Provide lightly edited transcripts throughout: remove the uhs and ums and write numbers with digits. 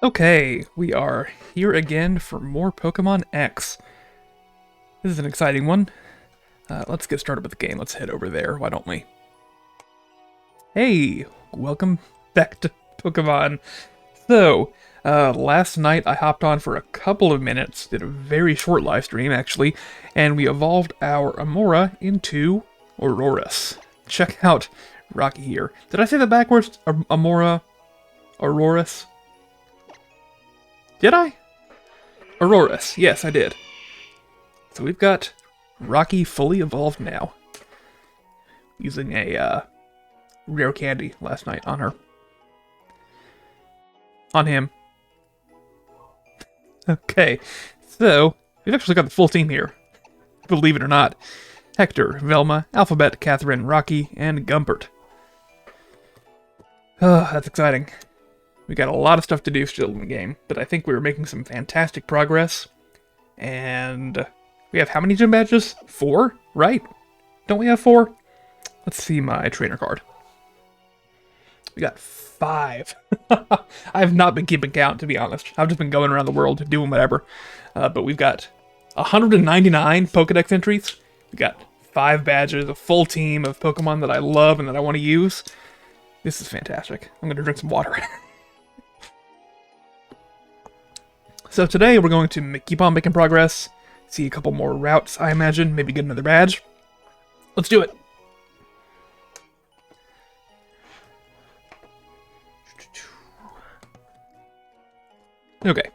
Okay, we are here again for more Pokémon X. This is an exciting one. Let's get started with the game. Let's head over there, why don't we? Hey, welcome back to Pokemon. So, last night I hopped on for a couple of minutes, did a very short live stream actually, and we evolved our Amora into Aurorus. Check out Rocky here. Did I say that backwards? Amora? Aurorus? Did I? Aurorus. Yes, I did. So we've got Rocky fully evolved now. Using a rare candy last night on her. On him. Okay, so we've actually got the full team here. Believe it or not. Hector, Velma, Alphabet, Catherine, Rocky, and Gumpert. Oh, that's exciting. We got a lot of stuff to do still in the game, but I think we were making some fantastic progress. And we have how many gym badges? 4, right? Don't we have 4? Let's see my trainer card. We got 5. I have not been keeping count, to be honest. I've just been going around the world doing whatever. But we've got 199 Pokedex entries. We got 5 badges, a full team of Pokemon that I love and that I want to use. This is fantastic. I'm going to drink some water. So today we're going to keep on making progress, see a couple more routes, I imagine, maybe get another badge. Let's do it! Okay.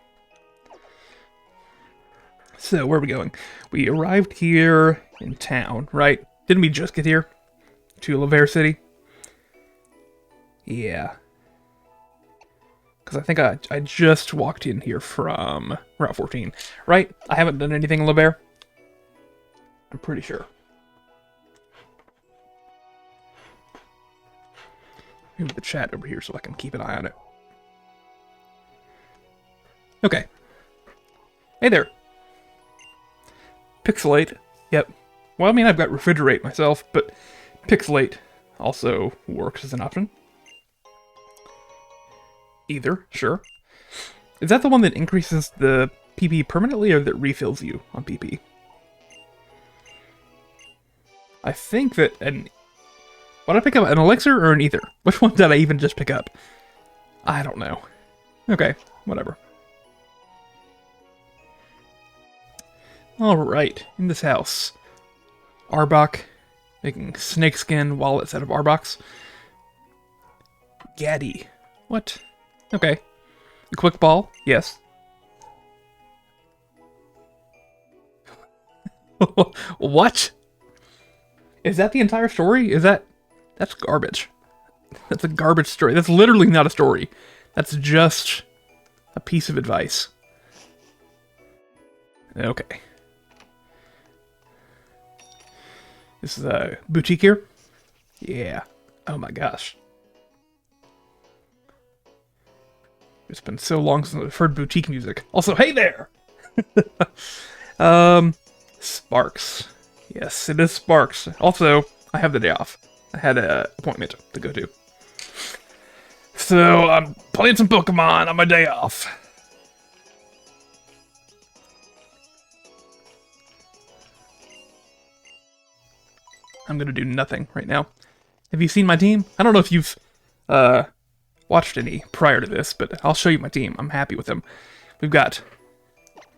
So, where are we going? We arrived here in town, right? Didn't we just get here? To Laver City? Yeah. Because I think I just walked in here from Route 14, right? I haven't done anything in Laver. I'm pretty sure. Move the chat over here so I can keep an eye on it. Okay. Hey there. Pixelate. Yep. Well, I mean, I've got refrigerate myself, but pixelate also works as an option. Either, sure. Is that the one that increases the PP permanently, or that refills you on PP? I think that what did I pick up? An elixir or an ether? Which one did I even just pick up? I don't know. Okay, whatever. Alright, in this house. Arbok, making snakeskin wallets out of Arboks. Gaddy. What? Okay. A quick ball? Yes. What? Is that the entire story? That's garbage. That's a garbage story. That's literally not a story. That's just a piece of advice. Okay. This is a boutique here? Yeah. Oh my gosh. It's been so long since I've heard boutique music. Also, hey there! Sparks. Yes, it is Sparks. Also, I have the day off. I had an appointment to go to. So, I'm playing some Pokemon on my day off. I'm gonna do nothing right now. Have you seen my team? I don't know if you've, watched any prior to this, but I'll show you my team. I'm happy with them. We've got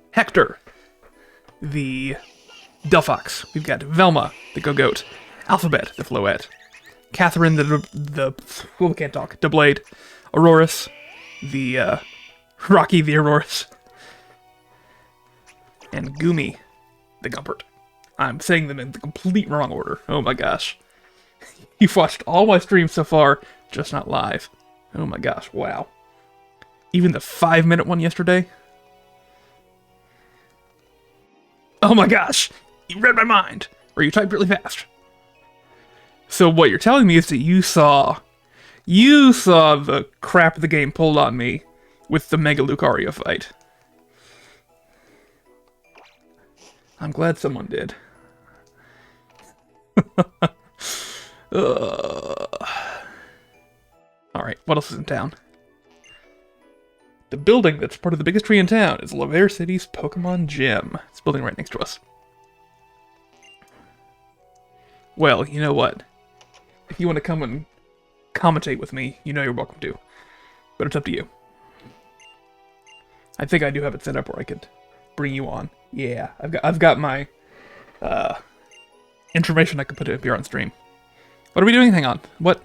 Hector, the Delphox. We've got Velma, the Go-Goat. Alphabet, the Floette. Catherine, well, we can't talk. Doublade. Aurorus, the, Rocky, the Aurorus. And Goomy, the Gumpert. I'm saying them in the complete wrong order. Oh my gosh. You've watched all my streams so far, just not live. Oh my gosh, wow. Even the 5-minute one yesterday? Oh my gosh! You read my mind! Or you typed really fast. So what you're telling me is that you saw the crap the game pulled on me with the Mega Lucario fight. I'm glad someone did. Alright, what else is in town? The building that's part of the biggest tree in town is Laver City's Pokemon Gym. It's a building right next to us. Well, you know what? If you want to come and commentate with me, you know you're welcome to. But it's up to you. I think I do have it set up where I could bring you on. Yeah, I've got my information I could put up here on stream. What are we doing? Hang on. What?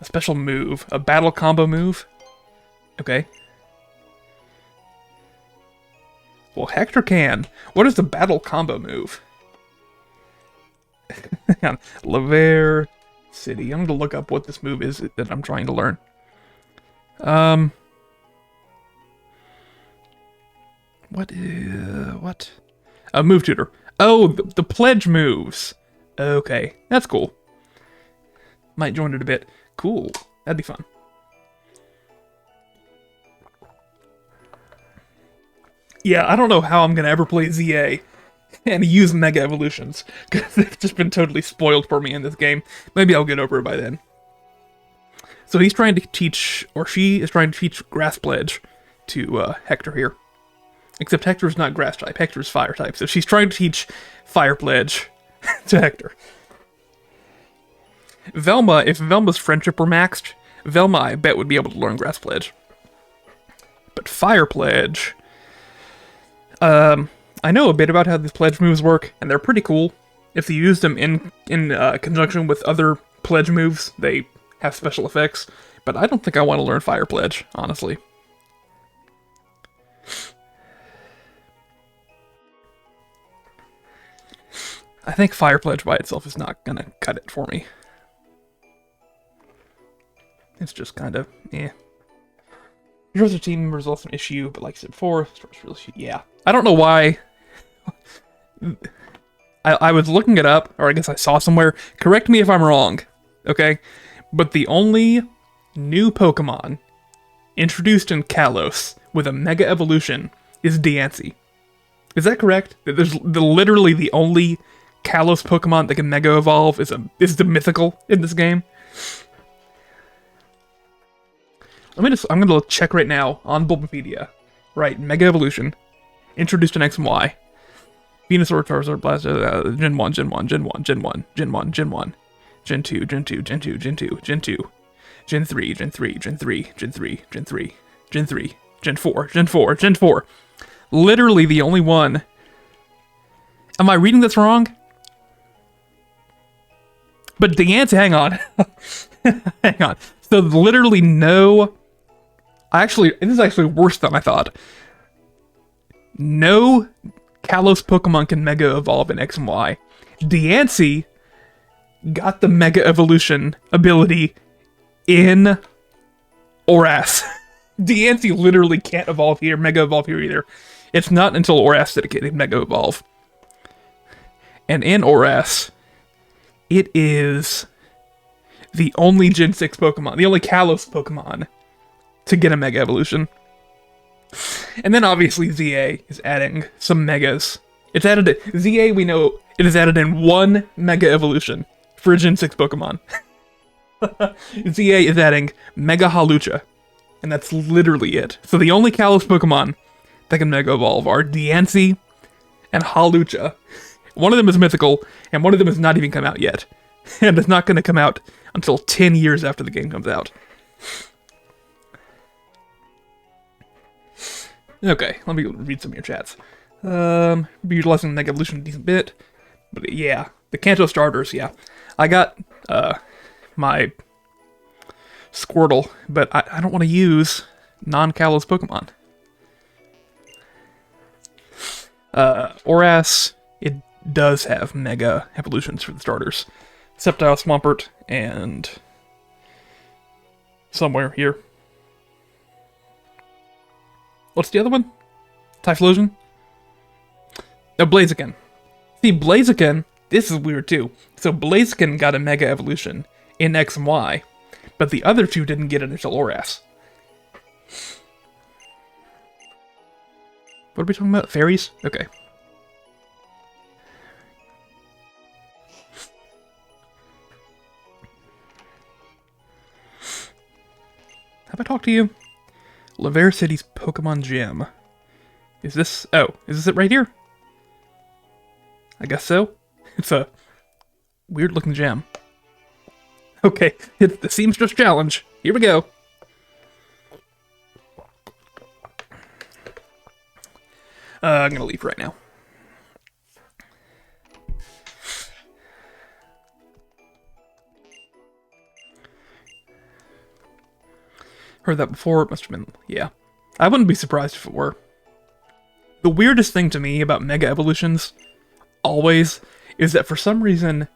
A special move. A battle combo move? Okay. Well, Hector can. What is the battle combo move? Hang on. Laver City. I'm going to look up what this move is that I'm trying to learn. What? A move tutor. Oh, the pledge moves. Okay, that's cool. Might join it a bit. Cool. That'd be fun. Yeah, I don't know how I'm gonna ever play ZA and use Mega Evolutions, because they've just been totally spoiled for me in this game. Maybe I'll get over it by then. So he's trying to teach, or she is trying to teach Grass Pledge to Hector here. Except Hector's not Grass type, Hector's Fire type, so she's trying to teach Fire Pledge to Hector. Velma, if Velma's friendship were maxed, Velma, I bet, would be able to learn Grass Pledge. But Fire Pledge... I know a bit about how these pledge moves work, and they're pretty cool. If you use them in conjunction with other pledge moves, they have special effects. But I don't think I want to learn Fire Pledge, honestly. I think Fire Pledge by itself is not gonna cut it for me. It's just kind of, eh. Your other team members also an issue, but like I said before, real issue. Yeah. I don't know why. I was looking it up, or I guess I saw somewhere. Correct me if I'm wrong, okay? But the only new Pokemon introduced in Kalos with a Mega Evolution is Diancie. Is that correct? There's literally the only Kalos Pokemon that can Mega Evolve is the mythical in this game. I'm gonna check right now on Bulbapedia. Right, Mega Evolution. Introduced in X and Y. Venusaur, Charizard, Blastoise, Gen 1, Gen 1, Gen 1, Gen 1, Gen 1, Gen 1, Gen 2, Gen 2, Gen 2, Gen 2, Gen 2, Gen 3, Gen 3, Gen 3, Gen 3, Gen 3, Gen 3, Gen 4, Gen 4, Gen 4. Literally the only one. Am I reading this wrong? But Diancie, hang on. Hang on. So literally no... this is actually worse than I thought. No Kalos Pokemon can Mega Evolve in X and Y. Diancie got the Mega Evolution ability in Oras. Diancie literally can't evolve here, Mega Evolve here either. It's not until Oras that it can Mega Evolve. And in Oras, it is the only Gen 6 Pokemon, the only Kalos Pokemon to get a Mega Evolution. And then obviously ZA is adding some Megas. It's added ZA, we know it is added in one Mega Evolution for a Gen 6 Pokemon. ZA is adding Mega Hawlucha. And that's literally it. So the only Kalos Pokemon that can Mega Evolve are Diancie and Hawlucha. One of them is mythical, and one of them has not even come out yet. And it's not going to come out until 10 years after the game comes out. Okay, let me read some of your chats. Be utilizing Mega Evolution a decent bit. But yeah, the Kanto starters, yeah. I got my Squirtle, but I don't want to use non-Kalos Pokemon. Oras, it does have Mega Evolutions for the starters. Sceptile, Swampert, and somewhere here. What's the other one? Typhlosion? No, Blaziken. See, Blaziken, this is weird too. So Blaziken got a Mega Evolution in X and Y, but the other two didn't get it until Oras. What are we talking about? Fairies? Okay. Have I talked to you? Laver City's Pokemon Gym. Is this... Oh, is this it right here? I guess so. It's a weird-looking gem. Okay, it's the Seamstress Challenge. Here we go. I'm gonna leave right now. Heard that before, it must have been... Yeah. I wouldn't be surprised if it were. The weirdest thing to me about Mega Evolutions, always, is that for some reason,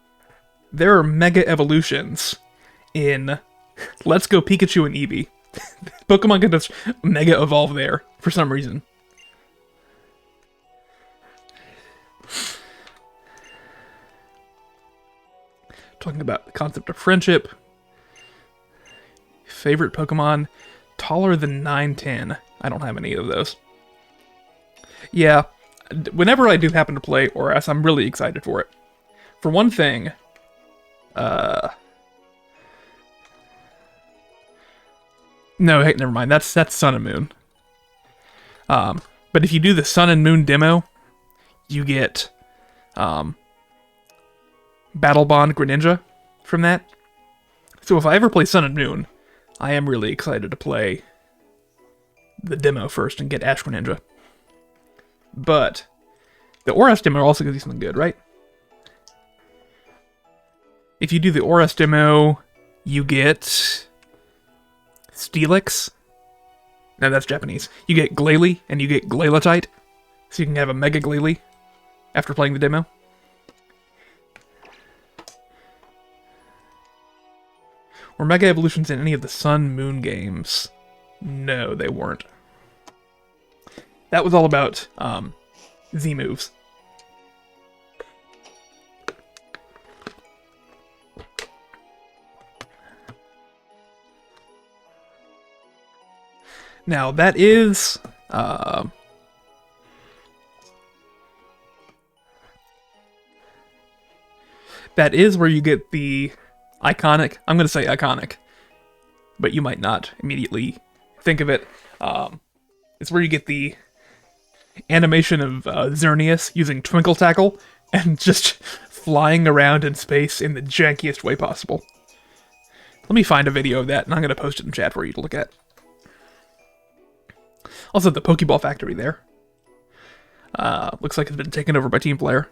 there are Mega Evolutions in Let's Go Pikachu and Eevee. Pokemon can just Mega Evolve there, for some reason. Talking about the concept of friendship. Favorite Pokemon, taller than 9'10". I don't have any of those. Yeah, whenever I do happen to play ORAS, I'm really excited for it. For one thing, no, hey, never mind. That's Sun and Moon. But if you do the Sun and Moon demo, you get Battle Bond Greninja from that. So if I ever play Sun and Moon, I am really excited to play the demo first and get Ash Greninja. But the ORAS demo also gives you something good, right? If you do the ORAS demo, you get Steelix. No, that's Japanese. You get Glalie, and you get Glalatite. So you can have a Mega Glalie after playing the demo. Were Mega Evolutions in any of the Sun Moon games? No, they weren't. That was all about Z moves. Now that is where you get the iconic. I'm going to say iconic, but you might not immediately think of it. It's where you get the animation of Xerneas using Twinkle Tackle and just flying around in space in the jankiest way possible. Let me find a video of that, and I'm going to post it in chat for you to look at. Also, the Pokeball Factory there. Looks like it's been taken over by Team Player.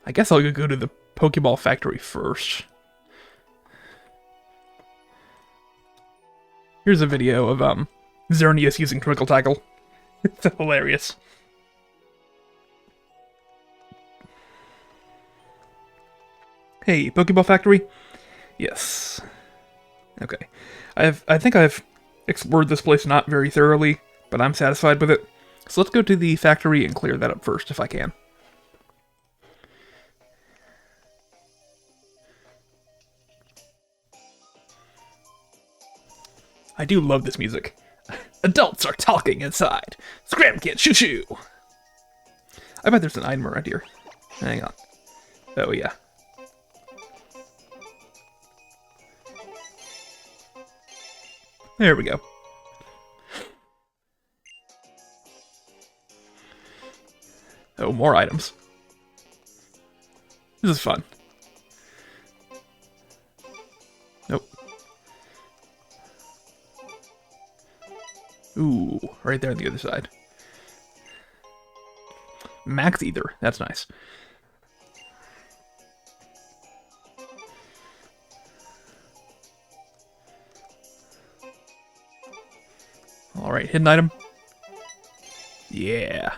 I guess I'll go to the Pokeball Factory first. Here's a video of Xerneas using Twinkle Tackle. It's hilarious. Hey, Pokeball Factory? Yes. Okay. I think I've explored this place not very thoroughly, but I'm satisfied with it. So let's go to the factory and clear that up first, if I can. I do love this music. Adults are talking inside. Scram kid, shoo shoo. I bet there's an item around here. Hang on. Oh yeah. There we go. Oh, more items. This is fun. Nope. Ooh, right there on the other side. Max Ether. That's nice. Alright, hidden item. Yeah.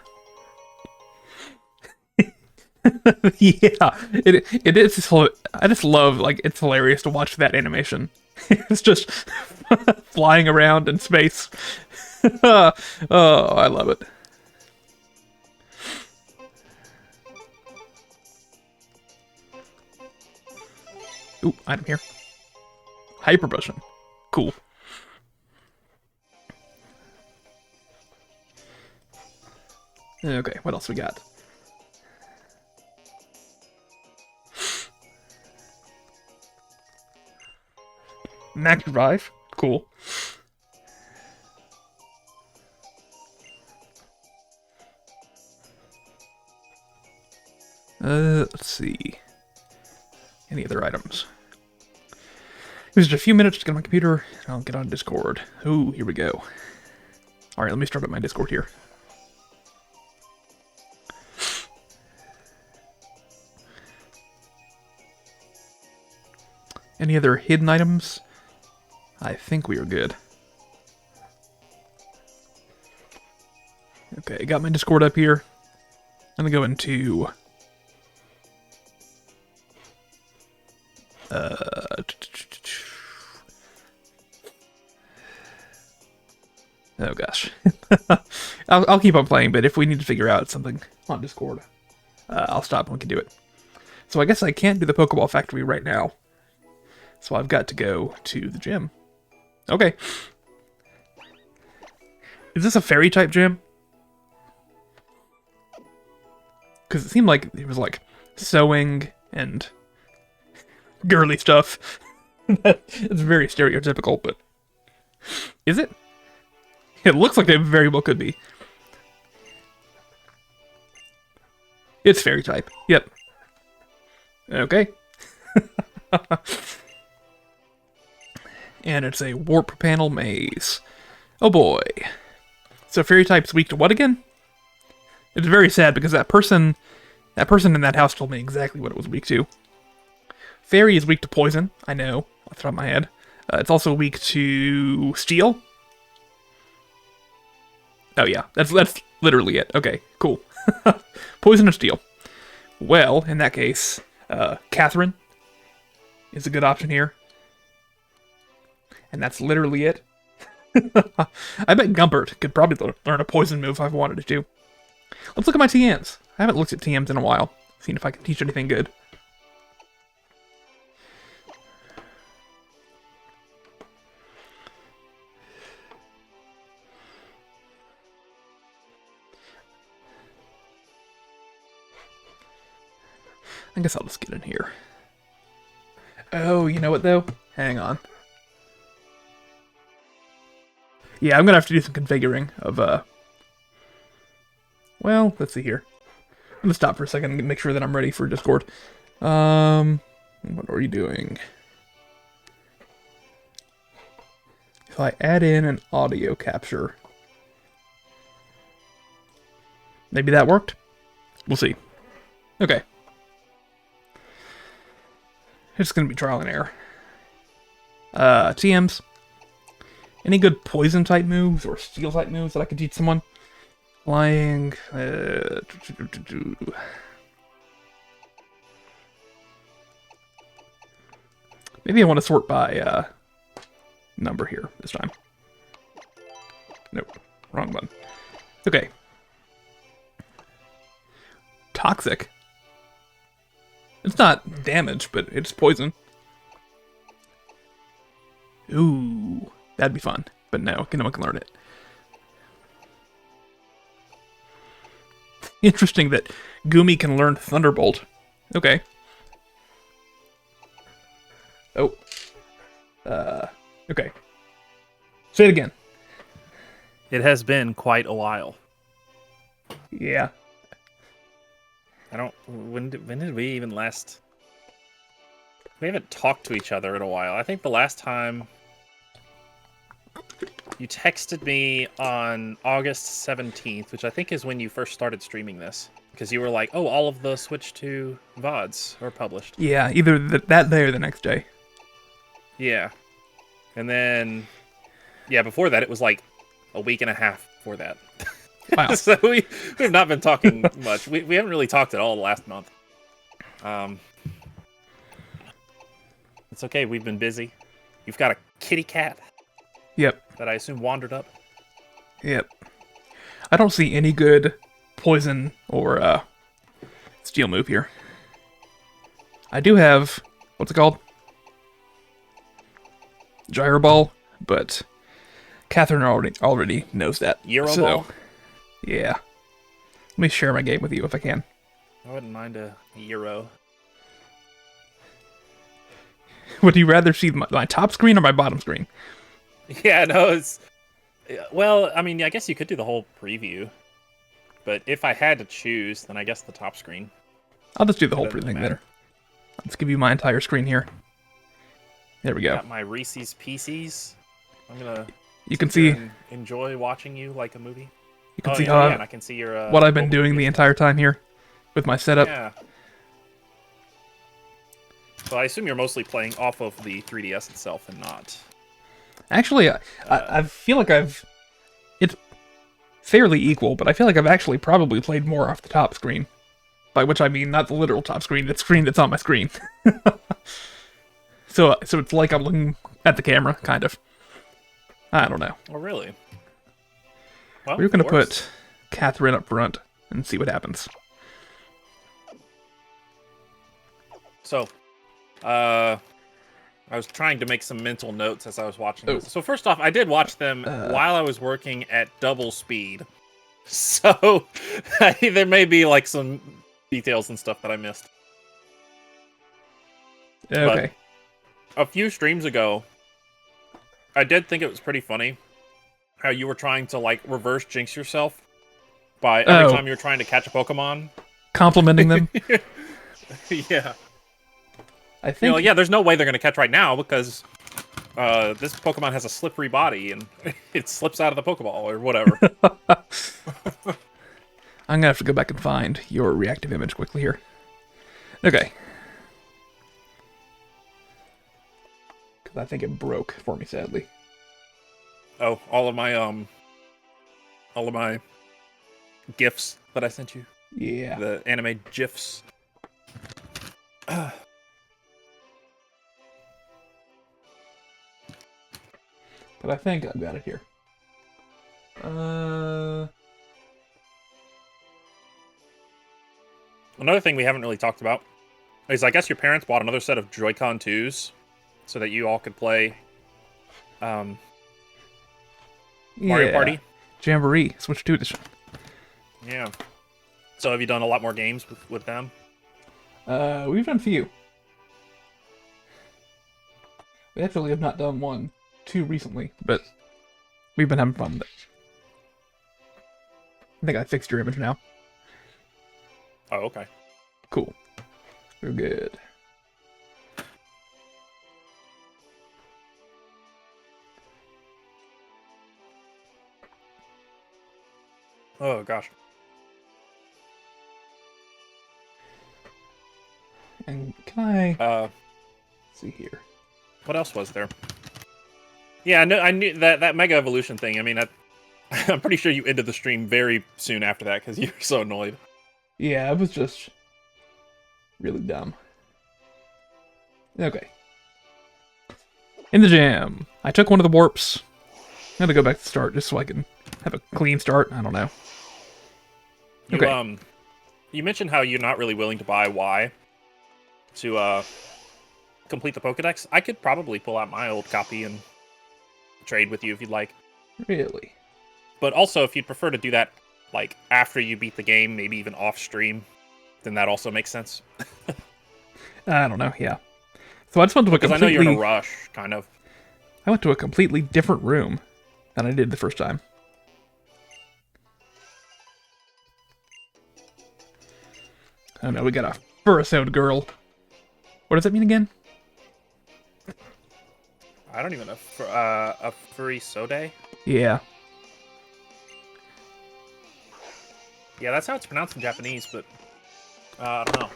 Yeah, it is. I just love, like, it's hilarious to watch that animation. It's just flying around in space. Oh, I love it. Ooh, item here. Hyper Potion. Cool. Okay, what else we got? Max revive. Cool. Let's see. Any other items? It was just a few minutes to get on my computer, and I'll get on Discord. Ooh, here we go. Alright, let me start up my Discord here. Any other hidden items? I think we are good. Okay, got my Discord up here. I'm gonna go into... Oh gosh. I'll keep on playing, but if we need to figure out something on Discord, I'll stop and we can do it. So I guess I can't do the Pokeball Factory right now. So I've got to go to the gym. Okay. Is this a fairy type gym? Because it seemed like it was like sewing and girly stuff. It's very stereotypical, but is it? It looks like they very well could be. It's fairy type. Yep. Okay. And it's a warp panel maze. Oh boy. So fairy type's weak to what again? It's very sad because that person in that house told me exactly what it was weak to. Fairy is weak to poison. I know, off the top of my head. It's also weak to steel. Oh yeah, that's literally it. Okay, cool. Poison and steel. Well, in that case, Catherine is a good option here. And that's literally it. I bet Gumpert could probably learn a poison move if I wanted to. Let's look at my TMs. I haven't looked at TMs in a while. Seeing if I can teach anything good. I guess I'll just get in here. Oh, you know what though? Hang on. Yeah, I'm gonna have to do some configuring of, well, let's see here. I'm gonna stop for a second and make sure that I'm ready for Discord. What are you doing? If I add in an audio capture, maybe that worked? We'll see. Okay. It's gonna be trial and error. TMs. Any good poison type moves or steel type moves that I could teach someone? Flying. Maybe I want to sort by number here this time. Nope, wrong one. Okay. Toxic. It's not damage, but it's poison. Ooh, that'd be fun. But no one can learn it. Interesting that Gumi can learn Thunderbolt. Okay. Oh. Okay. Say it again. It has been quite a while. Yeah. When did we even last... We haven't talked to each other in a while. I think the last time you texted me on August 17th, which I think is when you first started streaming this. Because you were like, oh, all of the Switch 2 VODs are published. Yeah, either that day or the next day. Yeah. And then, yeah, before that, it was like a week and a half before that. Wow. So we've not been talking much. We haven't really talked at all the last month. It's okay. We've been busy. You've got a kitty cat. Yep. That I assume wandered up. Yep. I don't see any good poison or steel move here. I do have, what's it called? Gyro Ball, but Catherine already knows that. Euro Ball? Yeah. Let me share my game with you if I can. I wouldn't mind a Euro. Would you rather see my top screen or my bottom screen? Yeah, no, it's... Well, I mean, I guess you could do the whole preview. But if I had to choose, then I guess the top screen. I'll just do the whole doesn't thing really then. Let's give you my entire screen here. There we go. Got my Reese's Pieces. I'm gonna. You can see. Enjoy watching you like a movie. You can see yeah, how and I can see your what I've been doing the entire time here with my setup. Yeah. So I assume you're mostly playing off of the 3DS itself and not. Actually, I feel like it's fairly equal, but I feel like I've actually probably played more off the top screen. By which I mean not the literal top screen, the screen that's on my screen. So it's like I'm looking at the camera, kind of. I don't know. Oh, really? Well, We're going to put Catherine up front and see what happens. So, I was trying to make some mental notes as I was watching this. So first off, I did watch them while I was working at double speed. So, there may be like some details and stuff that I missed. Okay. But a few streams ago, I did think it was pretty funny how you were trying to like reverse jinx yourself by every time you're trying to catch a Pokemon. Complimenting them? Yeah. I think... yeah, there's no way they're going to catch right now because this Pokemon has a slippery body and it slips out of the Pokeball or whatever. I'm gonna have to go back and find your reactive image quickly here. Okay. Because I think it broke for me, sadly. Oh, all of my GIFs that I sent you. Yeah. The anime GIFs. But I think I've got it here. Another thing we haven't really talked about is I guess your parents bought another set of Joy-Con 2s so that you all could play Mario Party. Jamboree, Switch 2 edition. Yeah. So have you done a lot more games with them? We've done a few. We actually have not done too recently, but we've been having fun with it. I think I fixed your image now. Oh, okay. Cool. We're good. Oh, gosh. And can I... let's see here. What else was there? Yeah, I knew that Mega Evolution thing. I mean, I'm pretty sure you ended the stream very soon after that because you were so annoyed. Yeah, it was just really dumb. Okay. In the jam. I took one of the warps. I'm gonna go back to the start just so I can have a clean start. I don't know. Okay. You mentioned how you're not really willing to buy Y to complete the Pokedex. I could probably pull out my old copy and trade with you if you'd like. Really? But also, if you'd prefer to do that like after you beat the game, maybe even off stream, then that also makes sense. I don't know. Yeah. So I just went to a completely... Because I know you're in a rush, kind of. I went to a completely different room than I did the first time. I don't know. We got a Furisode girl. What does that mean again? I don't even know. A Furisode? Yeah. Yeah, that's how it's pronounced in Japanese, but I don't know.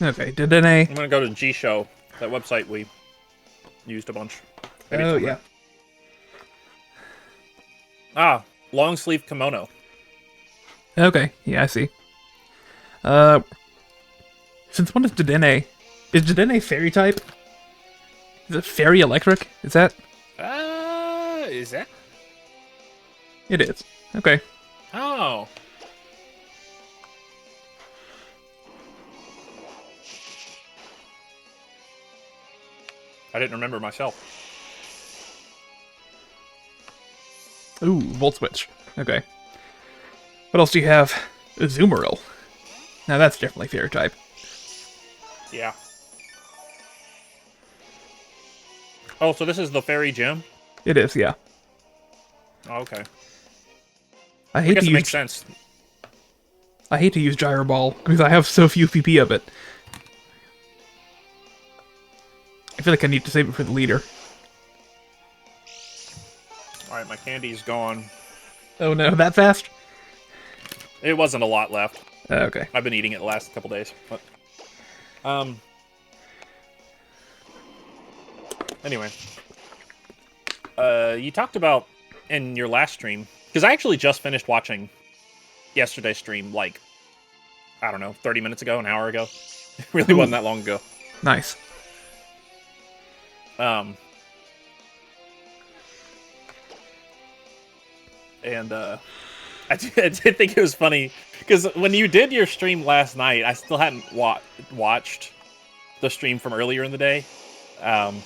Okay, did any... I'm gonna go to G-Show, that website we used a bunch. Maybe Oh, yeah. Ah, long sleeve kimono. Okay, yeah, I see. Since when is Dedenne? Is Dedenne fairy type? Is it fairy electric? Is that? Is that? It is. Okay. Oh. I didn't remember myself. Ooh, Volt Switch. Okay. What else do you have? Azumarill. Now that's definitely fairy type. Yeah. Oh, so this is the fairy gym? It is, yeah. Oh, okay. I I hate guess to it use makes sense. I hate to use Gyro Ball because I have so few PP of it. I feel like I need to save it for the leader. Alright, my candy's gone. Oh no, that fast? It wasn't a lot left. Okay. I've been eating it the last couple days. But, anyway. You talked about in your last stream, because I actually just finished watching yesterday's stream, like, I don't know, 30 minutes ago, an hour ago. It really wasn't that long ago. Nice. And I did think it was funny because when you did your stream last night, I still hadn't watched the stream from earlier in the day, and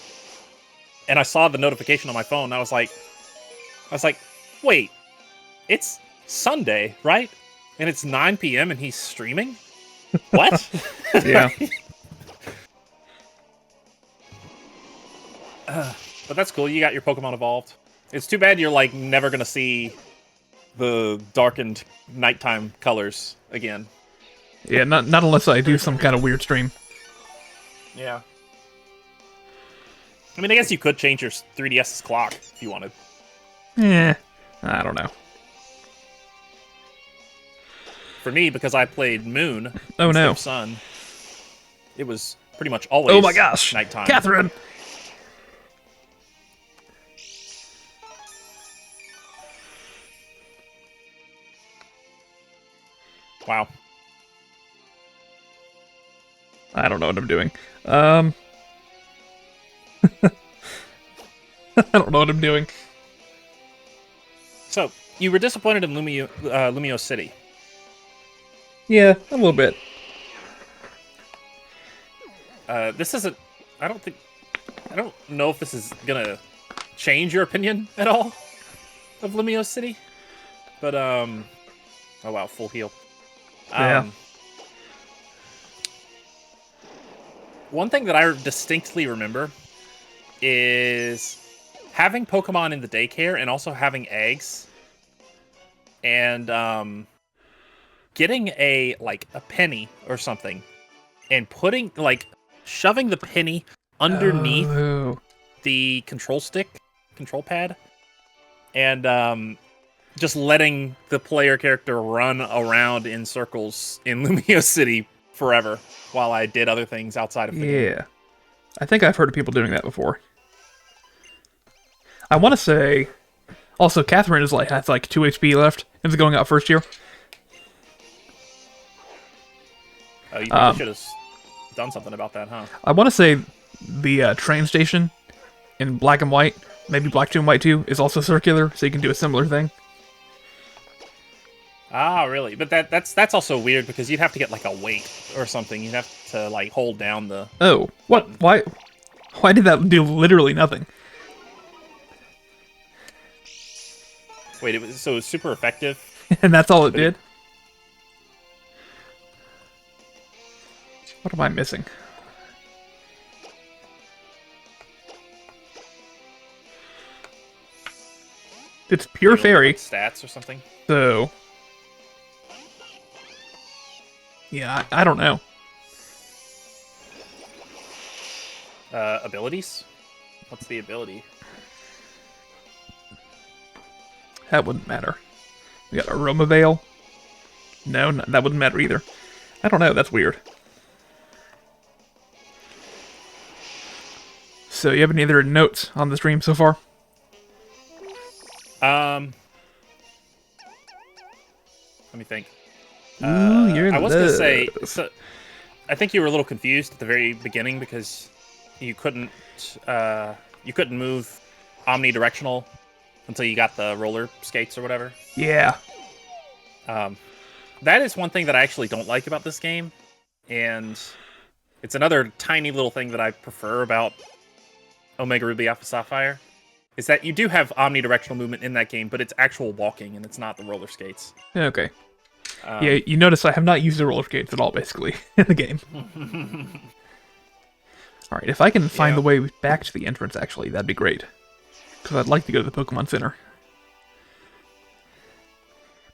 I saw the notification on my phone. And I was like, wait, it's Sunday, right? And it's 9 p.m. and he's streaming. What? Yeah. But that's cool. You got your Pokemon evolved. It's too bad you're like never gonna see the darkened nighttime colors again. Yeah, not unless I do some kind of weird stream. Yeah. I mean, I guess you could change your 3DS's clock if you wanted. Eh, I don't know. For me, because I played Moon Oh instead no. of Sun, it was pretty much always Oh my gosh. nighttime. Catherine! Wow. I don't know what I'm doing. I don't know what I'm doing. So, you were disappointed in Lumio City. Yeah, a little bit. This isn't... I don't know if this is gonna change your opinion at all of Lumio City. But, oh wow, full heal. Yeah. One thing that I distinctly remember is having Pokemon in the daycare and also having eggs and getting a penny or something and shoving the penny underneath Oh. the control pad, and just letting the player character run around in circles in Lumio City forever while I did other things outside of the game. Yeah. I think I've heard of people doing that before. I want to say... Also, Catherine has like 2 HP left and is going out first year. Oh, you really should have done something about that, huh? I want to say the train station in black and white, maybe black 2 and white 2, is also circular, so you can do a similar thing. Ah, really? But that's also weird because you'd have to get like a weight or something. You'd have to like hold down the... Oh, what? button. Why did that do literally nothing? Wait, it was super effective? And that's all it did? What am I missing? It's pure fairy, Stats or something? so... Yeah, I don't know. Abilities? What's the ability? That wouldn't matter. We got Aroma Veil. No, that wouldn't matter either. I don't know, that's weird. So, you have any other notes on the stream so far? Let me think. Ooh, you're in I was gonna love. say, so, I think you were a little confused at the very beginning because you couldn't move omnidirectional until you got the roller skates or whatever. Yeah. That is one thing that I actually don't like about this game, and it's another tiny little thing that I prefer about Omega Ruby Alpha Sapphire, is that you do have omnidirectional movement in that game, but it's actual walking, and it's not the roller skates. Okay. Yeah, you notice I have not used the roller skates at all, basically, in the game. Alright, if I can find the way back to the entrance, actually, that'd be great. Because I'd like to go to the Pokemon Center.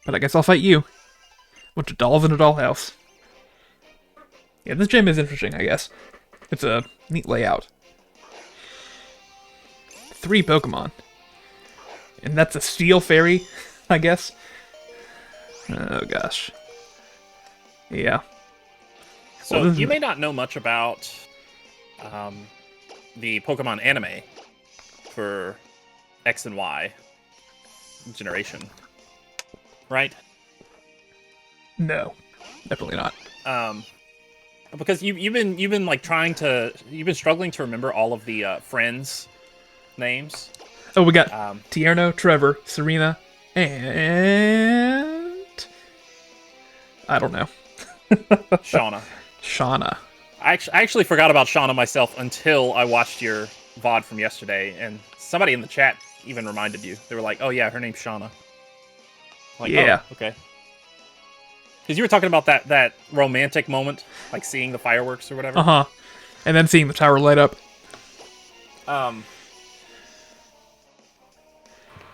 But I guess I'll fight you. Bunch of dolls in a dollhouse. Yeah, this gym is interesting, I guess. It's a neat layout. 3 Pokemon. And that's a Steel Fairy, I guess. Oh, gosh. Yeah. So, you may not know much about the Pokemon anime for X and Y generation, right? No, definitely not. Because you've been like struggling to remember all of the friends' names. Oh, we got Tierno, Trevor, Serena, and I don't know. Shauna. Shauna. I actually forgot about Shauna myself until I watched your VOD from yesterday, and somebody in the chat even reminded you. They were like, "Oh yeah, her name's Shauna." I'm like, yeah. Oh, okay. Because you were talking about that romantic moment, like seeing the fireworks or whatever. Uh-huh. And then seeing the tower light up.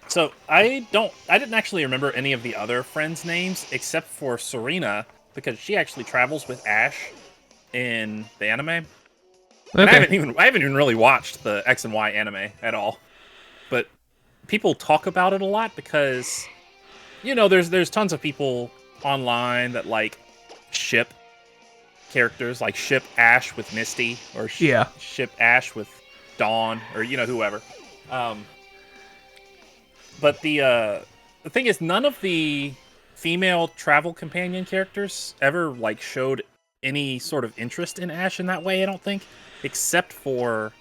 So I didn't actually remember any of the other friends' names except for Serena, because she actually travels with Ash in the anime. Okay. And I haven't even really watched the X and Y anime at all. But people talk about it a lot because, you know, there's tons of people online that like ship characters, like ship Ash with Misty, or ship Ash with Dawn, or whoever. But the thing is, none of the female travel companion characters ever like showed any sort of interest in Ash in that way, I don't think, except for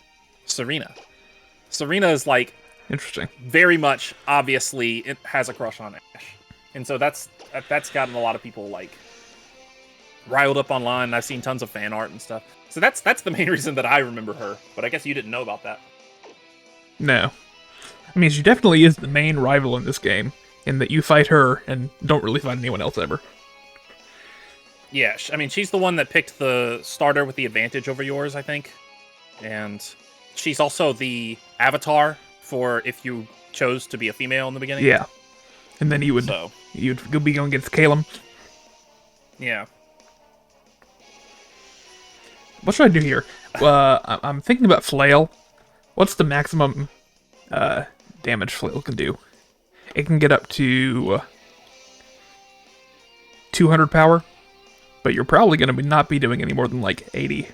Serena. Serena is like interesting. Very much obviously it has a crush on Ash. And so that's gotten a lot of people like riled up online. I've seen tons of fan art and stuff. So that's the main reason that I remember her. But I guess you didn't know about that. No. I mean, she definitely is the main rival in this game, in that you fight her and don't really fight anyone else ever. Yeah, I mean, she's the one that picked the starter with the advantage over yours, I think. And she's also the avatar for if you chose to be a female in the beginning. Yeah. And then you'd be going against Calum. Yeah. What should I do here? I'm thinking about Flail. What's the maximum damage Flail can do? It can get up to 200 power, but you're probably going to not be doing any more than like 80,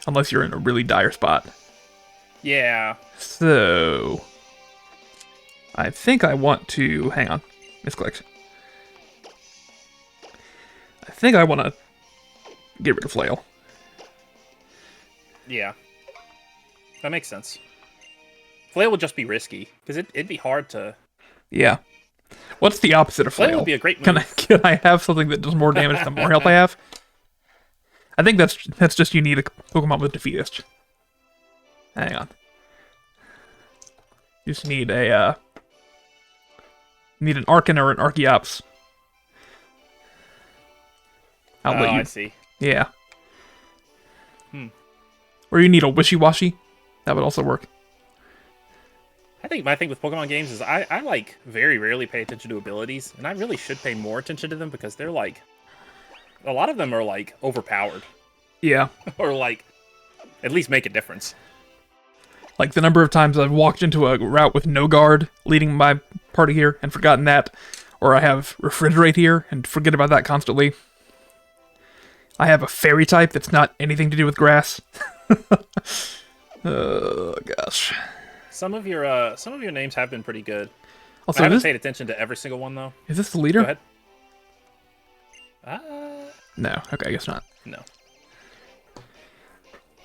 unless you're in a really dire spot. Yeah. So I think I want to... Hang on. Misclicked. I think I want to get rid of Flail. Yeah. That makes sense. Flail would just be risky, because it'd be hard to... Yeah. What's the opposite of Flail? Flail would be a great move. Can I have something that does more damage the more health I have? I think that's just you need a Pokemon with Defeatist. Hang on. You just need a... need an Arcan or an Archeops. I'll let you... I see. Yeah. Or you need a Wishy-Washy. That would also work. I think my thing with Pokemon games is I like very rarely pay attention to abilities, and I really should pay more attention to them because they're like... A lot of them are like overpowered. Yeah. Or like, at least make a difference. Like the number of times I've walked into a route with no guard leading my party here and forgotten that. Or I have Refrigerate here and forget about that constantly. I have a Fairy type that's not anything to do with grass. Oh, gosh. Some of your names have been pretty good. Also, I haven't paid attention to every single one, though. Is this the leader? Go ahead. No. Okay, I guess not. No.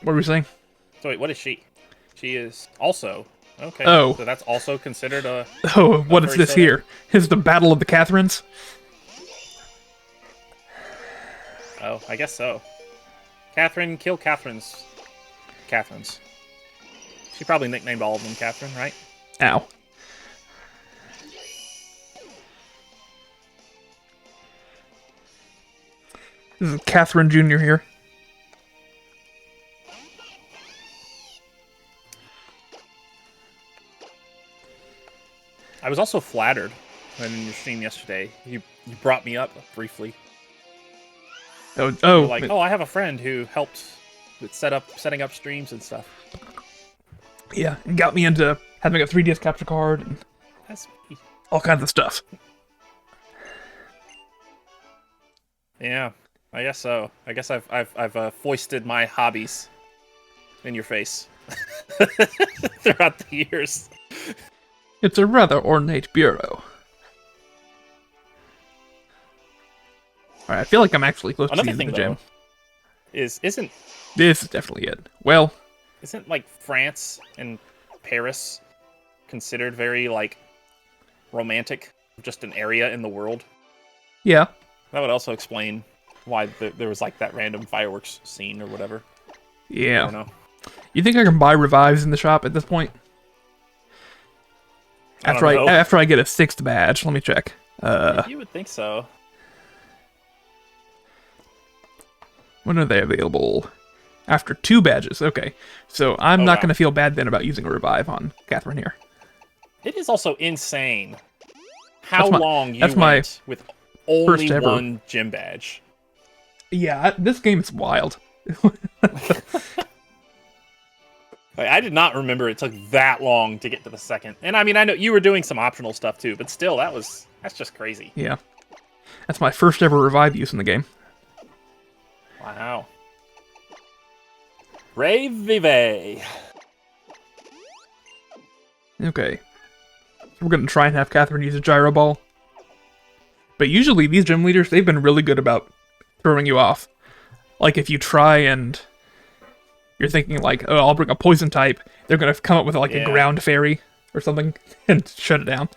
What were we saying? So wait, what is she? She is also... Okay. Oh. So that's also considered a... Oh, what is this here? Is the Battle of the Catherines? Oh, I guess so. Catherine, kill Catherine's. Catherine's. She probably nicknamed all of them Catherine, right? Ow. This is Catherine Jr. here. I was also flattered when in your stream yesterday. You brought me up briefly. Oh, You were like, I have a friend who helped with setting up streams and stuff. yeah, and got me into having a 3DS capture card and That's me. all kinds of stuff. Yeah, I guess so. I guess I've foisted my hobbies in your face throughout the years. It's a rather ornate bureau. Alright, I feel like I'm actually close to the end of the gym. Isn't This is definitely it. Well, isn't like France and Paris considered very like romantic, just an area in the world? yeah. That would also explain why there was like that random fireworks scene or whatever. I Yeah. don't know. You think I can buy revives in the shop at this point? I don't know. After I get a 6th badge, let me check. You would think so. When are they available? After 2 badges. Okay. So I'm not wow. going to feel bad then about using a revive on Catherine here. It is also insane how That's my- long you that's my went with only first ever. one gym badge. Yeah, this game is wild. Like, I did not remember it took that long to get to the second. And I mean, I know you were doing some optional stuff too, but still, that's just crazy. Yeah. That's my first ever revive use in the game. Wow. Ray Vive. Okay. We're going to try and have Catherine use a gyro ball. But usually these gym leaders, they've been really good about throwing you off. Like if you try and you're thinking like, oh, I'll bring a poison type, they're going to come up with like a ground fairy or something and shut it down.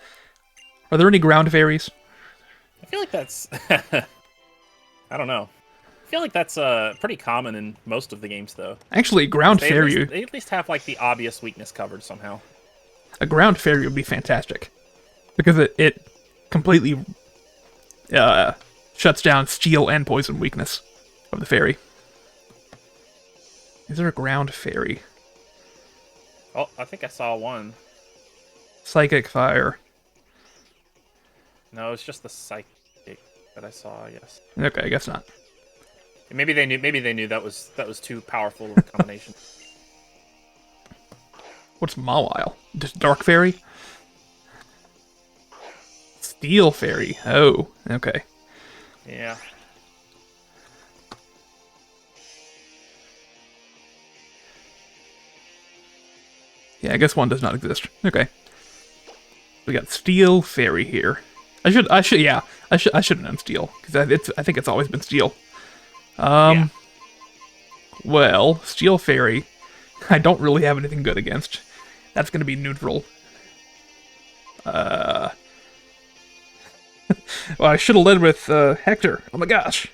Are there any ground fairies? I feel like that's... I don't know. I feel like that's pretty common in most of the games, though. Actually, ground fairy... They at least have like the obvious weakness covered somehow. A ground fairy would be fantastic. Because it completely shuts down steel and poison weakness of the fairy. Is there a ground fairy? Oh, I think I saw one. Psychic fire. No, it's just the psychic that I saw. Yes. Okay, I guess not. Maybe they knew that was too powerful of a combination. What's Mawile? Just dark fairy? Steel fairy. Oh, okay. Yeah. Yeah, I guess one does not exist. Okay. We got steel fairy here. I should have known steel because I think it's always been steel. Yeah. Well, steel fairy, I don't really have anything good against. That's gonna be neutral. Well, I should have led with Hector. Oh my gosh.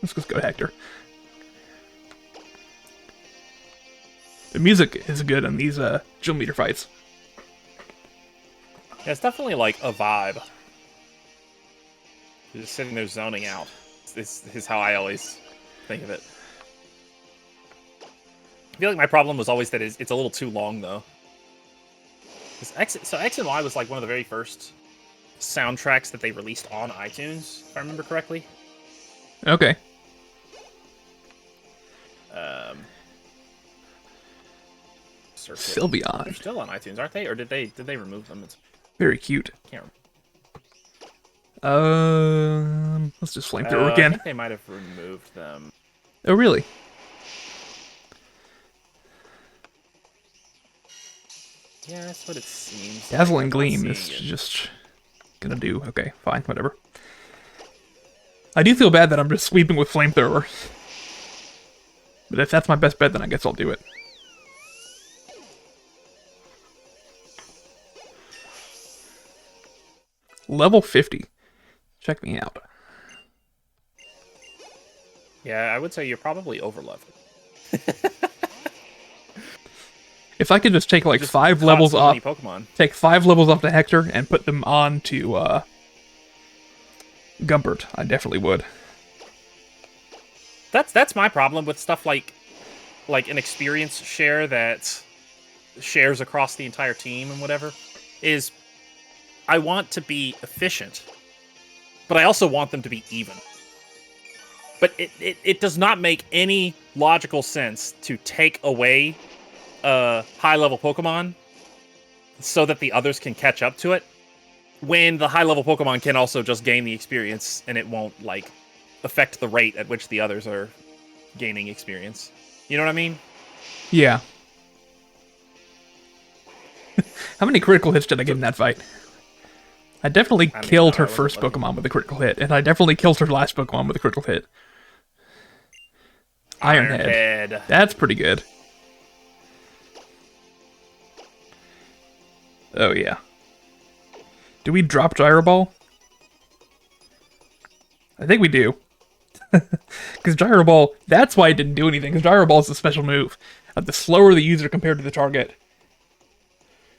Let's just go Hector. The music is good in these gym leader fights. Yeah, it's definitely like a vibe. You're just sitting there zoning out. This is how I always think of it. I feel like my problem was always that it's a little too long, though. So X and Y was like one of the very first soundtracks that they released on iTunes, if I remember correctly. Okay. Sylveon. They're still on iTunes, aren't they? Or did they remove them? It's Very cute. can't Let's just flamethrower I again. think they might have removed them. Oh, really? Yeah, that's what it seems. Dazzling I'm not Gleam seeing is it. just gonna do. Okay, fine, whatever. I do feel bad that I'm just sweeping with flamethrower. But if that's my best bet, then I guess I'll do it. Level 50. Check me out. Yeah, I would say you're probably overleveled. If I could just take like Just 5 caught levels so off, many Pokemon. take 5 levels off to Hector and put them on to Gumbert, I definitely would. That's my problem with stuff like an experience share that shares across the entire team and whatever, is I want to be efficient, but I also want them to be even. But it does not make any logical sense to take away a high-level Pokemon so that the others can catch up to it, when the high-level Pokemon can also just gain the experience, and it won't, like, affect the rate at which the others are gaining experience. You know what I mean? Yeah. How many critical hits did I get in that fight? I definitely killed her first Pokemon with a critical hit, and I definitely killed her last Pokemon with a critical hit. Ironhead. That's pretty good. Oh, yeah. Do we drop Gyro Ball? I think we do. Because Gyro Ball, that's why it didn't do anything, because Gyro Ball is a special move. The slower the user compared to the target.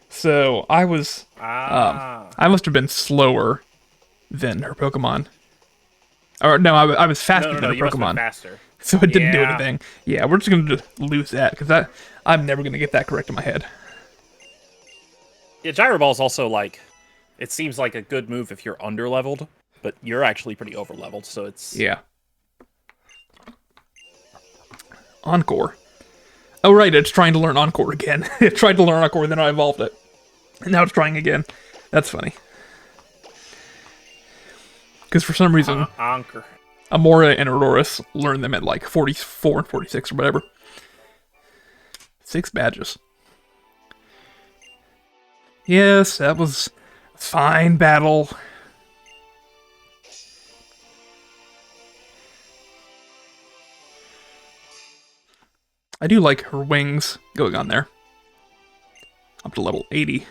So, I was... I must have been slower than her Pokemon. Or, no, I was faster than her you must have Pokemon. been faster. So it didn't do anything. Yeah, we're just going to lose that, because I'm never going to get that correct in my head. Yeah, Gyro Ball's also, like... It seems like a good move if you're under-leveled, but you're actually pretty over-leveled, so it's... Yeah. Encore. Oh, right, it's trying to learn Encore again. It tried to learn Encore, then I evolved it. And now it's trying again. That's funny. Because for some reason, Anchor. Amora and Aurorus learned them at like 44 and 46 or whatever. 6 badges. Yes, that was a fine battle. I do like her wings going on there. Up to level 80.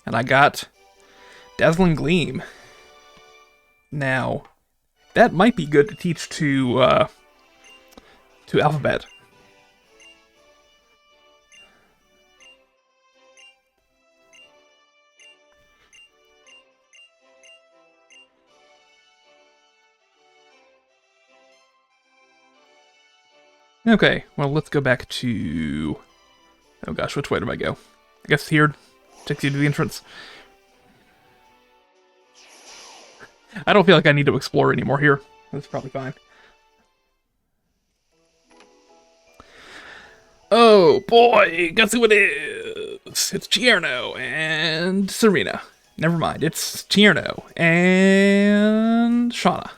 And I got Dazzling Gleam. Now, that might be good to teach to Alphabet. Okay, well, let's go back to... Oh gosh, which way do I go? I guess here. Takes you to the entrance. I don't feel like I need to explore anymore here. That's probably fine. Oh boy, guess who it is? It's Tierno and Serena. Never mind, it's Tierno and Shauna.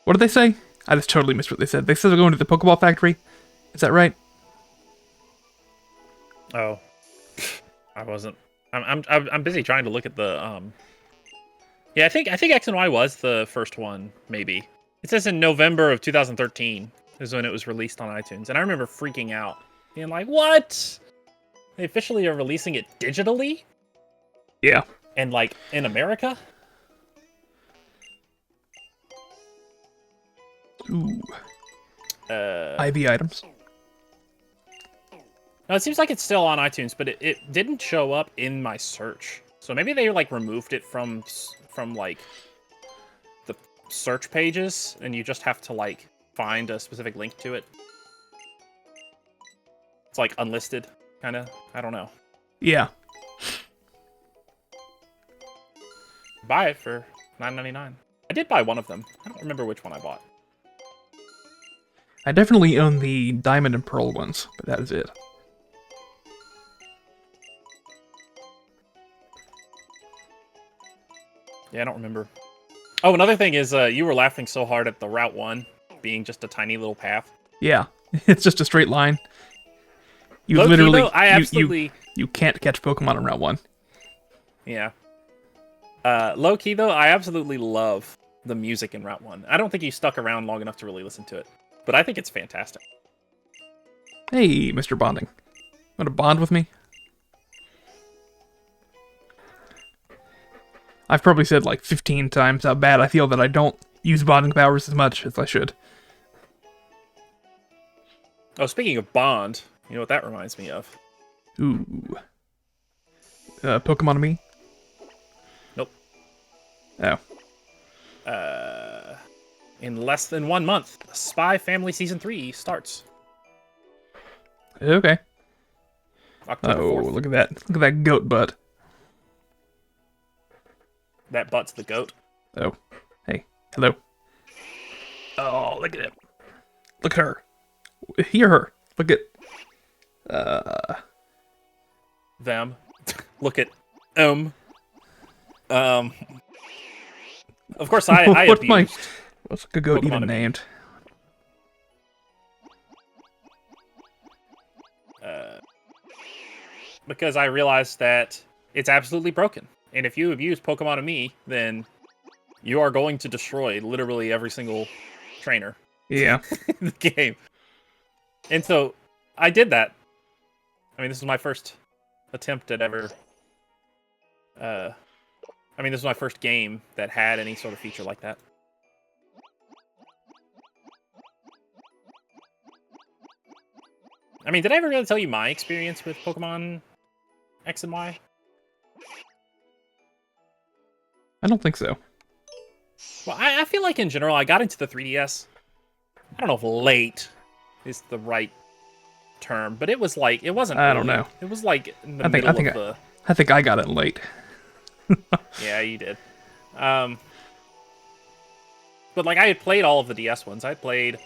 What did they say? I just totally missed what they said. They said they're going to the Pokeball factory. Is that right? Oh, I wasn't. I'm busy trying to look at the Yeah, I think X and Y was the first one. Maybe it says in November of 2013 is when it was released on iTunes, and I remember freaking out, being like, "What? They officially are releasing it digitally?" Yeah. And like in America. Ooh. IV items. No, it seems like it's still on iTunes, but it didn't show up in my search. So maybe they like removed it from like the search pages, and you just have to like find a specific link to it. It's like unlisted, kind of. I don't know. Yeah. Buy it for $9.99. I did buy one of them. I don't remember which one I bought. I definitely own the Diamond and Pearl ones, but that is it. Yeah, I don't remember. Oh, another thing is you were laughing so hard at the Route 1 being just a tiny little path. Yeah, it's just a straight line. You Low-key, literally, though, I absolutely... you can't catch Pokemon on Route 1. Yeah. Low-key, though, I absolutely love the music in Route 1. I don't think you stuck around long enough to really listen to it, but I think it's fantastic. Hey, Mr. Bonding. Want to bond with me? I've probably said like 15 times how bad I feel that I don't use bonding powers as much as I should. Oh, speaking of Bond, you know what that reminds me of? Ooh. Pokemon Me? Nope. Oh. In less than 1 month, Spy Family Season 3 starts. Okay. October 4th. Look at that. Look at that goat butt. That butt's the goat. Oh. Hey. Hello. Oh, look at it. Look at her. Hear her. Look at... Them. Look at... Of course, I abused... What's a goat Pokemon even Me. named? Because I realized that it's absolutely broken. And if you abuse Pokemon Me, then you are going to destroy literally every single trainer Yeah. in the game. And so I did that. I mean, this is my first attempt at ever... this is my first game that had any sort of feature like that. I mean, did I ever really tell you my experience with Pokemon X and Y? I don't think so. Well, I feel like in general, I got into the 3DS. I don't know if late is the right term, but it was like, it wasn't I don't early. know. It was like in the I think middle of I think I got it late. Yeah, you did. But like, I had played all of the DS ones. I had played,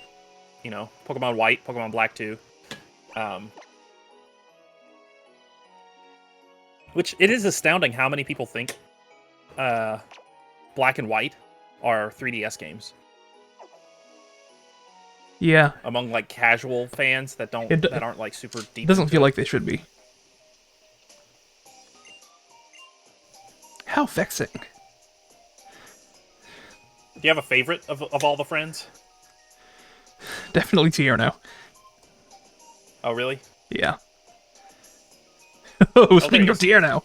Pokemon White, Pokemon Black 2. Which, it is astounding how many people think Black and White are 3DS games. Yeah. Among, like, casual fans that aren't, like, super deep. It doesn't feel like they should be. How vexing. Do you have a favorite of all the friends? Definitely Tierno. Oh, really? Yeah. Oh, speaking of Tierno.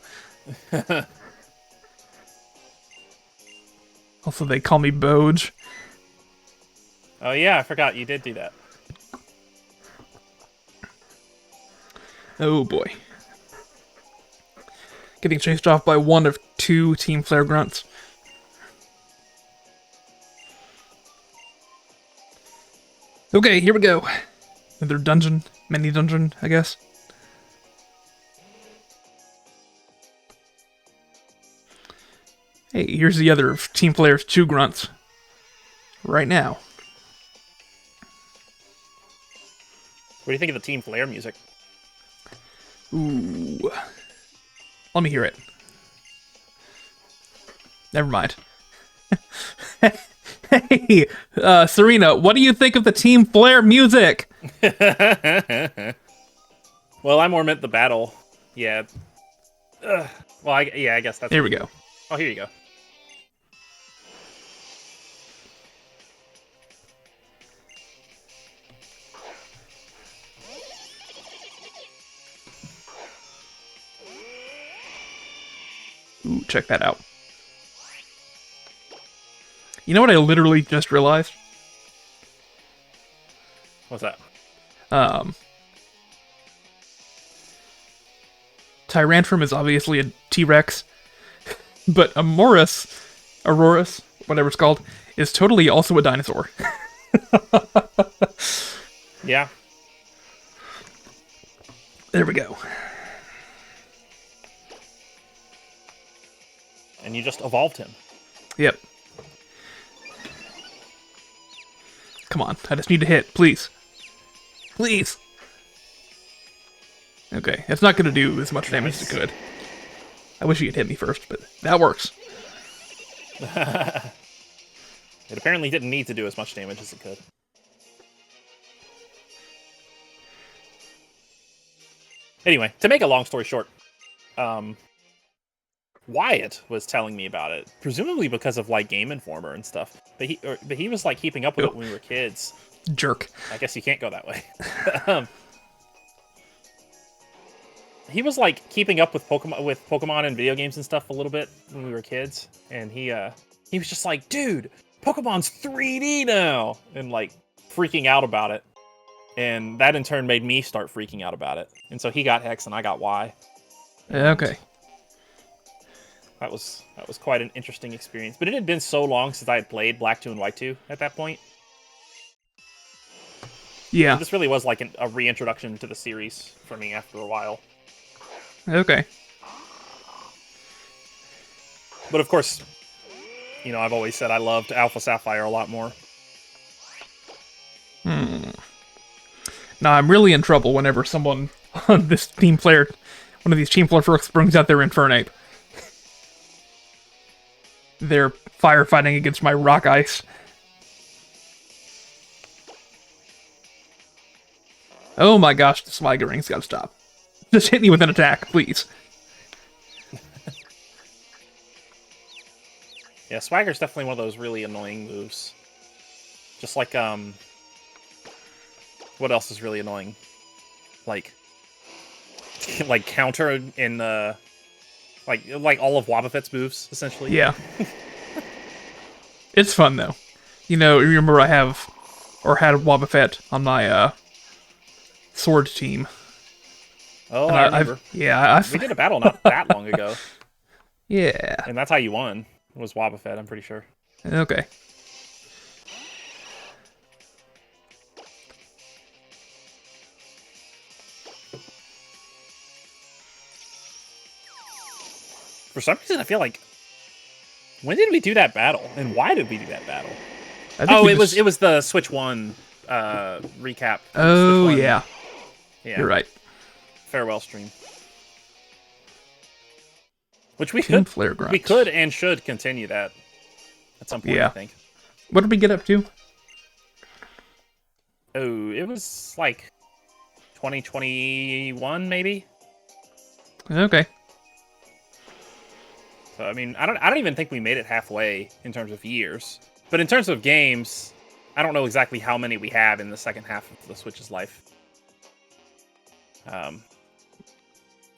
Also, they call me Boj. Oh, yeah, I forgot you did do that. Oh, boy. Getting chased off by one of two Team Flare grunts. Okay, here we go. Another dungeon. Mini dungeon, I guess. Hey, here's the other of Team Flare's two grunts. Right now. What do you think of the Team Flare music? Ooh. Let me hear it. Never mind. Hey, Serena, what do you think of the Team Flare music? Well, I more meant the battle. Yeah. Well, I guess that's... Here we go. Oh, here you go. Ooh, check that out. You know what I literally just realized? What's that? Tyrantrum is obviously a T-Rex, but Aurorus, whatever it's called, is totally also a dinosaur. Yeah. There we go. And you just evolved him. Yep. Come on, I just need to hit, please. Please! Okay, it's not gonna do as much damage as it could. I wish he had hit me first, but that works. It apparently didn't need to do as much damage as it could. Anyway, to make a long story short, Wyatt was telling me about it, presumably because of like Game Informer and stuff. But he was like keeping up with it when we were kids. Jerk. I guess you can't go that way. He was like keeping up with Pokemon and video games and stuff a little bit when we were kids, and he was just like, "Dude, Pokemon's 3D now," and like freaking out about it. And that in turn made me start freaking out about it. And so he got X and I got Y. Okay. That was quite an interesting experience. But it had been so long since I had played Black 2 and White 2 at that point. Yeah. So this really was like a reintroduction to the series for me after a while. Okay. But of course, you know, I've always said I loved Alpha Sapphire a lot more. Now I'm really in trouble whenever someone on this team player, one of these team player folks brings out their Infernape. They're firefighting against my rock ice. Oh my gosh, the Sligering's gotta stop. Just hit me with an attack, please. Yeah, Swagger's definitely one of those really annoying moves. Just like, what else is really annoying? Like counter in, like all of Wobbuffet's moves, essentially. Yeah. It's fun, though. You know, remember I had Wobbuffet on my, sword team. Oh, And I remember. We did a battle not that long ago. Yeah. And that's how you won, was Wobbuffet, I'm pretty sure. Okay. For some reason, I feel like, when did we do that battle? And why did we do that battle? Oh, it was the Switch 1 recap. Oh, Switch 1. yeah. Yeah. You're right. Farewell stream. Which we Team could, Flare Grunt. we could and should continue that at some point, Yeah. I think. What did we get up to? Oh, it was like 2021, maybe. Okay. So I mean, I don't even think we made it halfway in terms of years. But in terms of games, I don't know exactly how many we have in the second half of the Switch's life.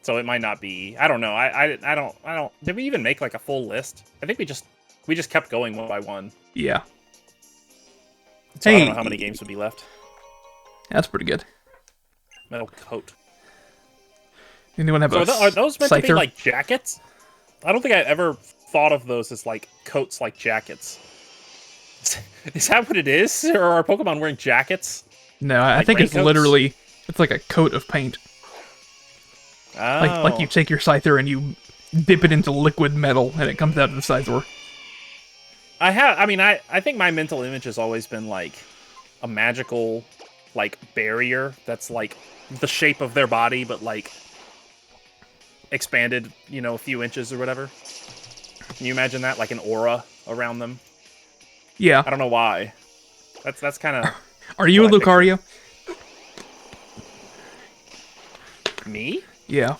So it might not be. I don't know. I don't. Did we even make like a full list? I think we just kept going one by one. Yeah. So I don't know how many games would be left. That's pretty good. Metal coat. Anyone have So are those meant to be Scyther? like jackets? I don't think I ever thought of those as like coats, like jackets. Is that what it is? Or are Pokemon wearing jackets? No, I like think it's raincoats? literally, it's like a coat of paint. Oh. Like you take your Scyther and you dip it into liquid metal and it comes out of the Scyther. I think my mental image has always been like a magical like barrier that's like the shape of their body but like expanded, you know, a few inches or whatever. Can you imagine that? Like an aura around them? Yeah. I don't know why. That's kind of... Are you a Lucario? Me? Yeah.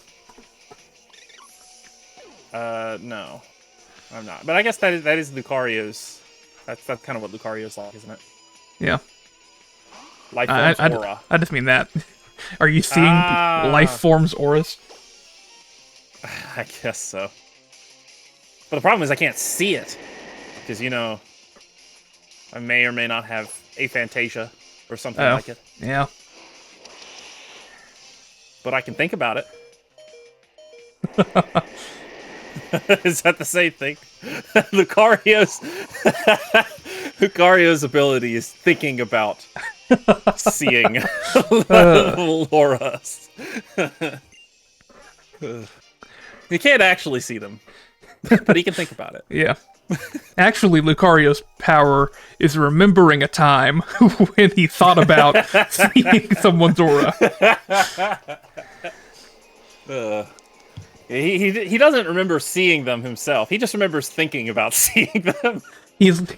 No. I'm not. But I guess that is Lucario's... That's kind of what Lucario's like, isn't it? Yeah. Life forms aura. I just mean that. Are you seeing life forms auras? I guess so. But the problem is I can't see it. Because, you know, I may or may not have aphantasia or something like it. Yeah. But I can think about it. Is that the same thing? Lucario's ability is thinking about seeing auras. He can't actually see them, but he can think about it. Yeah. Actually, Lucario's power is remembering a time when he thought about seeing someone's aura. He doesn't remember seeing them himself. He just remembers thinking about seeing them. Wasn't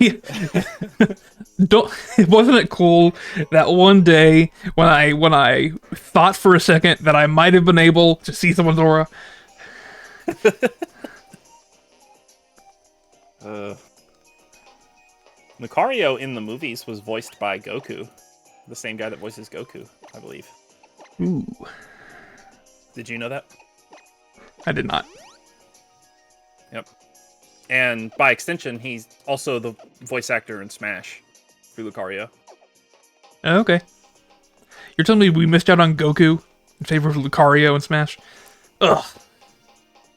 it cool that one day when I thought for a second that I might have been able to see someone's aura? Lucario in the movies was voiced by Goku, the same guy that voices Goku, I believe. Ooh. Did you know that? I did not. Yep. And by extension, he's also the voice actor in Smash for Lucario. Okay. You're telling me we missed out on Goku in favor of Lucario and Smash? Ugh.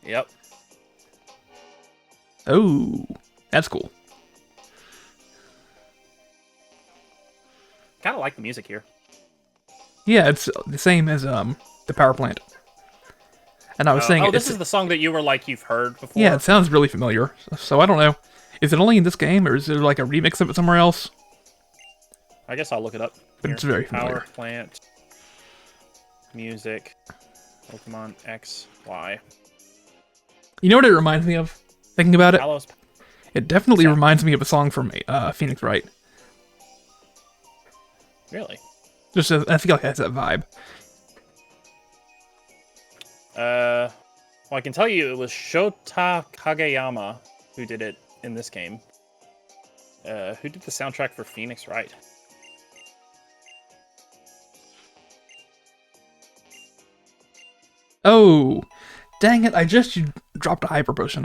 Yep. Oh, that's cool. Kind of like the music here. Yeah, it's the same as the power plant. And I was saying, this is the song that you were like you've heard before. Yeah, it sounds really familiar. So I don't know. Is it only in this game, or is there like a remix of it somewhere else? I guess I'll look it up. But Here. it's very familiar. Power plant music. Pokemon X Y. You know what it reminds me of? Thinking about it, Talos. it definitely reminds me of a song from Phoenix Wright. Really? Just I feel like it has that vibe. Well, I can tell you it was Shota Kageyama who did it in this game. Who did the soundtrack for Phoenix Wright? Oh, dang it! I just dropped a hyper potion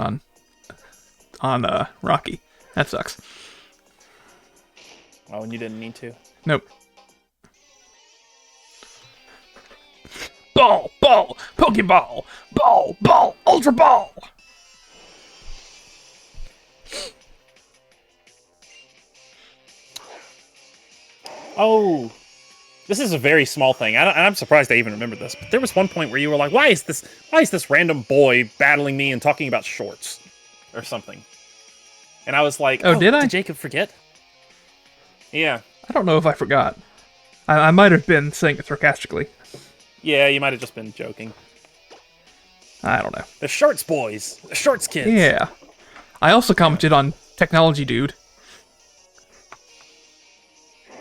on Rocky. That sucks. Oh, and you didn't need to? Nope. Ball, Pokeball, ball, Ultra Ball. Oh, this is a very small thing. I'm surprised I even remember this. But there was one point where you were like, "Why is this random boy battling me and talking about shorts or something?" And I was like, "Oh, did I? Did Jacob forget?" Yeah. I don't know if I forgot. I might have been saying it sarcastically. Yeah, you might have just been joking. I don't know. The shorts boys, the shorts kids. Yeah. I also commented on Technology Dude.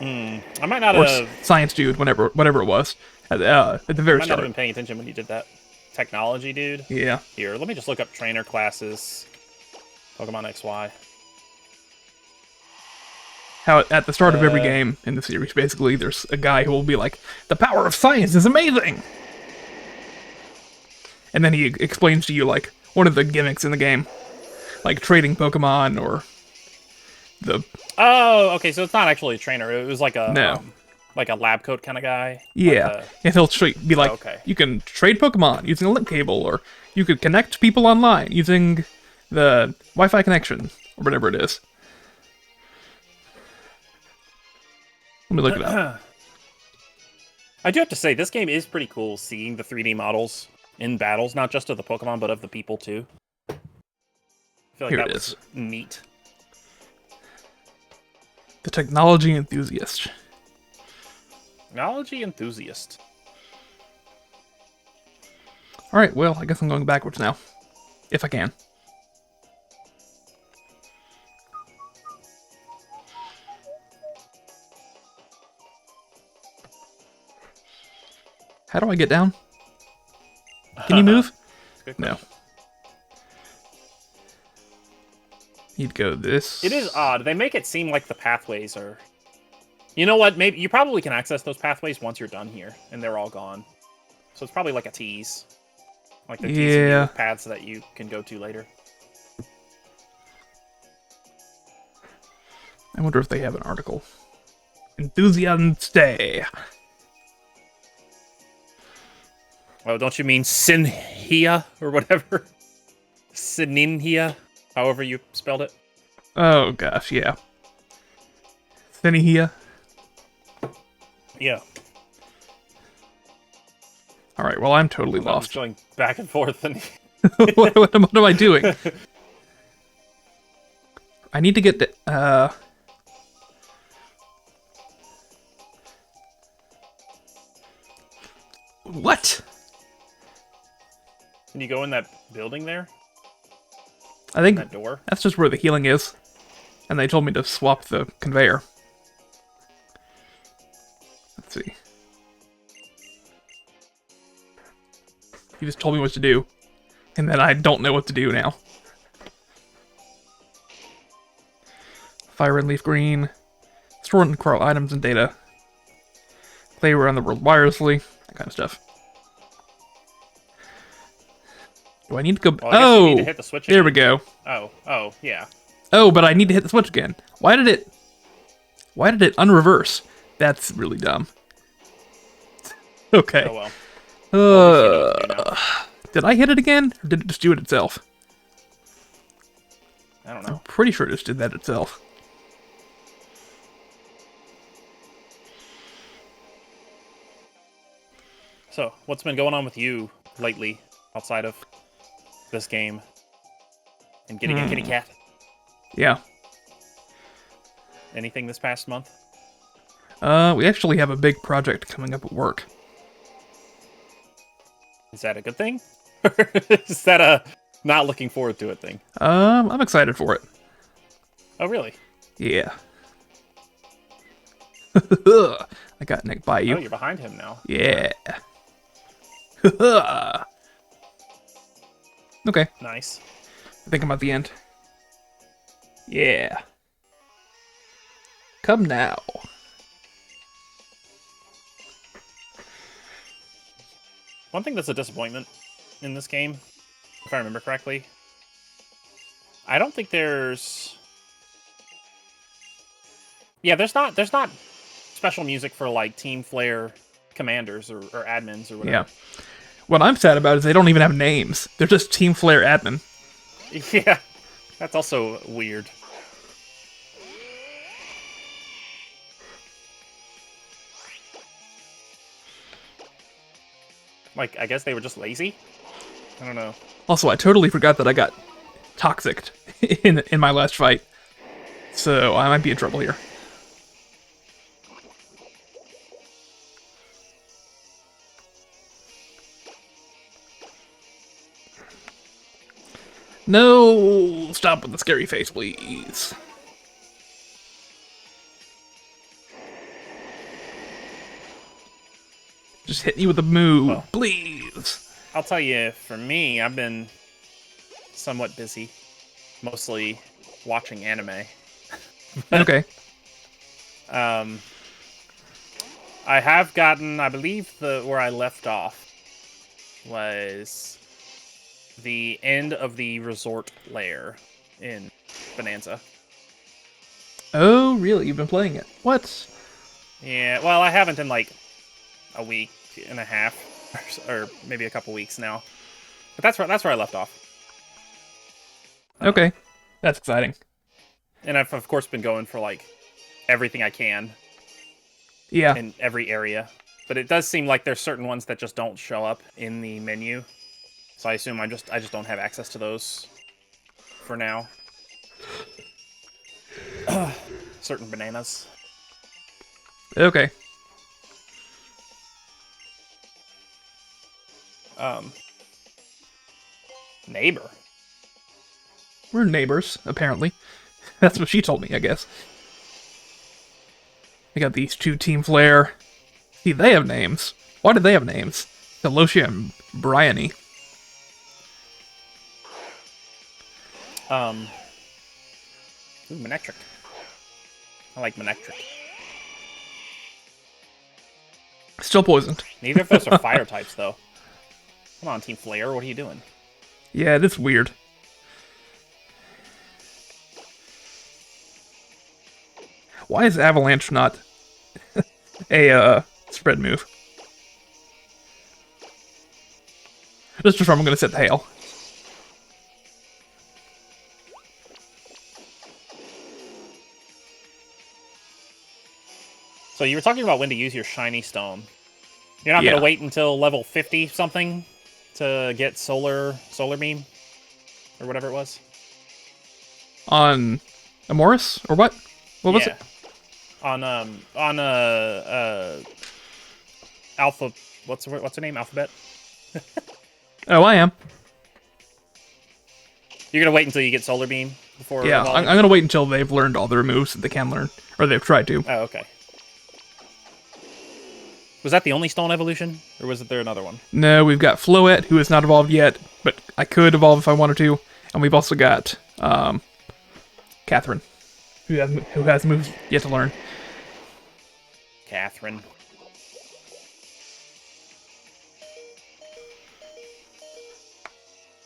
I might not or have. Science Dude, whatever it was, at the very I might not start. have been paying attention when you did that. Technology Dude. Yeah. Here, let me just look up trainer classes. Pokemon XY. How at the start of every game in the series, basically, there's a guy who will be like, "The power of science is amazing!" And then he explains to you, like, one of the gimmicks in the game. Like trading Pokemon, or the... Oh, okay, so it's not actually a trainer. It was like a... No. Like a lab coat kind of guy? Yeah. Like And he'll be like, okay. You can trade Pokemon using a link cable, or you could connect people online using the Wi-Fi connection, or whatever it is. Let me look it up. I do have to say, this game is pretty cool, seeing the 3D models in battles, not just of the Pokemon, but of the people, too. I feel like Here that it was is. neat. The Technology Enthusiast. Technology enthusiast. Alright, well, I guess I'm going backwards now. If I can. How do I get down? Can you move? No. You'd go this. It is odd. They make it seem like the pathways are... You know what? Maybe you probably can access those pathways once you're done here, and they're all gone. So it's probably like a tease. Like the tease paths that you can go to later. I wonder if they have an article. Enthusiaste. Oh, don't you mean Sinhia or whatever? Sininhia, however you spelled it. Oh gosh, yeah. Sinihia. Yeah. Alright, well, I'm totally lost. Going back and forth. And what am I doing? I need to get the, What? Can you go in that building there? I think that door? That's just where the healing is. And they told me to swap the conveyor. Let's see. You just told me what to do. And then I don't know what to do now. Fire and leaf green. Store and crawl items and data. Play around the world wirelessly. That kind of stuff. Do I need to go... Well, I guess you need to hit the switch there again. we go. Oh, yeah. Oh, but I need to hit the switch again. Why did it unreverse? That's really dumb. Okay. Oh well. Well, at least you know what to do now. Did I hit it again, or did it just do it itself? I don't I'm know. pretty sure it just did that itself. So, what's been going on with you lately outside of this game and getting a kitty cat? Yeah. Anything this past month? We actually have a big project coming up at work. Is that a good thing? Is that a not looking forward to it thing? I'm excited for it. Oh, really? Yeah. I got nicked by you. Oh, you're behind him now. Yeah. Okay. Nice. I think I'm at the end. Yeah. Come now. One thing that's a disappointment in this game, if I remember correctly, I don't think there's... Yeah, there's not special music for, like, Team Flare commanders or admins or whatever. Yeah. What I'm sad about is they don't even have names. They're just Team Flare admin. Yeah, that's also weird. Like, I guess they were just lazy? I don't know. Also, I totally forgot that I got toxic in my last fight. So I might be in trouble here. No! Stop with the scary face, please. Just hit me with a move, Well. please. I'll tell you, for me, I've been somewhat busy. Mostly watching anime. Okay. I have gotten, I believe where I left off was the end of the resort lair in Bonanza. Oh, really? You've been playing it? What? Yeah, well, I haven't in like a week and a half, or maybe a couple weeks now. But that's where I left off. Okay. That's exciting. And I've of course been going for like everything I can Yeah. in every area. But it does seem like there's certain ones that just don't show up in the menu. So I assume I just don't have access to those for now. Certain bananas. Okay. Neighbor. We're neighbors, apparently. That's what she told me, I guess. I got these two Team Flare. See, they have names. Why do they have names? Delosia and Bryony. Ooh, Manectric. I like Manectric. Still poisoned. Neither of those are fire types, though. Come on, Team Flare, what are you doing? Yeah, it is weird. Why is Avalanche not a spread move? Just before I'm gonna set the hail. So you were talking about when to use your shiny stone. You're not Yeah. gonna wait until level 50 something to get solar beam or whatever it was. On Amoris? Or what? What was it? On Alpha. What's her name? Alphabet. Oh, I am. You're gonna wait until you get solar beam before. Yeah, I'm gonna wait until they've learned all their moves that they can learn. Or they've tried to. Oh, okay. Was that the only stone evolution, or was there another one? No, we've got Floette, who is not evolved yet, but I could evolve if I wanted to. And we've also got Catherine, who has moves yet to learn. Catherine.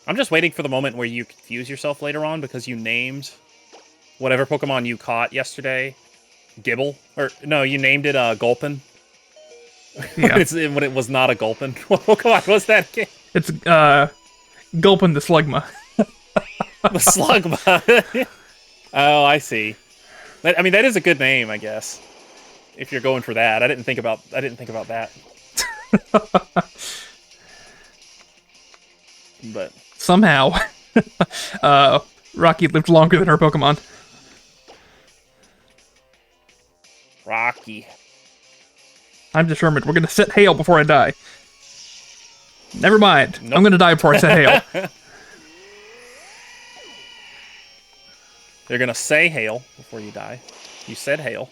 I'm just waiting for the moment where you confuse yourself later on because you named whatever Pokemon you caught yesterday Gibble. Or, no, you named it Gulpin. Yeah. When it was not a Gulpin. What Pokemon was that again? It's Gulpin the Slugma. The Slugma. Oh, I see. I mean, that is a good name, I guess. If you're going for that, I didn't think about that. But somehow, Rocky lived longer than her Pokemon. Rocky. I'm determined. We're gonna set hail before I die. Never mind. Nope. I'm gonna die before I set hail. You're gonna say hail before you die. You said hail.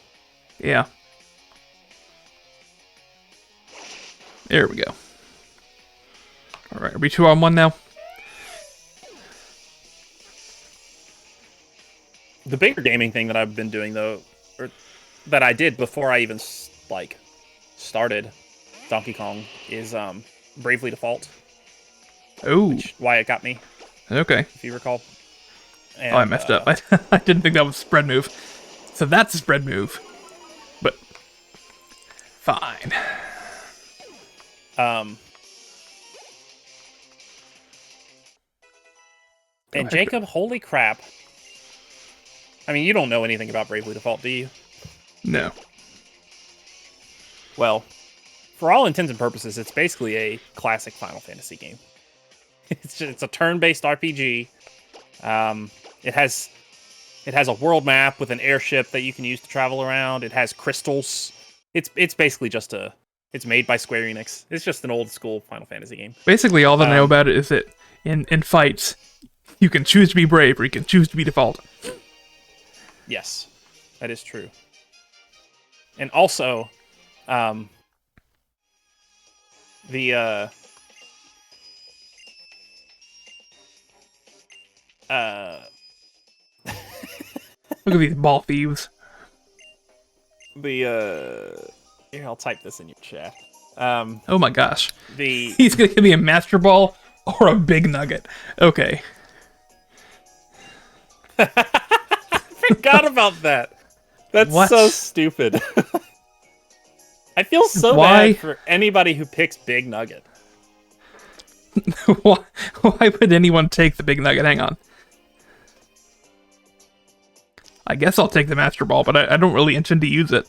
Yeah. There we go. Alright, are we 2 on 1 now? The bigger gaming thing that I've been doing, though, or that I did before I even, like, started Donkey Kong, is Bravely Default. Oh. Why it got me, Okay. if you recall. And, oh, I messed up. I didn't think that was a spread move. So that's a spread move. But, fine. And Jacob, holy crap. I mean, you don't know anything about Bravely Default, do you? No. Well, for all intents and purposes, it's basically a classic Final Fantasy game. It's a turn-based RPG. It has a world map with an airship that you can use to travel around. It has crystals. It's basically just it's made by Square Enix. It's just an old school Final Fantasy game. Basically, all that I know about it is that in fights, you can choose to be brave or you can choose to be default. Yes, that is true. And also, the Look at these ball thieves. Here, I'll type this in your chat. Oh my gosh. The He's gonna give me a Master Ball or a Big Nugget. Okay. forgot about that. That's What? so stupid. I feel so Why? bad for anybody who picks Big Nugget. Why would anyone take the Big Nugget? Hang on. I guess I'll take the Master Ball, but I don't really intend to use it.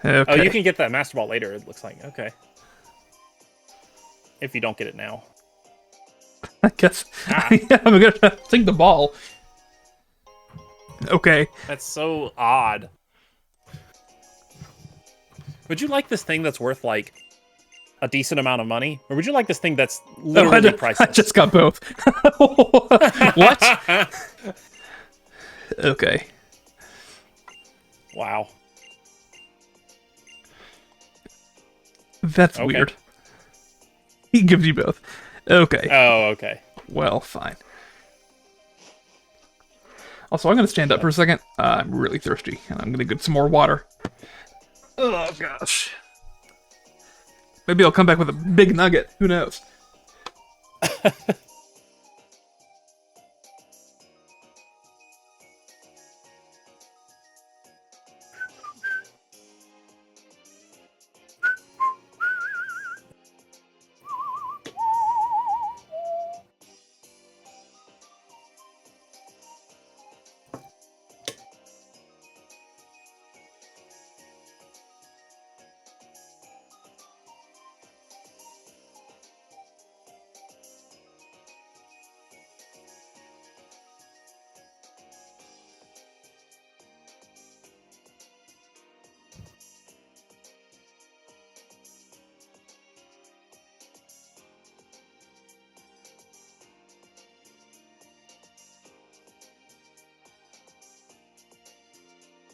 Okay. Oh, you can get that Master Ball later, it looks like. Okay. If you don't get it now. I guess yeah, I'm gonna take the ball. Okay. That's so odd. Would you like this thing that's worth, like, a decent amount of money? Or would you like this thing that's literally priceless? I just got both. What? Okay. Wow. That's Okay. weird. He gives you both. Okay. Oh, okay. Well, fine. Also, I'm going to stand up for a second. I'm really thirsty, and I'm going to get some more water. Oh, gosh. Maybe I'll come back with a big nugget. Who knows?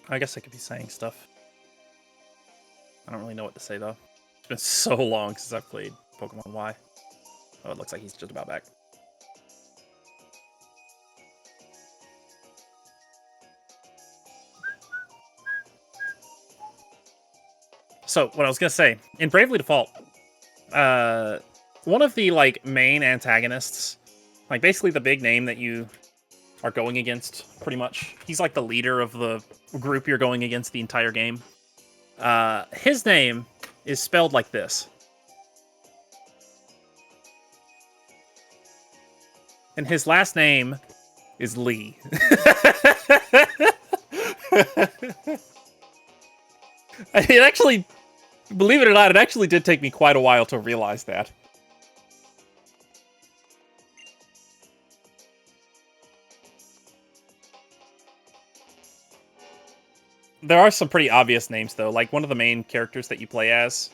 I guess I could be saying stuff. I don't really know what to say, though. It's been so long since I've played Pokemon Y. Oh, it looks like he's just about back. So, what I was gonna say, in Bravely Default, one of the, like, main antagonists, like, basically the big name that you are going against, pretty much. He's like the leader of the group you're going against the entire game. His name is spelled like this. And his last name is Lee. It actually, believe it or not, it actually did take me quite a while to realize that. There are some pretty obvious names, though. Like, one of the main characters that you play as,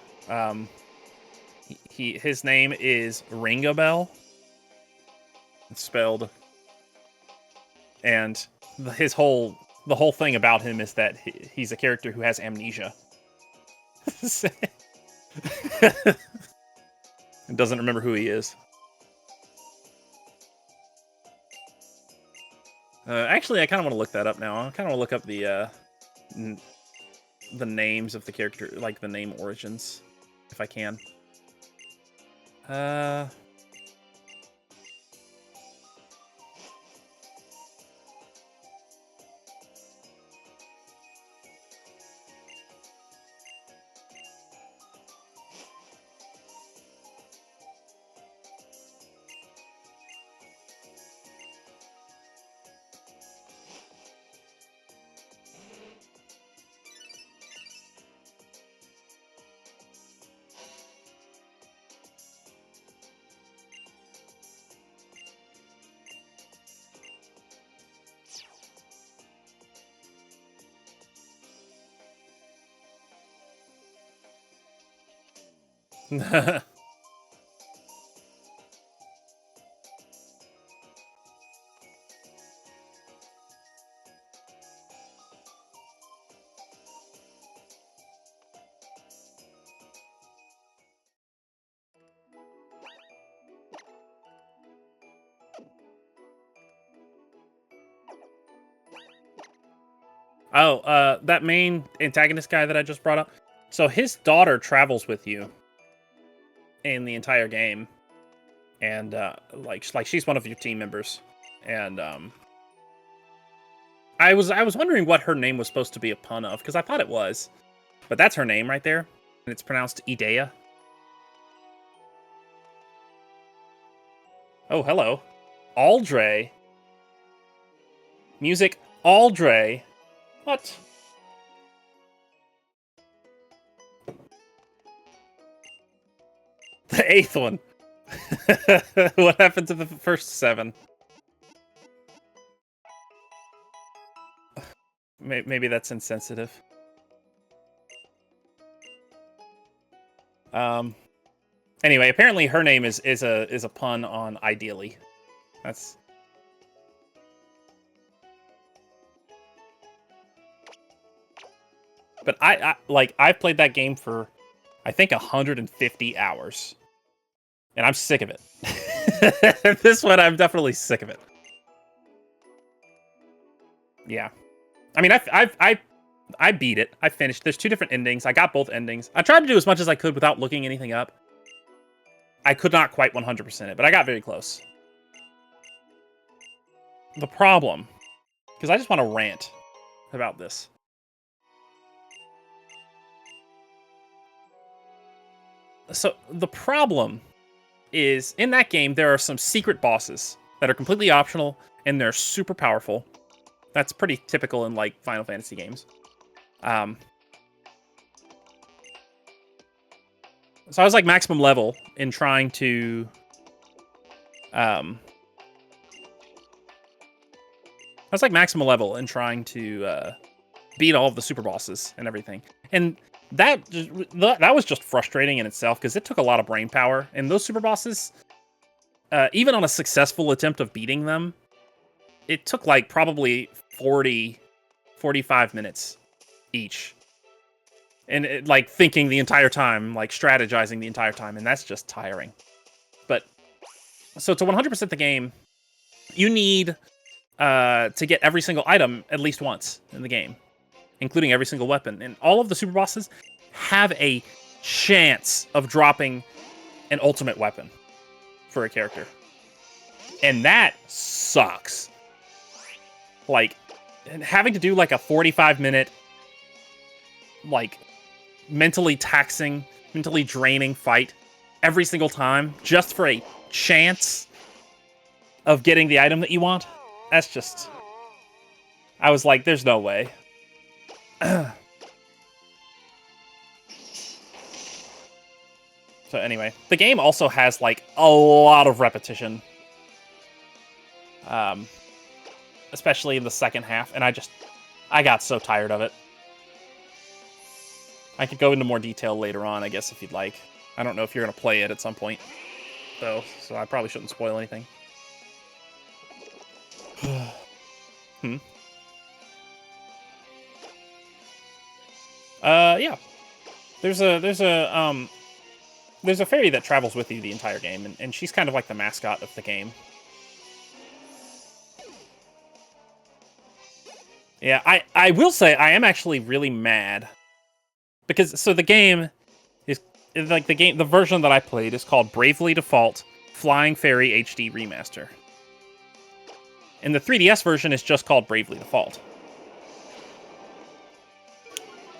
his name is Ringabel. It's spelled. And the whole thing about him is that he's a character who has amnesia. And doesn't remember who he is. Actually, I kind of want to look that up now. I kind of want to look up the names of the character, like the name origins, if I can. Oh, that main antagonist guy that I just brought up. So his daughter travels with you in the entire game, and like she's one of your team members. And I was wondering what her name was supposed to be a pun of, because I thought it was, but that's her name right there, and it's pronounced Idea. Oh, hello, Aldre. Music, Aldre. What? The 8th one. What happened to the first 7? Maybe that's insensitive. Anyway, apparently her name is a pun on ideally. That's. But I've played that game for, I think, 150 hours. And I'm sick of it. This one, I'm definitely sick of it. Yeah. I mean, I beat it. I finished. There's 2 different endings. I got both endings. I tried to do as much as I could without looking anything up. I could not quite 100% it, but I got very close. The problem, because I just want to rant about this. So the problem is, in that game, there are some secret bosses that are completely optional, and they're super powerful. That's pretty typical in, like, Final Fantasy games. So I was, like, maximum level in trying to... I was, like, maximum level in trying to beat all of the super bosses and everything. And that was just frustrating in itself, because it took a lot of brain power. And those super bosses, even on a successful attempt of beating them, it took like probably 45 minutes each. And like thinking the entire time, like strategizing the entire time, and that's just tiring. But so to 100% the game, you need to get every single item at least once in the game, including every single weapon. And all of the super bosses have a chance of dropping an ultimate weapon for a character. And that sucks. like, having to do, like, a 45-minute, like, mentally taxing, mentally draining fight every single time just for a chance of getting the item that you want, that's just... I was like, there's no way. So anyway, the game also has, like, a lot of repetition. Especially in the second half, and I got so tired of it. I could go into more detail later on, I guess, if you'd like. I don't know if you're going to play it at some point, though, so I probably shouldn't spoil anything. Yeah. There's a fairy that travels with you the entire game, and she's kind of like the mascot of the game. Yeah, I will say I am actually really mad. Because, so the game is, like, the version that I played is called Bravely Default Flying Fairy HD Remaster. And the 3DS version is just called Bravely Default.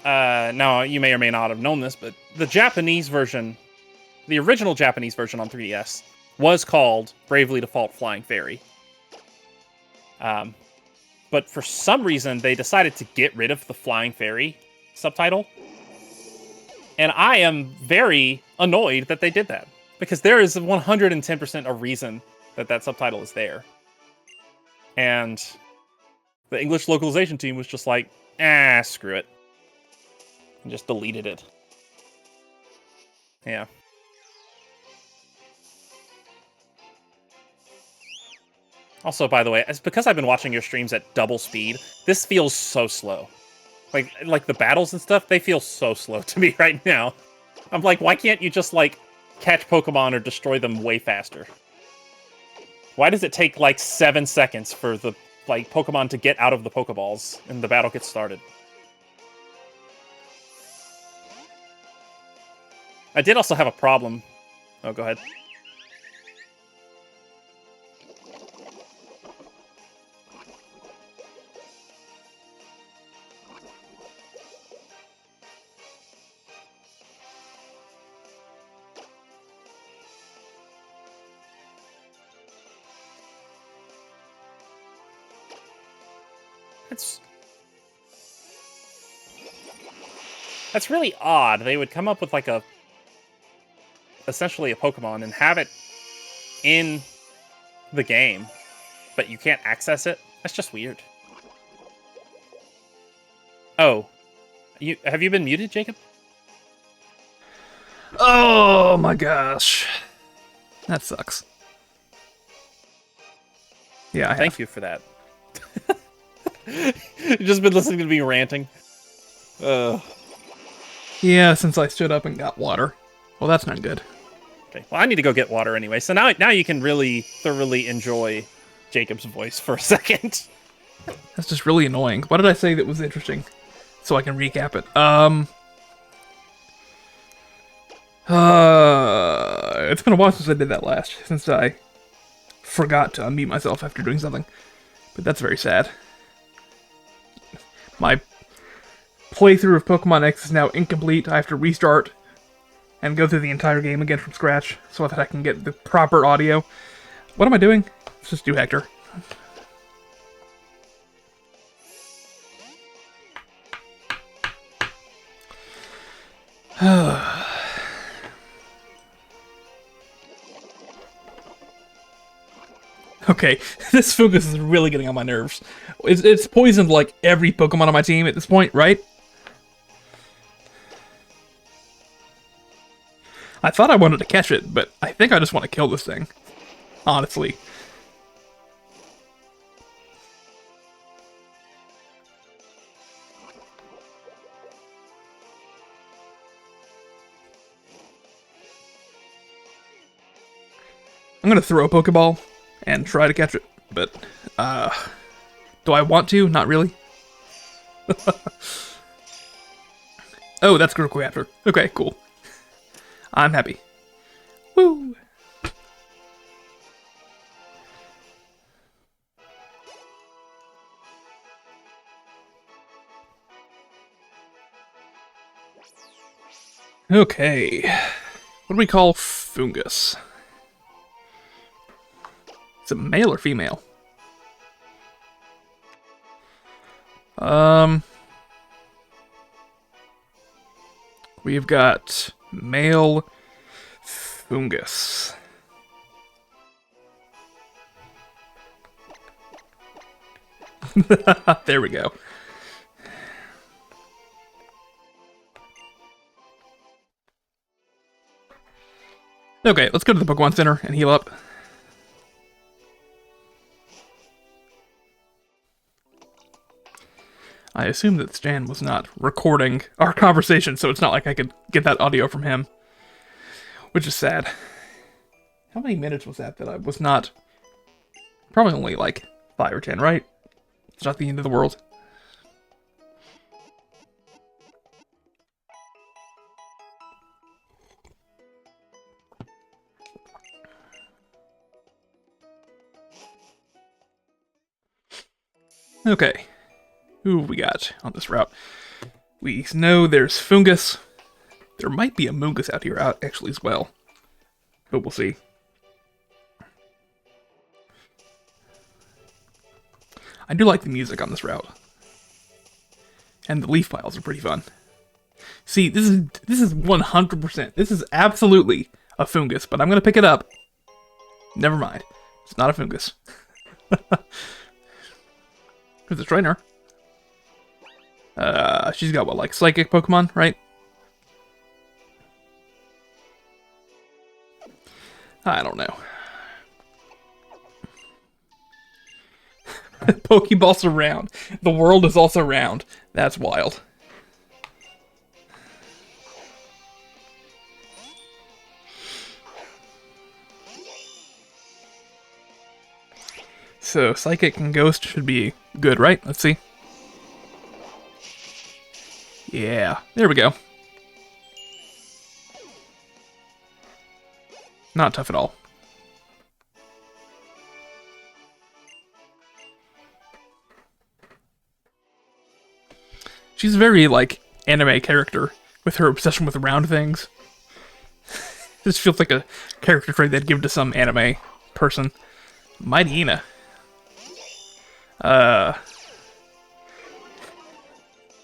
Now, you may or may not have known this, but the Japanese version, the original Japanese version on 3DS, was called Bravely Default Flying Fairy. But for some reason, they decided to get rid of the Flying Fairy subtitle. And I am very annoyed that they did that. Because there is 110% a reason that that subtitle is there. And the English localization team was just like, screw it. And just deleted it. Yeah. Also, by the way, it's because I've been watching your streams at double speed, this feels so slow. Like the battles and stuff, they feel so slow to me right now. I'm like, why can't you just, like, catch Pokemon or destroy them way faster? Why does it take, like, 7 seconds for the, like, Pokemon to get out of the Pokeballs and the battle gets started? I did also have a problem. Oh, go ahead. That's really odd. They would come up with, like, essentially a Pokemon and have it in the game, but you can't access it. That's just weird. Oh, have you been muted, Jacob? Oh my gosh, that sucks. Yeah, Thank you for that. You've just been listening to me ranting. Yeah, since I stood up and got water. Well, that's not good. Okay, well, I need to go get water anyway. So now you can really thoroughly enjoy Jacob's voice for a second. That's just really annoying. What did I say that was interesting? So I can recap it. It's been a while since I did that last, since I forgot to unmute myself after doing something. But that's very sad. My playthrough of Pokémon X is now incomplete. I have to restart and go through the entire game again from scratch so that I can get the proper audio. What am I doing? Let's just do Hector. Okay, this Fungus is really getting on my nerves. It's poisoned like every Pokemon on my team at this point, right? I thought I wanted to catch it, but I think I just want to kill this thing. Honestly. I'm gonna throw a Pokeball and try to catch it, but, do I want to? Not really. Oh, that's Growlithe. Okay, cool. I'm happy. Woo! Okay. What do we call Fungus? Is it male or female? We've got male Fungus. There we go. Okay, let's go to the Pokemon Center and heal up. I assume that Stan was not recording our conversation, so it's not like I could get that audio from him. Which is sad. How many minutes was that I was not... Probably only like 5 or 10, right? It's not the end of the world. Okay. Who have we got on this route? We know there's Fungus. There might be a Moongus out here actually as well. But we'll see. I do like the music on this route. And the leaf piles are pretty fun. See, this is 100%. This is absolutely a Fungus, but I'm going to pick it up. Never mind. It's not a Fungus. There's a trainer. She's got what, like psychic Pokemon, right? I don't know. Pokeballs are round. The world is also round. That's wild. So, Psychic and Ghost should be good, right? Let's see. Yeah, there we go. Not tough at all. She's a very, like, anime character with her obsession with round things. This feels like a character trait they'd give to some anime person. Mighty Ina. I'm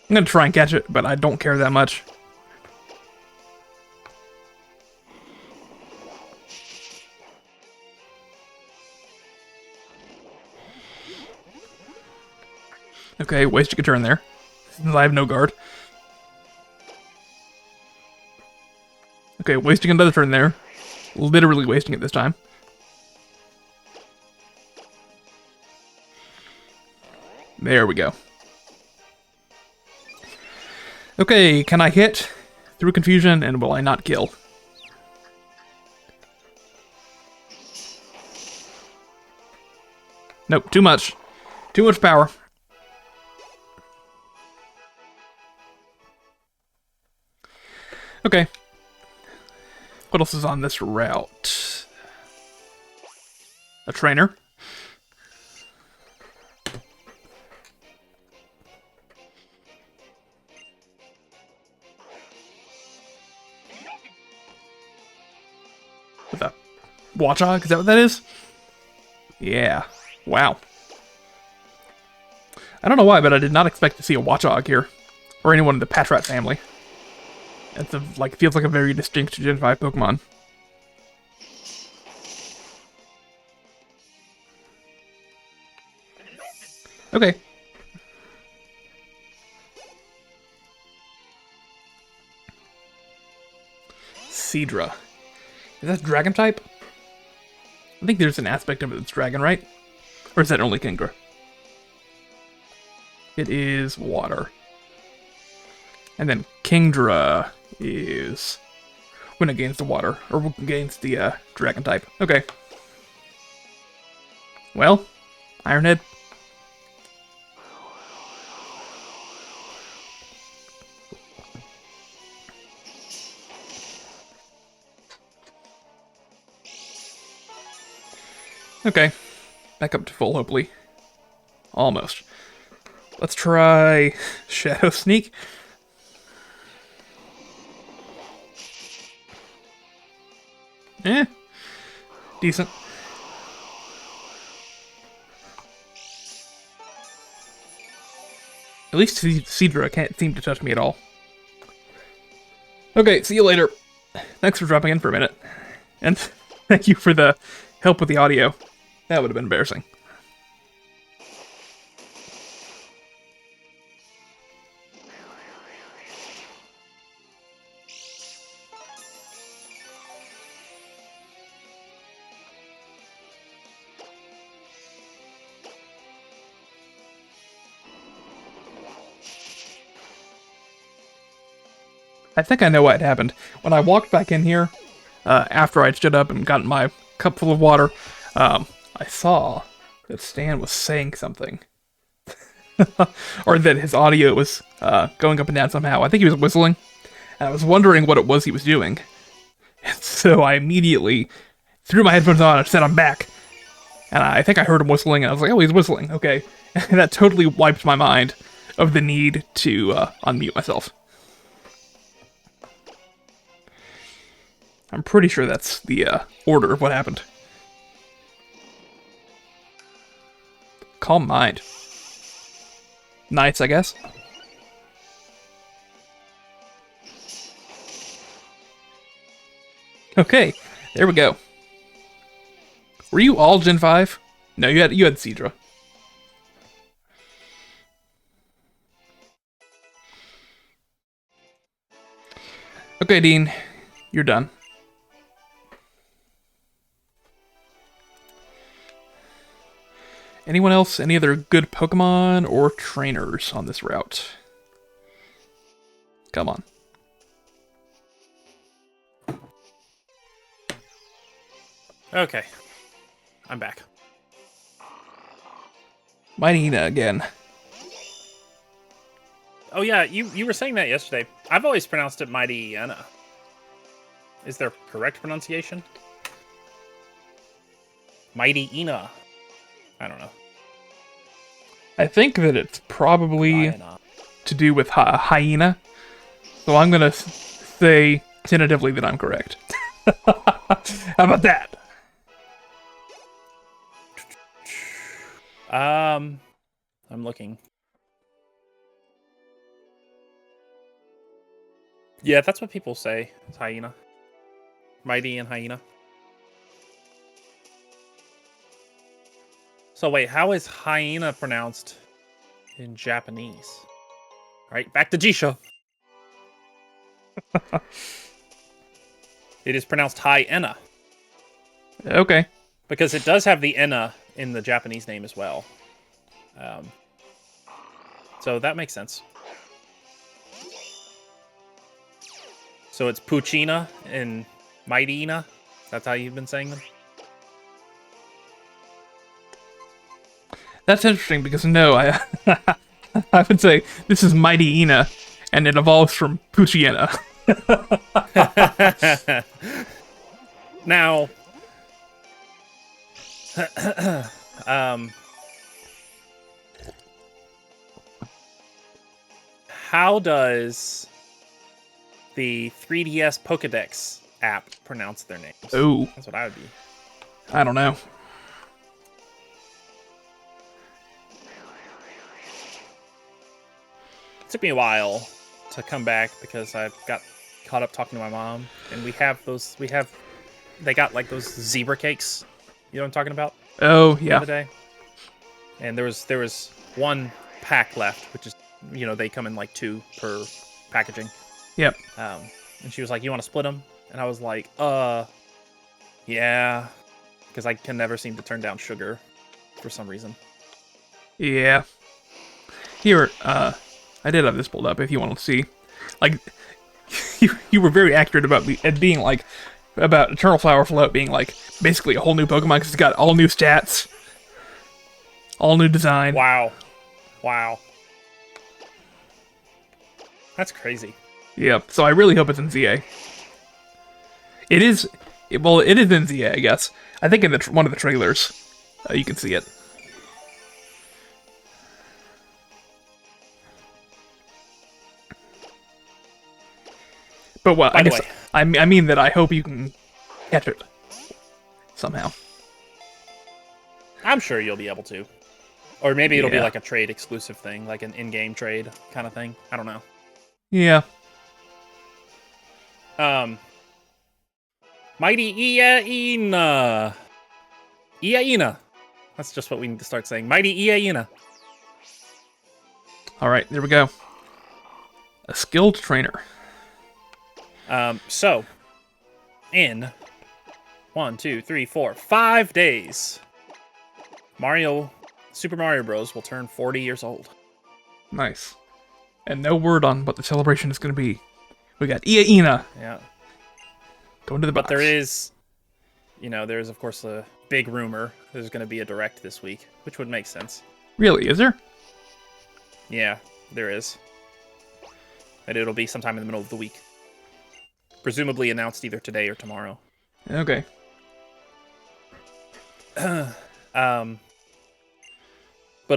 gonna try and catch it, but I don't care that much. Okay, wasting a turn there. Since I have no guard. Okay, wasting another turn there. Literally wasting it this time. There we go. Okay, can I hit through confusion, and will I not kill? Nope, too much. Too much power. Okay. What else is on this route? A trainer. With a Watchog, is that what that is? Yeah. Wow. I don't know why, but I did not expect to see a Watchog here. Or anyone in the Patrat family. It's like, feels like a very distinct Gen 5 Pokemon. Okay. Seadra. Is that Dragon type? I think there's an aspect of it that's Dragon, right? Or is that only Kingdra? It is water. And then Kingdra is when it gains the water, or when it gains the Dragon type. Okay. Well, Ironhead. Okay. Back up to full, hopefully. Almost. Let's try Shadow Sneak. Eh. Decent. At least Cedra can't seem to touch me at all. Okay, see you later. Thanks for dropping in for a minute. And thank you for the help with the audio. That would have been embarrassing. I think I know what happened. When I walked back in here, after I'd stood up and gotten my cup full of water, I saw that Stan was saying something. Or that his audio was going up and down somehow. I think he was whistling, and I was wondering what it was he was doing. And so I immediately threw my headphones on and said, I'm back. And I think I heard him whistling, and I was like, oh, he's whistling, okay. And that totally wiped my mind of the need to unmute myself. I'm pretty sure that's the order of what happened. Calm mind. Nice, I guess. Okay, there we go. Were you all Gen 5? No, you had Cedra. Okay, Dean, you're done. Anyone else? Any other good Pokemon or trainers on this route? Come on. Okay. I'm back. Mightyena again. Oh yeah, you were saying that yesterday. I've always pronounced it Mightyena. Is there correct pronunciation? Mightyena. I don't know. I think that it's probably to do with hyena. So I'm going to say tentatively that I'm correct. How about that? I'm looking. Yeah, that's what people say. It's hyena. Mighty and hyena. So wait, how is hyena pronounced in Japanese? All right, back to Jisho. It is pronounced hyena. Okay. Because it does have the ena in the Japanese name as well. So that makes sense. So it's Puchina and Mightyena? That's how you've been saying them? That's interesting because no, I I would say this is Mightyena, and it evolves from Puchiena. Now, how does the 3DS Pokédex app pronounce their names? Oh, That's what I would be. I don't know. It took me a while to come back because I got caught up talking to my mom, and they got like those zebra cakes. You know what I'm talking about? Oh, The yeah. other day. And there was one pack left, which is, you know, they come in like 2 per packaging. Yep. And she was like, "You want to split them?" And I was like, yeah, because I can never seem to turn down sugar for some reason. Yeah. Here, I did have this pulled up if you want to see. Like, you were very accurate about it being like, about Eternal Flower Float being like basically a whole new Pokemon because it's got all new stats, all new design. Wow. That's crazy. Yep. So I really hope it's in ZA. It is. Well, it is in ZA, I guess. I think in one of the trailers, you can see it. But what? I guess I mean that I hope you can catch it. somehow. I'm sure you'll be able to. Or maybe it'll be Yeah. like a trade exclusive thing, like an in-game trade kind of thing. I don't know. Yeah. Mighty Iaina. Iaina. That's just what we need to start saying. Mighty Iaina. All right, there we go. A skilled trainer. So, in 1, 2, 3, 4, 5 days, Super Mario Bros. Will turn 40 years old. Nice. And no word on what the celebration is going to be. We got Iaina. Yeah. Going to the box. But there is, there's of course a big rumor there's going to be a direct this week, which would make sense. Really, is there? Yeah, there is. And it'll be sometime in the middle of the week. Presumably announced either today or tomorrow. Okay. But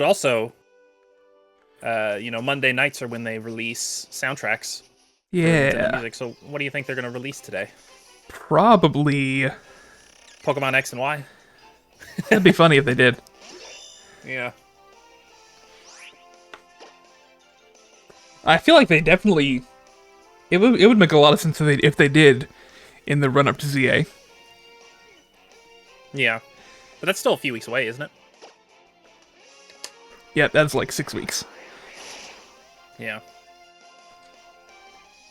also, Monday nights are when they release soundtracks for Nintendo Yeah. music. So what do you think they're going to release today? Probably. Pokemon X and Y? That'd be funny if they did. Yeah. I feel like they definitely. It would make a lot of sense if they did in the run up to ZA. Yeah. But that's still a few weeks away, isn't it? Yeah, that's like 6 weeks. Yeah.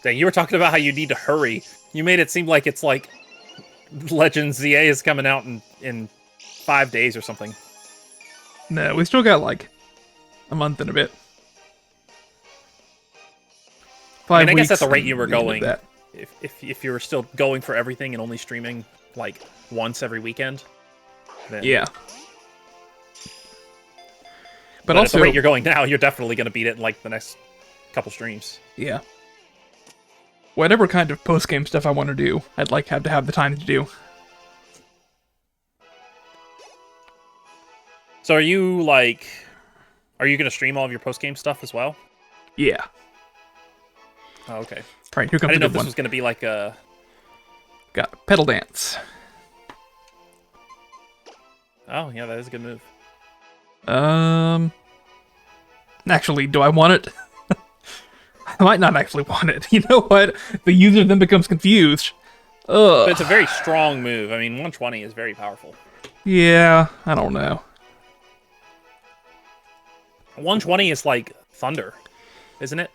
Dang, you were talking about how you need to hurry. You made it seem like it's like Legends ZA is coming out in 5 days or something. No, we still got like a month and a bit. 5 I guess weeks at the rate you and were the end of going, that. if you were still going for everything and only streaming like once every weekend, then Yeah. But also, at the rate you're going now, you're definitely going to beat it in like the next couple streams. yeah. Whatever kind of post-game stuff I want to do, I'd like to have the time to do. So are you going to stream all of your post game stuff as well? Yeah. Oh, okay. All right, here I comes didn't know the if good this one. was going to be like a. Got Pedal Dance. Oh yeah, that is a good move. Actually, do I want it? I might not actually want it. You know what? The user then becomes confused. But Ugh. it's a very strong move. I mean, 120 is very powerful. Yeah, I don't know. 120 is like Thunder, isn't it?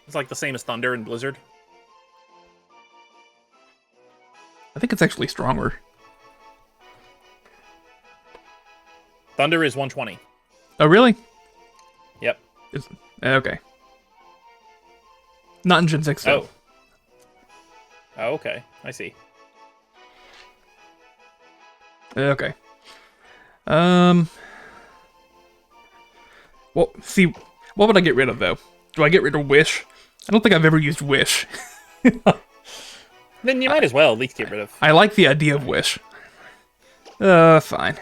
It's like the same as Thunder and Blizzard. I think it's actually stronger. Thunder is 120. Oh, really? Yep. Okay. Not in Gen 6, though. Oh, okay. I see. Okay. Well, see, what would I get rid of, though? Do I get rid of Wish? I don't think I've ever used Wish. Then you might as well at least get rid of. I like the idea of Wish. Fine.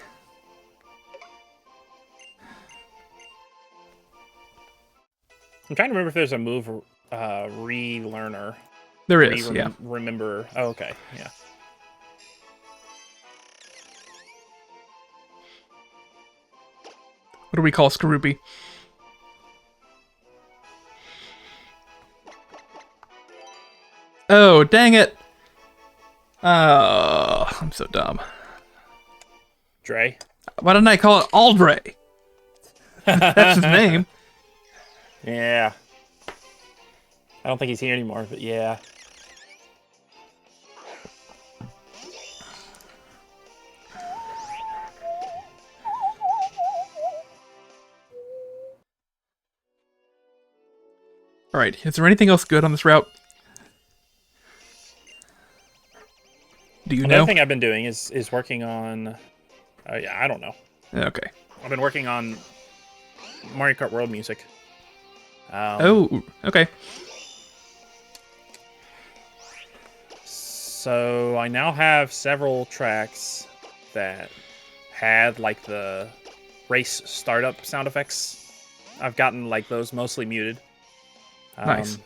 I'm trying to remember if there's a move relearner. There is, yeah. Remember. Oh, okay. Yeah. What do we call Skorupi? Oh, dang it! Oh, I'm so dumb. Dre. Why didn't I call it Aldray? That's his name. Yeah. I don't think he's here anymore, but yeah. Alright, is there anything else good on this route? Do you Another know? thing I've been doing is working on. Yeah, I don't know. Okay. I've been working on Mario Kart World music. Oh, okay. So I now have several tracks that had like the race startup sound effects. I've gotten like those mostly muted. Nice.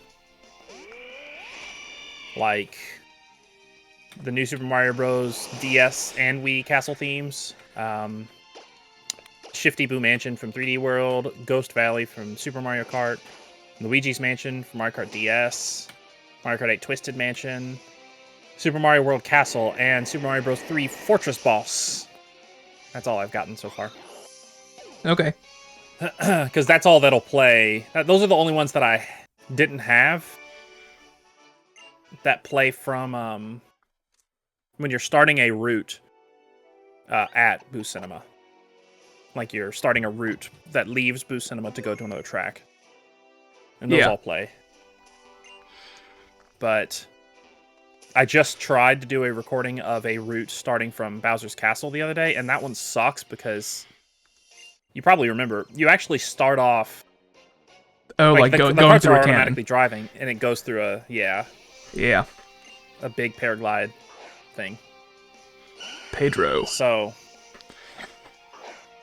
Like the new Super Mario Bros. DS and Wii castle themes. Shifty Boo Mansion from 3D World, Ghost Valley from Super Mario Kart, Luigi's Mansion from Mario Kart DS, Mario Kart 8 Twisted Mansion, Super Mario World Castle, and Super Mario Bros. 3 Fortress Boss. That's all I've gotten so far. Okay. Because that's all that'll play. Those are the only ones that I didn't have that play from when you're starting a route at Boo Cinema. Like you're starting a route that leaves Boo Cinema to go to another track. And those all play. But I just tried to do a recording of a route starting from Bowser's Castle the other day, and that one sucks because you probably remember, you actually start off... Oh, like the going carts through are a cannon. automatically driving, and it goes through a big paraglide thing. Pedro. So...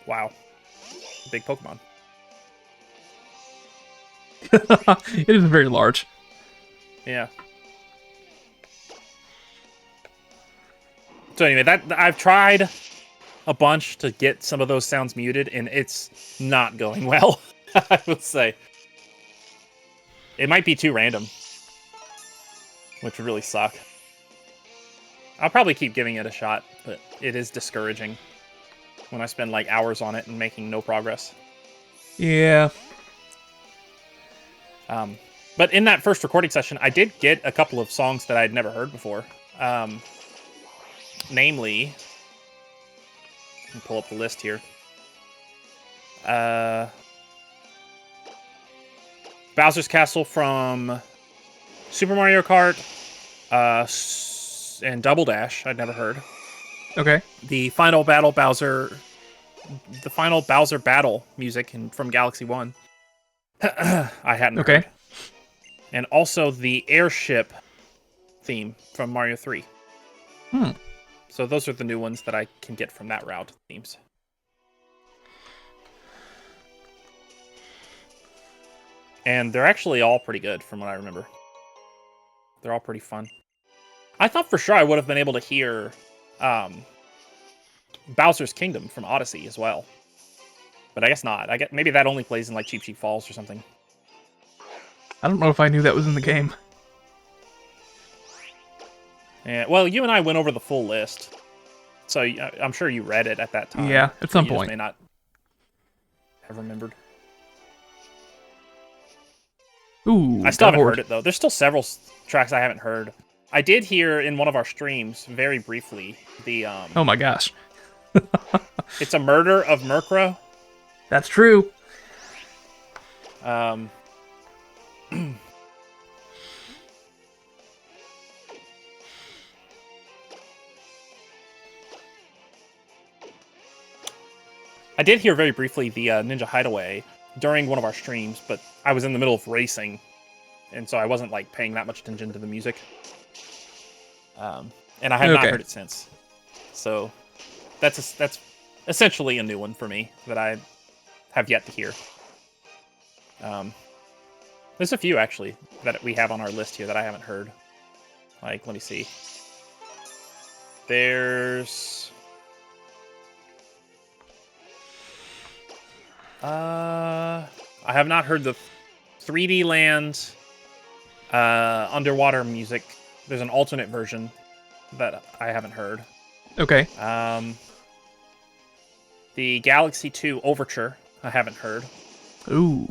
Wow. Big Pokemon. It is very large. Yeah. So anyway, that I've tried a bunch to get some of those sounds muted, and it's not going well, I would say. It might be too random, which would really suck. I'll probably keep giving it a shot, but it is discouraging when I spend like hours on it and making no progress. Yeah. But in that first recording session, I did get a couple of songs that I'd never heard before. Namely, let me pull up the list here. Bowser's Castle from Super Mario Kart and Double Dash, I'd never heard. Okay. The final Bowser battle music from Galaxy 1. I hadn't heard. And also the airship theme from Mario 3. So those are the new ones that I can get from that route themes. And they're actually all pretty good from what I remember. They're all pretty fun. I thought for sure I would have been able to hear Bowser's Kingdom from Odyssey as well. But I guess not. Maybe that only plays in like Cheap Cheap Falls or something. I don't know if I knew that was in the game. Yeah, well, you and I went over the full list, so I'm sure you read it at that time. Yeah, at some You just point. may not have remembered. Ooh, I still haven't heard it, though. There's still several tracks I haven't heard. I did hear in one of our streams, very briefly, the... Oh my gosh. It's a Murder of Murkrow. That's true. I did hear very briefly the Ninja Hideaway during one of our streams, but I was in the middle of racing, and so I wasn't like paying that much attention to the music. And I have not heard it since. So that's essentially a new one for me that I have yet to hear. There's a few actually that we have on our list here that I haven't heard. Like, let me see. There's I have not heard the 3D Land underwater music. There's an alternate version that I haven't heard. Okay. The Galaxy 2 Overture I haven't heard. Ooh.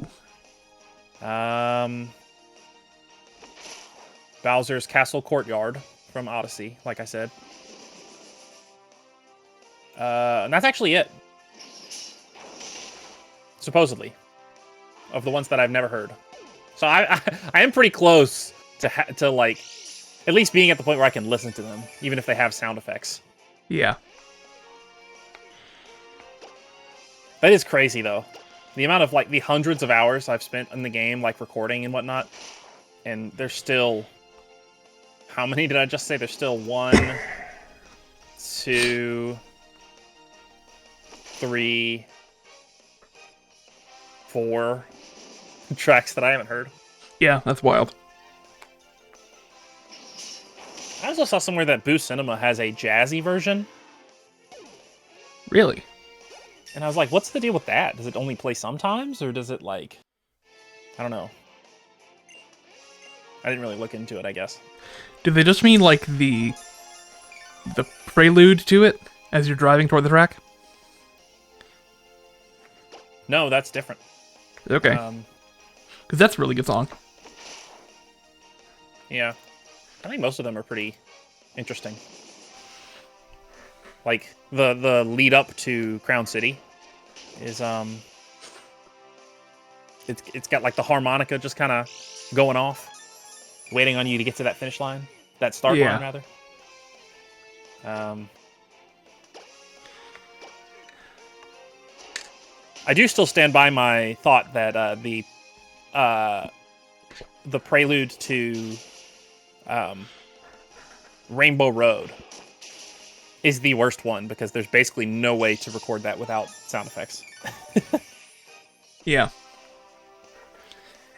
Bowser's Castle Courtyard from Odyssey, like I said. And that's actually it. Supposedly. Of the ones that I've never heard. So I am pretty close to like, at least being at the point where I can listen to them, even if they have sound effects. Yeah. That is crazy, though. The amount of, like, the hundreds of hours I've spent in the game, like, recording and whatnot. And there's still... How many did I just say? There's still 1, 2, 3, 4 tracks that I haven't heard. Yeah, that's wild. I also saw somewhere that Boo Cinema has a jazzy version. Really? And I was like, what's the deal with that? Does it only play sometimes, or does it, like... I don't know. I didn't really look into it, I guess. Do they just mean, like, the prelude to it as you're driving toward the track? No, that's different. Okay. Because that's a really good song. Yeah. I think most of them are pretty interesting. Like, the lead up to Crown City is, It's got, like, the harmonica just kind of going off, waiting on you to get to that finish line. That start line, rather. I do still stand by my thought that the prelude to Rainbow Road is the worst one, because there's basically no way to record that without sound effects. Yeah.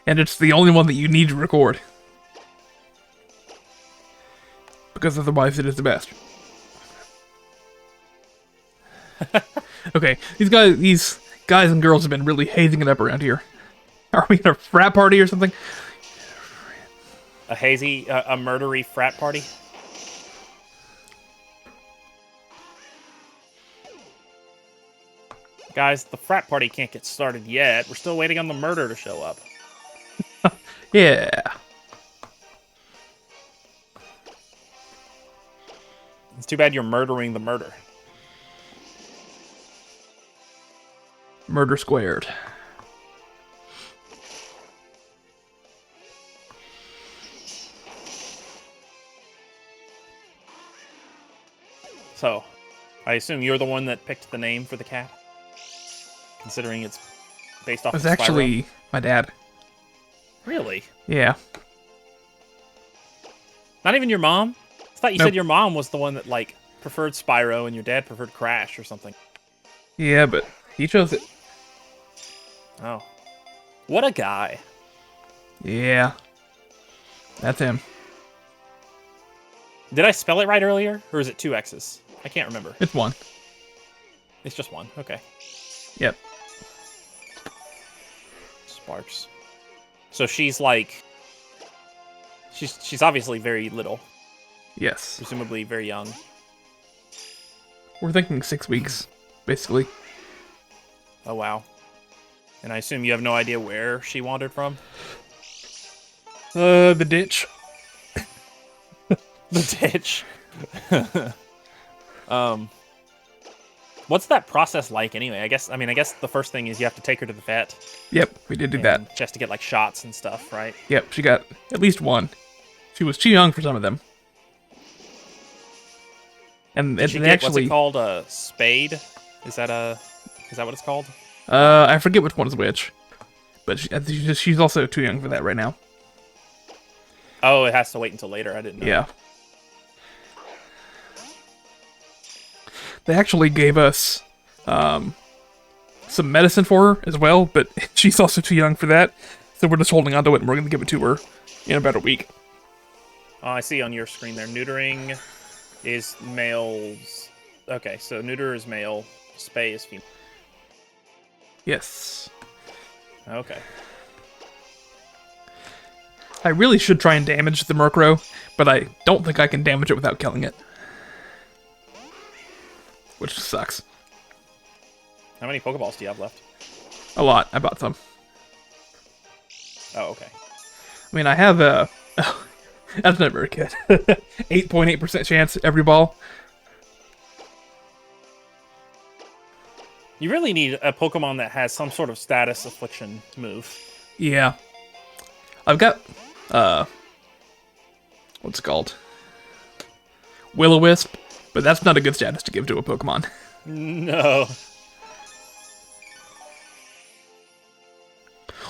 And it's the only one that you need to record. Because otherwise it is the best. Okay, these guys and girls have been really hazing it up around here. Are we in a frat party or something? A murdery frat party? Guys, the frat party can't get started yet. We're still waiting on the murder to show up. Yeah. It's too bad you're murdering the murder. Murder squared. So, I assume you're the one that picked the name for the cat? Considering it's based off of Spyro? It's actually my dad. Really? Yeah. Not even your mom? I thought you said your mom was the one that, like, preferred Spyro and your dad preferred Crash or something. Yeah, but he chose it. Oh. What a guy. Yeah. That's him. Did I spell it right earlier? Or is it 2 X's? I can't remember. It's one. It's just one. Okay. Yep. Sparks. So she's like... She's obviously very little. Yes. Presumably very young. We're thinking 6 weeks, basically. Oh, wow. And I assume you have no idea where she wandered from? The ditch. The ditch. What's that process like anyway? I guess the first thing is you have to take her to the vet. Yep, we did do that. Just to get, like, shots and stuff, right? Yep, she got at least one. She was too young for some of them. And Did she get, actually, what's it called? A spade? Is that what it's called? I forget which one is which. But she's also too young for that right now. Oh, it has to wait until later. I didn't know. Yeah. They actually gave us some medicine for her as well, but she's also too young for that. So we're just holding on to it, and we're going to give it to her in about a week. Oh, I see on your screen there. Neutering is males. Okay, so neuter is male, spay is female. Yes. Okay. I really should try and damage the Murkrow, but I don't think I can damage it without killing it. Which sucks. How many Pokeballs do you have left? A lot. I bought some. Oh, okay. I mean, I have a... that's not very good. 8.8% chance every ball. You really need a Pokemon that has some sort of status affliction move. Yeah. I've got... what's it called? Will-O-Wisp. But that's not a good status to give to a Pokemon. No.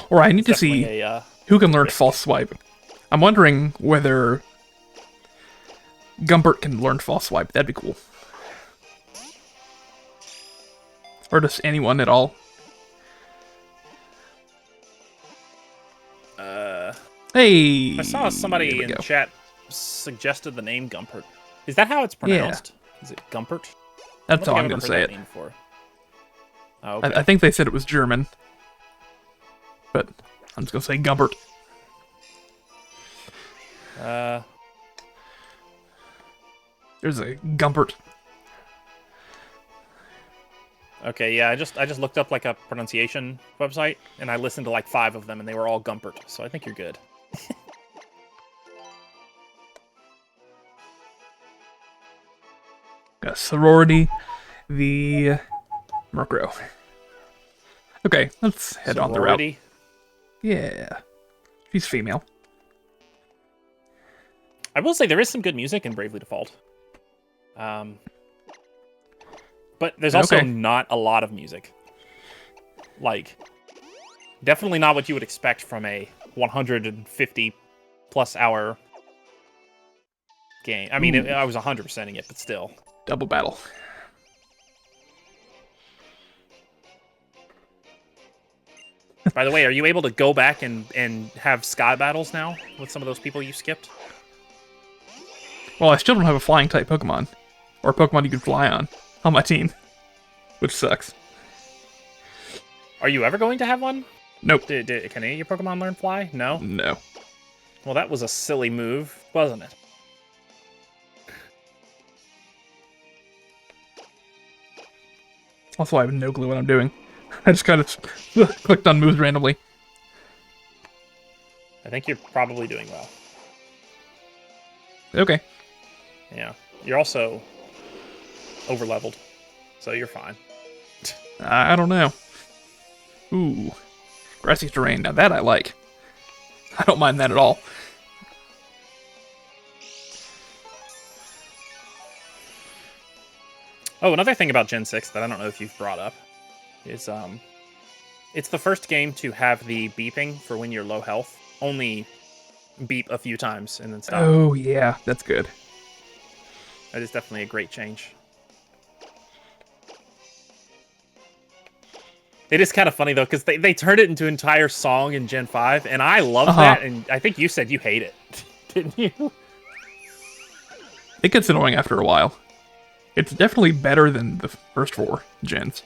Or I need to see who can learn False Swipe. I'm wondering whether Gumbert can learn False Swipe. That'd be cool. Or just anyone at all. Hey! I saw somebody in chat suggested the name Gumpert. Is that how it's pronounced? Yeah. Is it Gumpert? That's how I'm going to say it. Oh, okay. I think they said it was German. But I'm just going to say Gumpert. There's a Gumpert. Okay, yeah, I just looked up like a pronunciation website, and I listened to like 5 of them, and they were all Gumpert, so I think you're good. Got Sorority, the Murkrow. Okay, let's head on the route. Yeah. She's female. I will say there is some good music in Bravely Default. But there's also not a lot of music. Like, definitely not what you would expect from a 150-plus hour game. I mean, I was 100%ing it, but still. Double battle. By the way, are you able to go back and have sky battles now with some of those people you skipped? Well, I still don't have a flying type Pokemon. Or a Pokemon you can fly on my team. Which sucks. Are you ever going to have one? Nope. Can any of your Pokemon learn fly? No? No. Well, that was a silly move, wasn't it? Also, I have no clue what I'm doing. I just kind of clicked on moves randomly. I think you're probably doing well. Okay. Yeah. You're also over-leveled, so you're fine. I don't know. Ooh. Grassy terrain. Now that I like. I don't mind that at all. Oh, another thing about Gen 6 that I don't know if you've brought up is it's the first game to have the beeping for when you're low health. Only beep a few times and then stop. Oh, yeah. That's good. That is definitely a great change. It is kind of funny, though, because they turned it into an entire song in Gen 5, and I love that, and I think you said you hate it, didn't you? It gets annoying after a while. It's definitely better than the first 4 gens.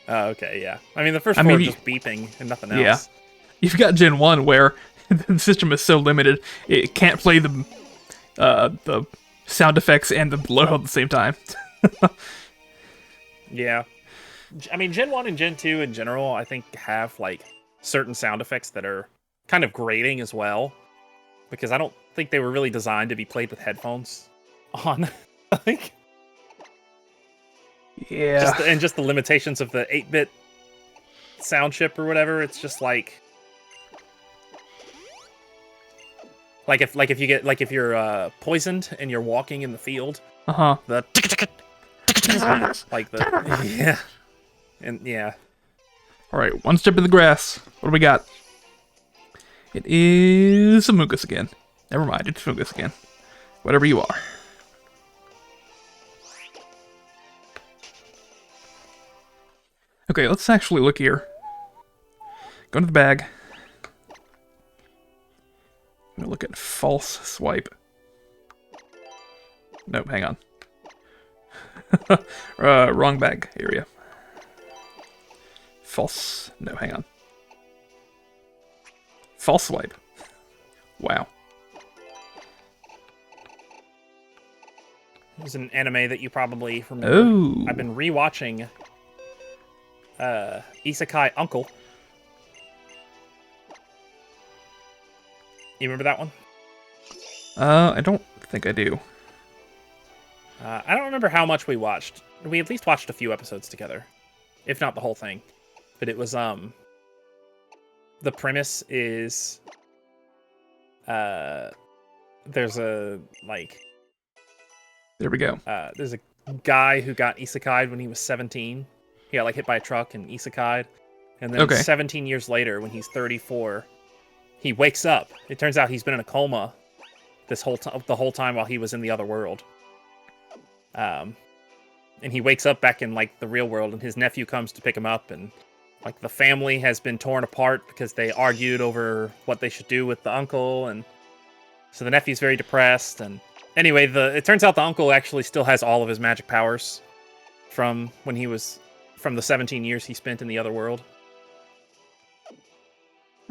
Okay, yeah. I mean, the first 4 are just beeping and nothing else. Yeah. You've got Gen 1 where the system is so limited, it can't play the sound effects and the low at the same time. Yeah. I mean, Gen 1 and Gen 2 in general, I think, have, like, certain sound effects that are kind of grating as well. Because I don't think they were really designed to be played with headphones on. Like, yeah. Just the limitations of the 8-bit sound chip or whatever. It's just like if you're poisoned and you're walking in the field. The like the yeah. And yeah. Alright, one step in the grass. What do we got? It is a Mungus again. Never mind, it's Mungus again. Whatever you are. Okay, let's actually look here. Go into the bag. I'm gonna look at false swipe. Nope, hang on. Wrong bag area. False. No, hang on. False swipe. Wow. It's an anime that you probably remember. Oh. I've been rewatching Isekai Uncle. You remember that one? I don't think I do. I don't remember how much we watched. We at least watched a few episodes together, if not the whole thing. But it was the premise is there's a there we go. There's a guy who got isekai'd when he was 17. He got hit by a truck and isekai'd. And then 17 years later, when he's 34, he wakes up. It turns out he's been in a coma the whole time while he was in the other world. And he wakes up back in the real world, and his nephew comes to pick him up, and the family has been torn apart because they argued over what they should do with the uncle, and So the nephew's very depressed, and anyway, it turns out the uncle actually still has all of his magic powers from the 17 years he spent in the other world.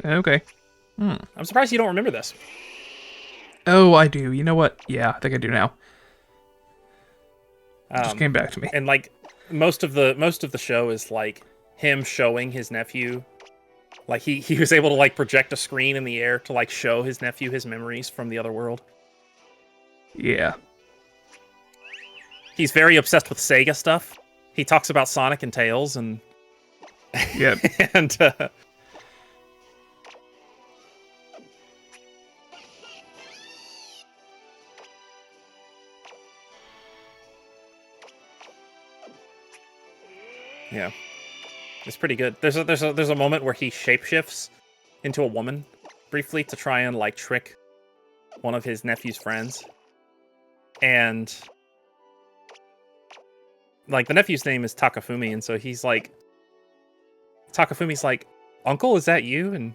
Okay. I'm surprised you don't remember this. Oh, I do. You know what? Yeah, I think I do now. It just came back to me. And like most of the show is like him showing his nephew. Like he was able to like project a screen in the air to like show his nephew his memories from the other world. Yeah. He's very obsessed with Sega stuff. He talks about Sonic and Tails and Yep. and yeah. It's pretty good. There's a moment where he shapeshifts into a woman briefly to try and like trick one of his nephew's friends. And like the nephew's name is Takafumi, and so he's like Takafumi's like, "Uncle, is that you?" And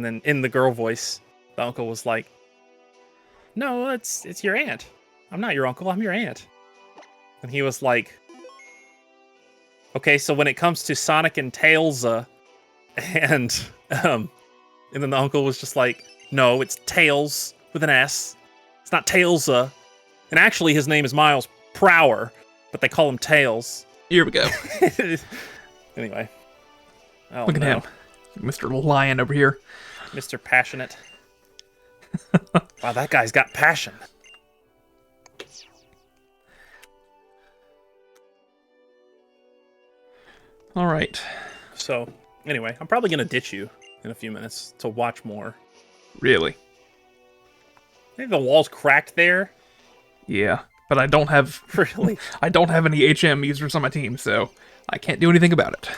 then in the girl voice, the uncle was like, "No, it's your aunt. I'm not your uncle, I'm your aunt." And he was like, "Okay, so when it comes to Sonic and Tails, and then the uncle was just like, "No, it's Tails with an S. It's not Tails, and actually his name is Miles Prower, but they call him Tails." Here we go. Anyway. Oh, Look at him. Mr. Lion over here. Mr. Passionate. Wow, that guy's got passion. All right. So, anyway, I'm probably going to ditch you in a few minutes to watch more. Really? Maybe the wall's cracked there. Yeah, but I don't have Really? I don't have any HM users on my team, so I can't do anything about it.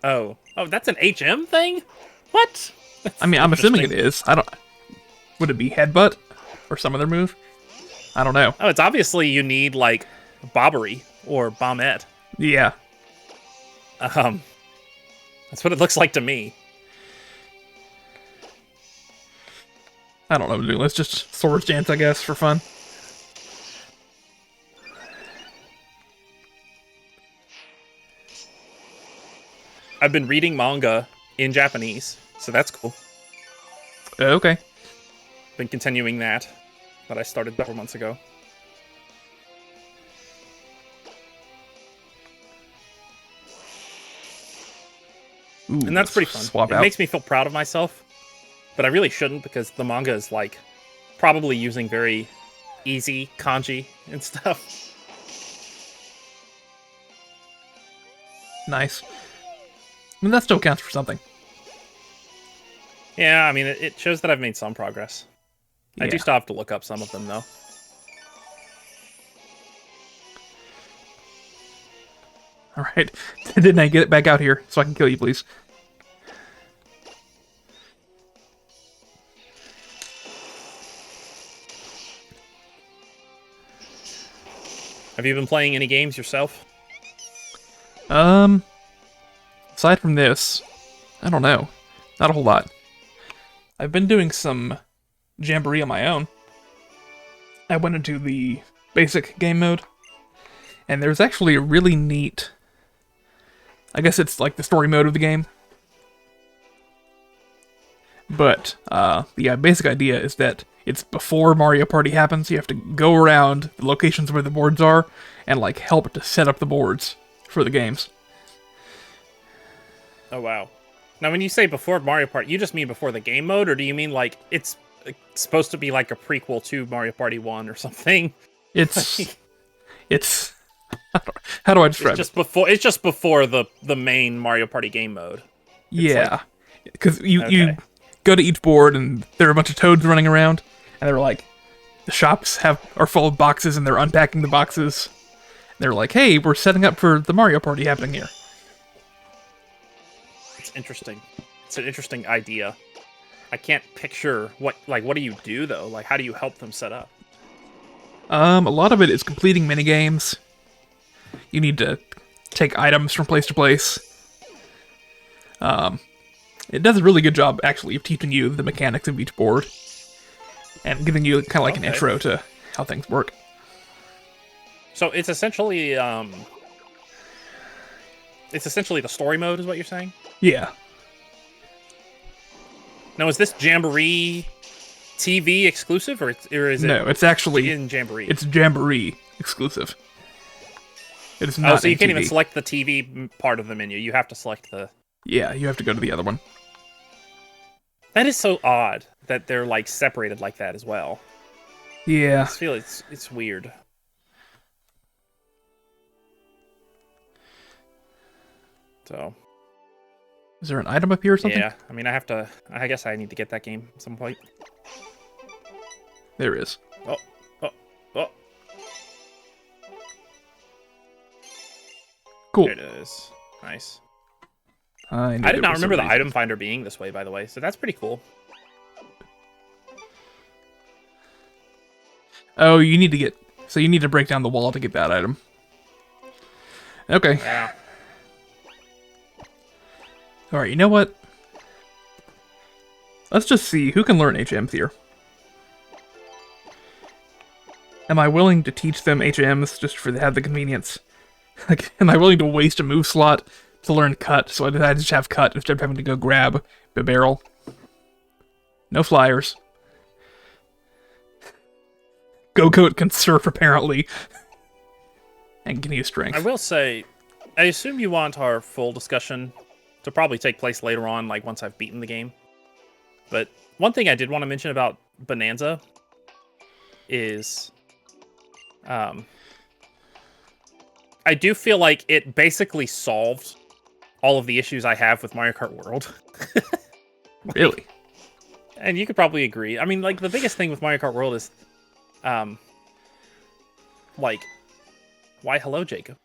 Oh, that's an HM thing? What? That's I mean, I'm assuming it is. I don't. Would it be headbutt or some other move? I don't know. Oh, it's obviously you need like Bobbery or Bombette. Yeah. That's what it looks like to me. I don't know, dude. Let's just swords dance, I guess, for fun. I've been reading manga in Japanese, so that's cool. Okay. Been continuing that I started several months ago. Ooh, And that's pretty fun. Swap It out. makes me feel proud of myself, but I really shouldn't because the manga is like probably using very easy kanji and stuff. Nice. I mean, that still counts for something. Yeah, I mean, it shows that I've made some progress. I do Yeah. still have to look up some of them, though. All right. Didn't I get it back out here so I can kill you, please? Have you been playing any games yourself? Aside from this, I don't know. Not a whole lot. I've been doing some Jamboree on my own. I went into the basic game mode, and there's actually a really neat... I guess it's like the story mode of the game. But the basic idea is that it's before Mario Party happens. You have to go around the locations where the boards are and like help to set up the boards for the games. Oh, wow. Now, when you say before Mario Party, you just mean before the game mode, or do you mean like it's supposed to be like a prequel to Mario Party 1 or something? It's how do I describe It's just before the main Mario Party game mode. Yeah, because you Okay. go to each board and there are a bunch of toads running around, and they're like, the shops are full of boxes and they're unpacking the boxes. They're like, hey, we're setting up for the Mario Party happening here. It's interesting. It's an interesting idea. I can't picture what do you do though? Like, how do you help them set up? A lot of it is completing minigames. You need to take items from place to place. It does a really good job, actually, of teaching you the mechanics of each board. and giving you kind of like an Okay. intro to how things work. So it's essentially the story mode, is what you're saying? Yeah. Now, is this Jamboree TV exclusive, or is it No, it's actually in Jamboree? it's Jamboree exclusive. It is not. Oh, so you can't in even TV. select the TV part of the menu. You have to select the. Yeah, you have to go to the other one. That is so odd that they're like separated like that as well. I Yeah. just feel it's weird. So Is there an item up here or something? yeah, I mean, I guess I need to get that game at some point. There is. Oh, oh, oh. Cool. There it is. Nice. I I did not remember the item finder being this way, by the way, so that's pretty cool. Oh, you need to get. So you need to break down the wall to get that item. Okay. Yeah. Alright, you know what? Let's just see who can learn HMs here. Am I willing to teach them HMs just for to have the convenience? Like, am I willing to waste a move slot to learn cut, so I just have cut instead of having to go grab the barrel? No flyers. Go-Goat can surf, apparently. And can use strength. I will say, I assume you want our full discussion to probably take place later on, like once I've beaten the game. But one thing I did want to mention about Bonanza is, I do feel like it basically solved all of the issues I have with Mario Kart World. Really? And you could probably agree. I mean, like, the biggest thing with Mario Kart World is, like, why hello, Jacob?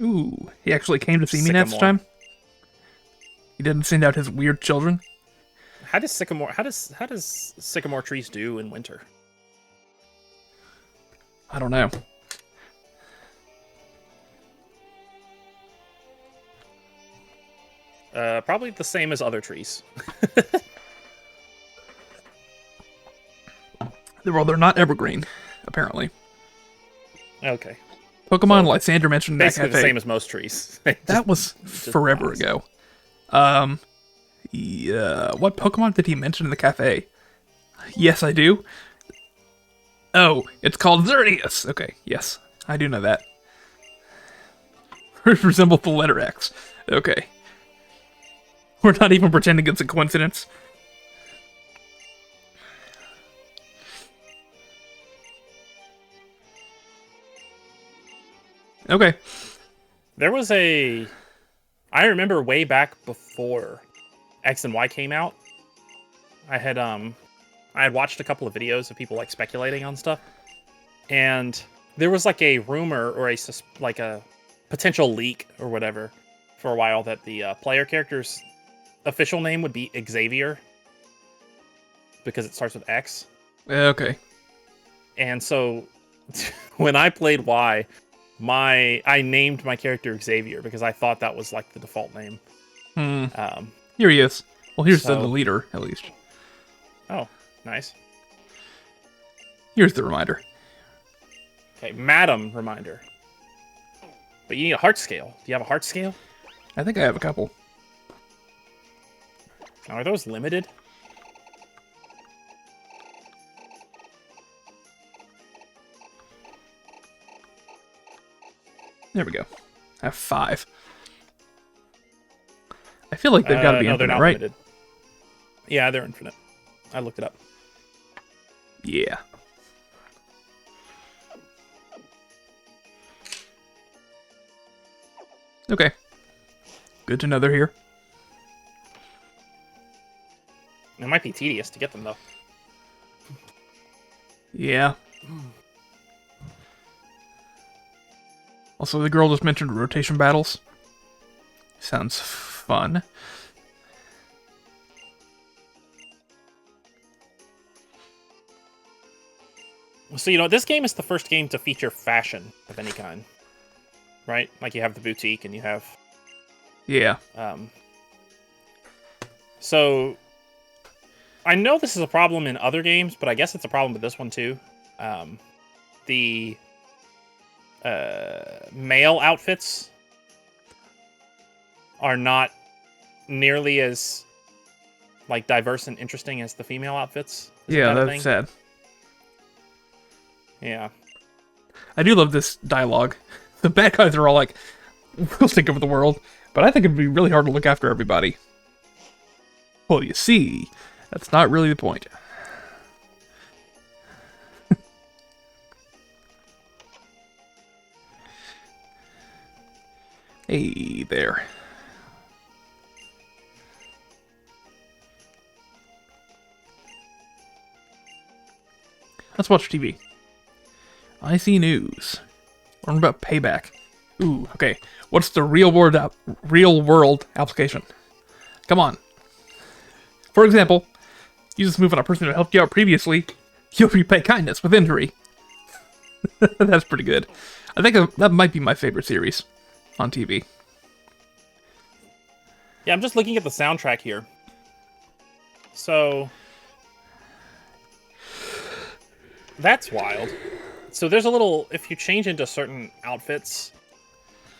Ooh, he actually came to see me next Sycamore. time? He didn't send out his weird children? How does sycamore trees do in winter? I don't know. Probably the same as other trees. Well, they're not evergreen, apparently. Okay. Pokemon So, Lysander mentioned that Basically cafe. the same as most trees. That was forever dies. ago. Yeah, what Pokemon did he mention in the cafe? Yes, I do. Oh, it's called Xerneas. Okay, yes, I do know that. It resembles the letter X. Okay. We're not even pretending it's a coincidence. Okay. There was a... I remember way back before X and Y came out, I had watched a couple of videos of people like speculating on stuff, and there was like a rumor or like a potential leak or whatever for a while that the player character's official name would be Xavier because it starts with X. Okay. And so when I played Y, I named my character Xavier because I thought that was like the default name. Here he is. Well, here's the So- leader, at least. Oh, nice. Here's the reminder. Okay, Madam reminder. But you need a heart scale. Do you have a heart scale? I think I have a couple. Now, are those limited? There we go. I have 5. I feel like they've got to be no, they're infinite, not right? limited. Yeah, they're infinite. I looked it up. Yeah. Okay. Good to know they're here. It might be tedious to get them, though. Yeah. Also, the girl just mentioned rotation battles. Sounds fun. So, this game is the first game to feature fashion of any kind. Right? Like, you have the boutique and you have... Yeah. So, I know this is a problem in other games, but I guess it's a problem with this one too. The male outfits are not nearly as like diverse and interesting as the female outfits. Isn't Yeah, that a that's thing? sad. Yeah. I do love this dialogue. The bad guys are all like, we'll take over the world, but I think it'd be really hard to look after everybody. Well, you see, that's not really the point. Hey there. Let's watch TV. I see news. Learn about payback. Ooh, okay. What's the real world application? Come on. For example, use this move on a person who helped you out previously. You'll repay kindness with injury. That's pretty good. I think that might be my favorite series on TV. Yeah, I'm just looking at the soundtrack here. So that's wild. So there's a little, if you change into certain outfits,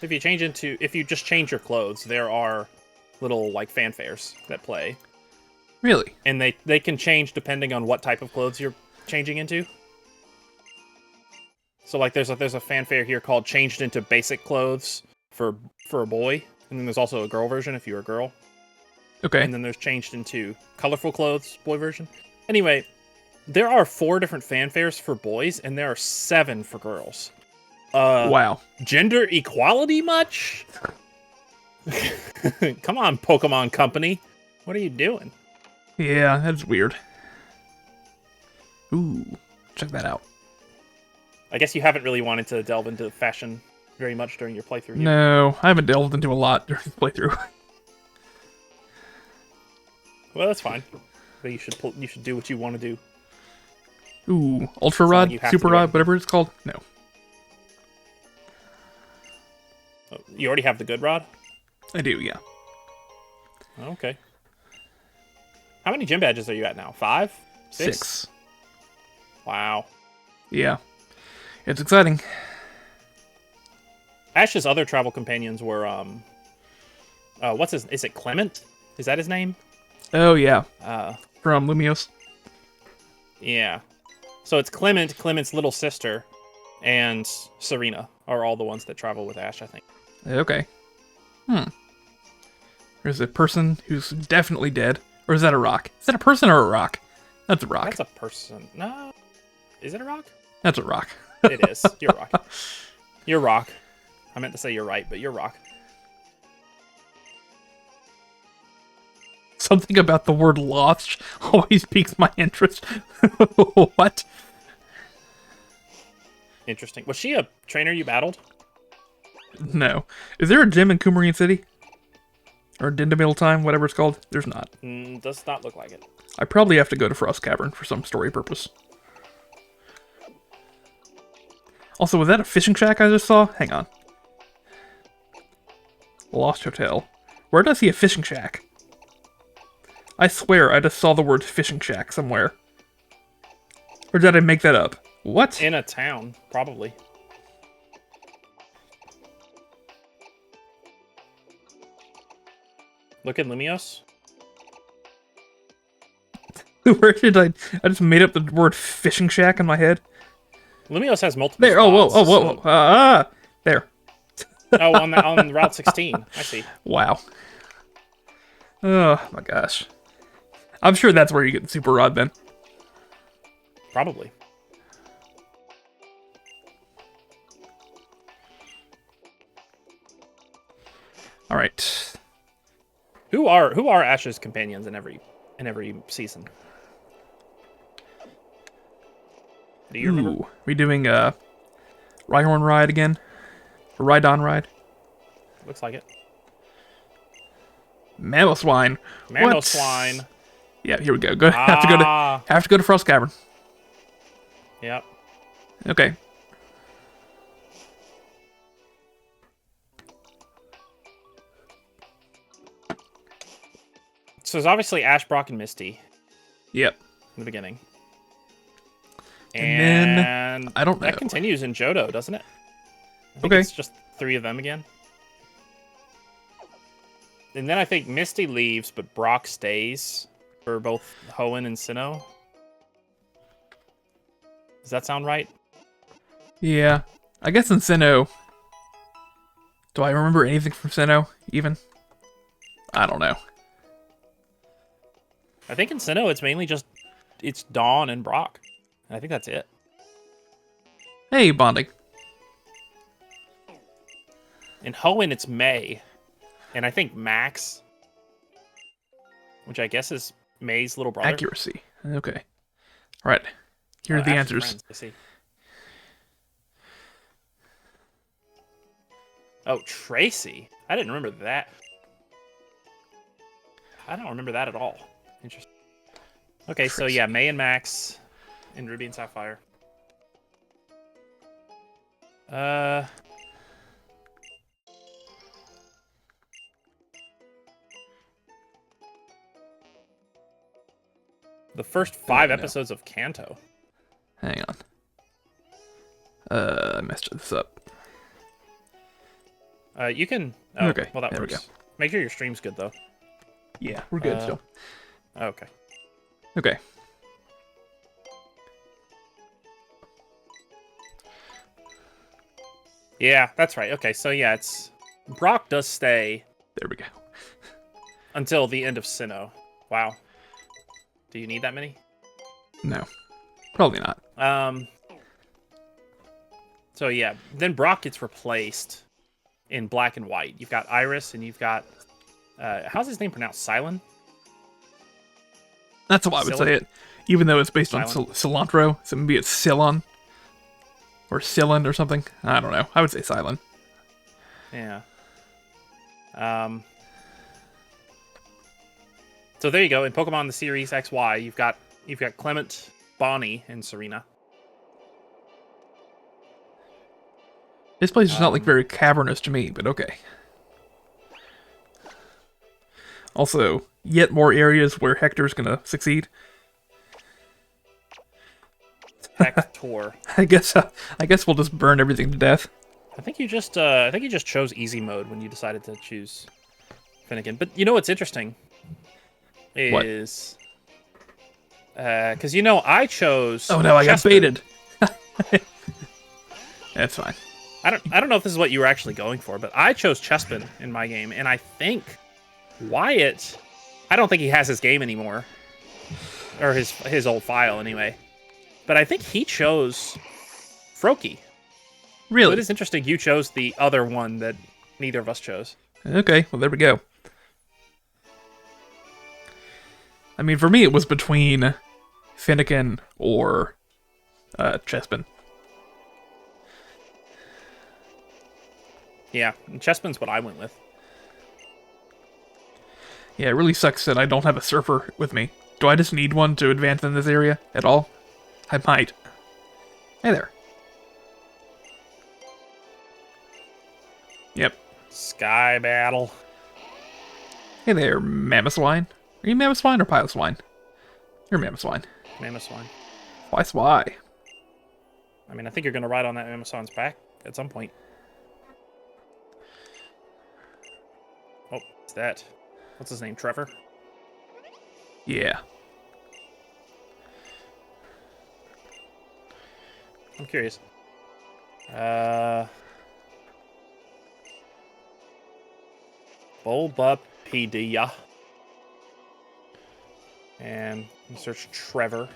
if you just change your clothes, there are little like fanfares that play. Really? And they can change depending on what type of clothes you're changing into. So like there's a fanfare here called changed into basic clothes for a boy, and then there's also a girl version if you're a girl. Okay. And then there's changed into colorful clothes, boy version. Anyway, there are 4 different fanfares for boys, and there are 7 for girls. Wow. Gender equality much? Come on, Pokemon Company. What are you doing? Yeah, that's weird. Ooh, check that out. I guess you haven't really wanted to delve into fashion very much during your playthrough. No, I haven't delved into a lot during the playthrough. Well, that's fine. But you should do what you want to do. Ooh, Ultra It's not Rod, like you have Super to do Rod, anything. whatever it's called. No, Oh, you already have the good rod? I do. Yeah, Okay. How many gym badges are you at now? 5? 6? 6. Wow. Yeah, it's exciting. Ash's other travel companions were is it Clement? Is that his name? Oh yeah, Uh from Lumiose. yeah. So it's Clement's little sister, and Serena are all the ones that travel with Ash, I think. Okay. There's a person who's definitely dead, or is that a rock? Is that a person or a rock? That's a rock. That's a person. No. Is it a rock? That's a rock. It is. You're rock. You're rock. I meant to say you're right, but you're rock. Something about the word lost always piques my interest. What? Interesting. Was she a trainer you battled? No. Is there a gym in Coumarin City? Or Dindamil Time, whatever it's called? There's not. Does not look like it. I probably have to go to Frost Cavern for some story purpose. Also, was that a fishing shack I just saw? Hang on. Lost Hotel. Where did I see a fishing shack? I swear I just saw the word fishing shack somewhere. Or did I make that up? What? In a town, probably. Look at Lumiose. Where did I just made up the word fishing shack in my head? Lumiose has multiple There, spots, whoa. There. Oh, on Route 16. I see. Wow. Oh my gosh. I'm sure that's where you get the super rod then. Probably. All right. Who are Ash's companions in every season? Do you remember? Ooh, we doing Rhyhorn ride again? A Rhydon ride? Looks like it. Mamoswine. Mamoswine. Yeah, here we go. Have to go to Frost Cavern. Yep. Okay. So there's obviously Ash, Brock, and Misty. Yep. in the beginning. And then, I don't know. That continues in Johto, doesn't it? I think Okay. it's just 3 of them again. And then I think Misty leaves, but Brock stays for both Hoenn and Sinnoh. Does that sound right? Yeah. I guess in Sinnoh... Do I remember anything from Sinnoh, even? I don't know. I think in Sinnoh, it's mainly just... It's Dawn and Brock. I think that's it. Hey, bonding. In Hoenn, it's May. And I think Max, which I guess is May's little brother. Accuracy. Okay. All right. Here are the answers. Friends, I see. Oh, Tracy. I didn't remember that. I don't remember that at all. Interesting. Okay, so yeah, May and Max in Ruby and Sapphire. The first 5 episodes of Kanto. Hang on. I messed this up. You can... Oh, okay, well, that there works. we go. Make sure your stream's good, though. Yeah, we're good still. Okay. Okay. Yeah, that's right. Okay, so yeah, it's... Brock does stay... There we go. Until the end of Sinnoh. Wow. Do you need that many? No. Probably not. So yeah, then Brock gets replaced in Black and White. You've got Iris and you've got... how's his name pronounced? Silent? That's how I would say it. Even though it's based on Silent. cilantro, so maybe it's Cylon. Or Cyllin or something. I don't know. I would say Silent. Yeah. So there you go. In Pokemon the Series XY, you've got Clement, Bonnie, and Serena. This place is not like very cavernous to me, but okay. Also, yet more areas where Hector's gonna succeed. Hector. I guess we'll just burn everything to death. I think you just chose easy mode when you decided to choose Finnegan. But you know what's interesting is because I chose. Oh no, I got Chespin. baited. That's fine. I don't know if this is what you were actually going for, but I chose Chespin in my game, and I think Wyatt. I don't think he has his game anymore, or his old file anyway. But I think he chose Froakie. Really? So it is interesting you chose the other one that neither of us chose. Okay, well there we go. I mean, for me it was between Finnegan or Chespin. Yeah, and Chespin's what I went with. Yeah, it really sucks that I don't have a surfer with me. Do I just need one to advance in this area at all? I might. Hey there. Yep. Sky Battle. Hey there, Mammothswine. Are you Mammothswine or Piloswine? You're Mammothswine. Mammothswine. Why? I mean, I think you're going to ride on that Mammothswine's back at some point. Oh, what's that? What's his name? Trevor? Yeah. I'm curious. Bulbapedia. And you search Trevor.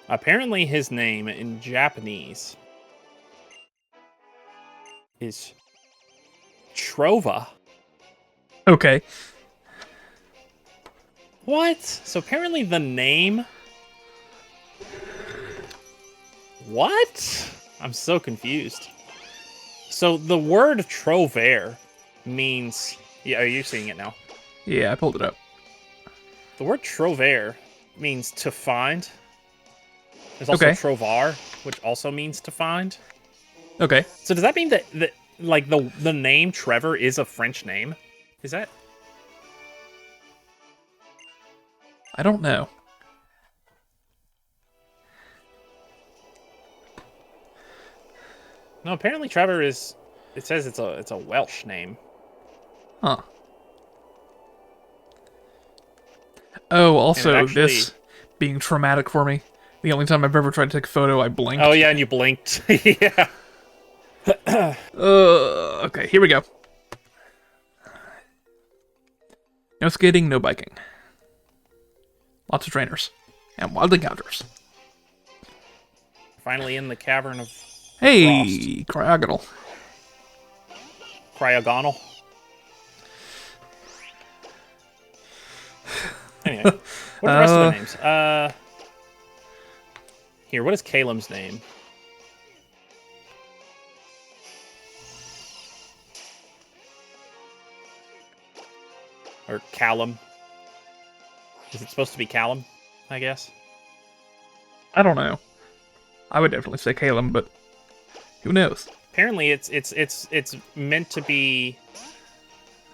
Apparently his name in Japanese is Trova. Okay. What? So apparently the name... What? I'm so confused. So the word trover means... Yeah, are you seeing it now? Yeah, I pulled it up. The word trover means to find. There's also Okay. trovar, which also means to find. Okay. So does that mean that like the name Trevor is a French name? Is that? I don't know. No, apparently Trevor is. It says it's a Welsh name. Huh. Oh, And also, it actually... this being traumatic for me. The only time I've ever tried to take a photo, I blinked. Oh, yeah, and you blinked. Yeah. Okay, here we go. No skating, no biking. Lots of trainers. And wild encounters. Finally in the cavern of Hey, cryogonal. Cryogonal. Anyway, what are the rest of their names? Here, what is Calum's name? Or Callum? Is it supposed to be Callum? I guess. I don't know. I would definitely say Calum, but who knows? Apparently, it's meant to be.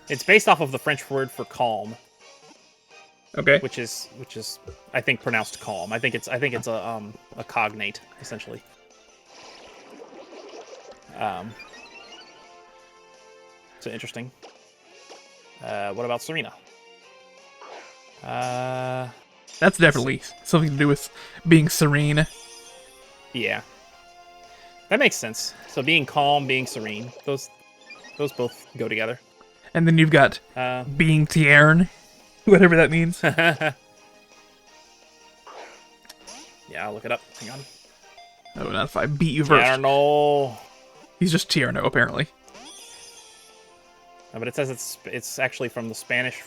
It's based off of the French word for calm. Okay. Which is I think pronounced calm. I think it's a cognate essentially. So interesting. What about Serena? That's definitely something to do with being serene. Yeah. That makes sense. So being calm, being serene, those both go together. And then you've got being Tiern, whatever that means. Yeah, I'll look it up. Hang on. Oh, not if I beat you first. Tierno. He's just Tierno, apparently. But it says it's actually from the Spanish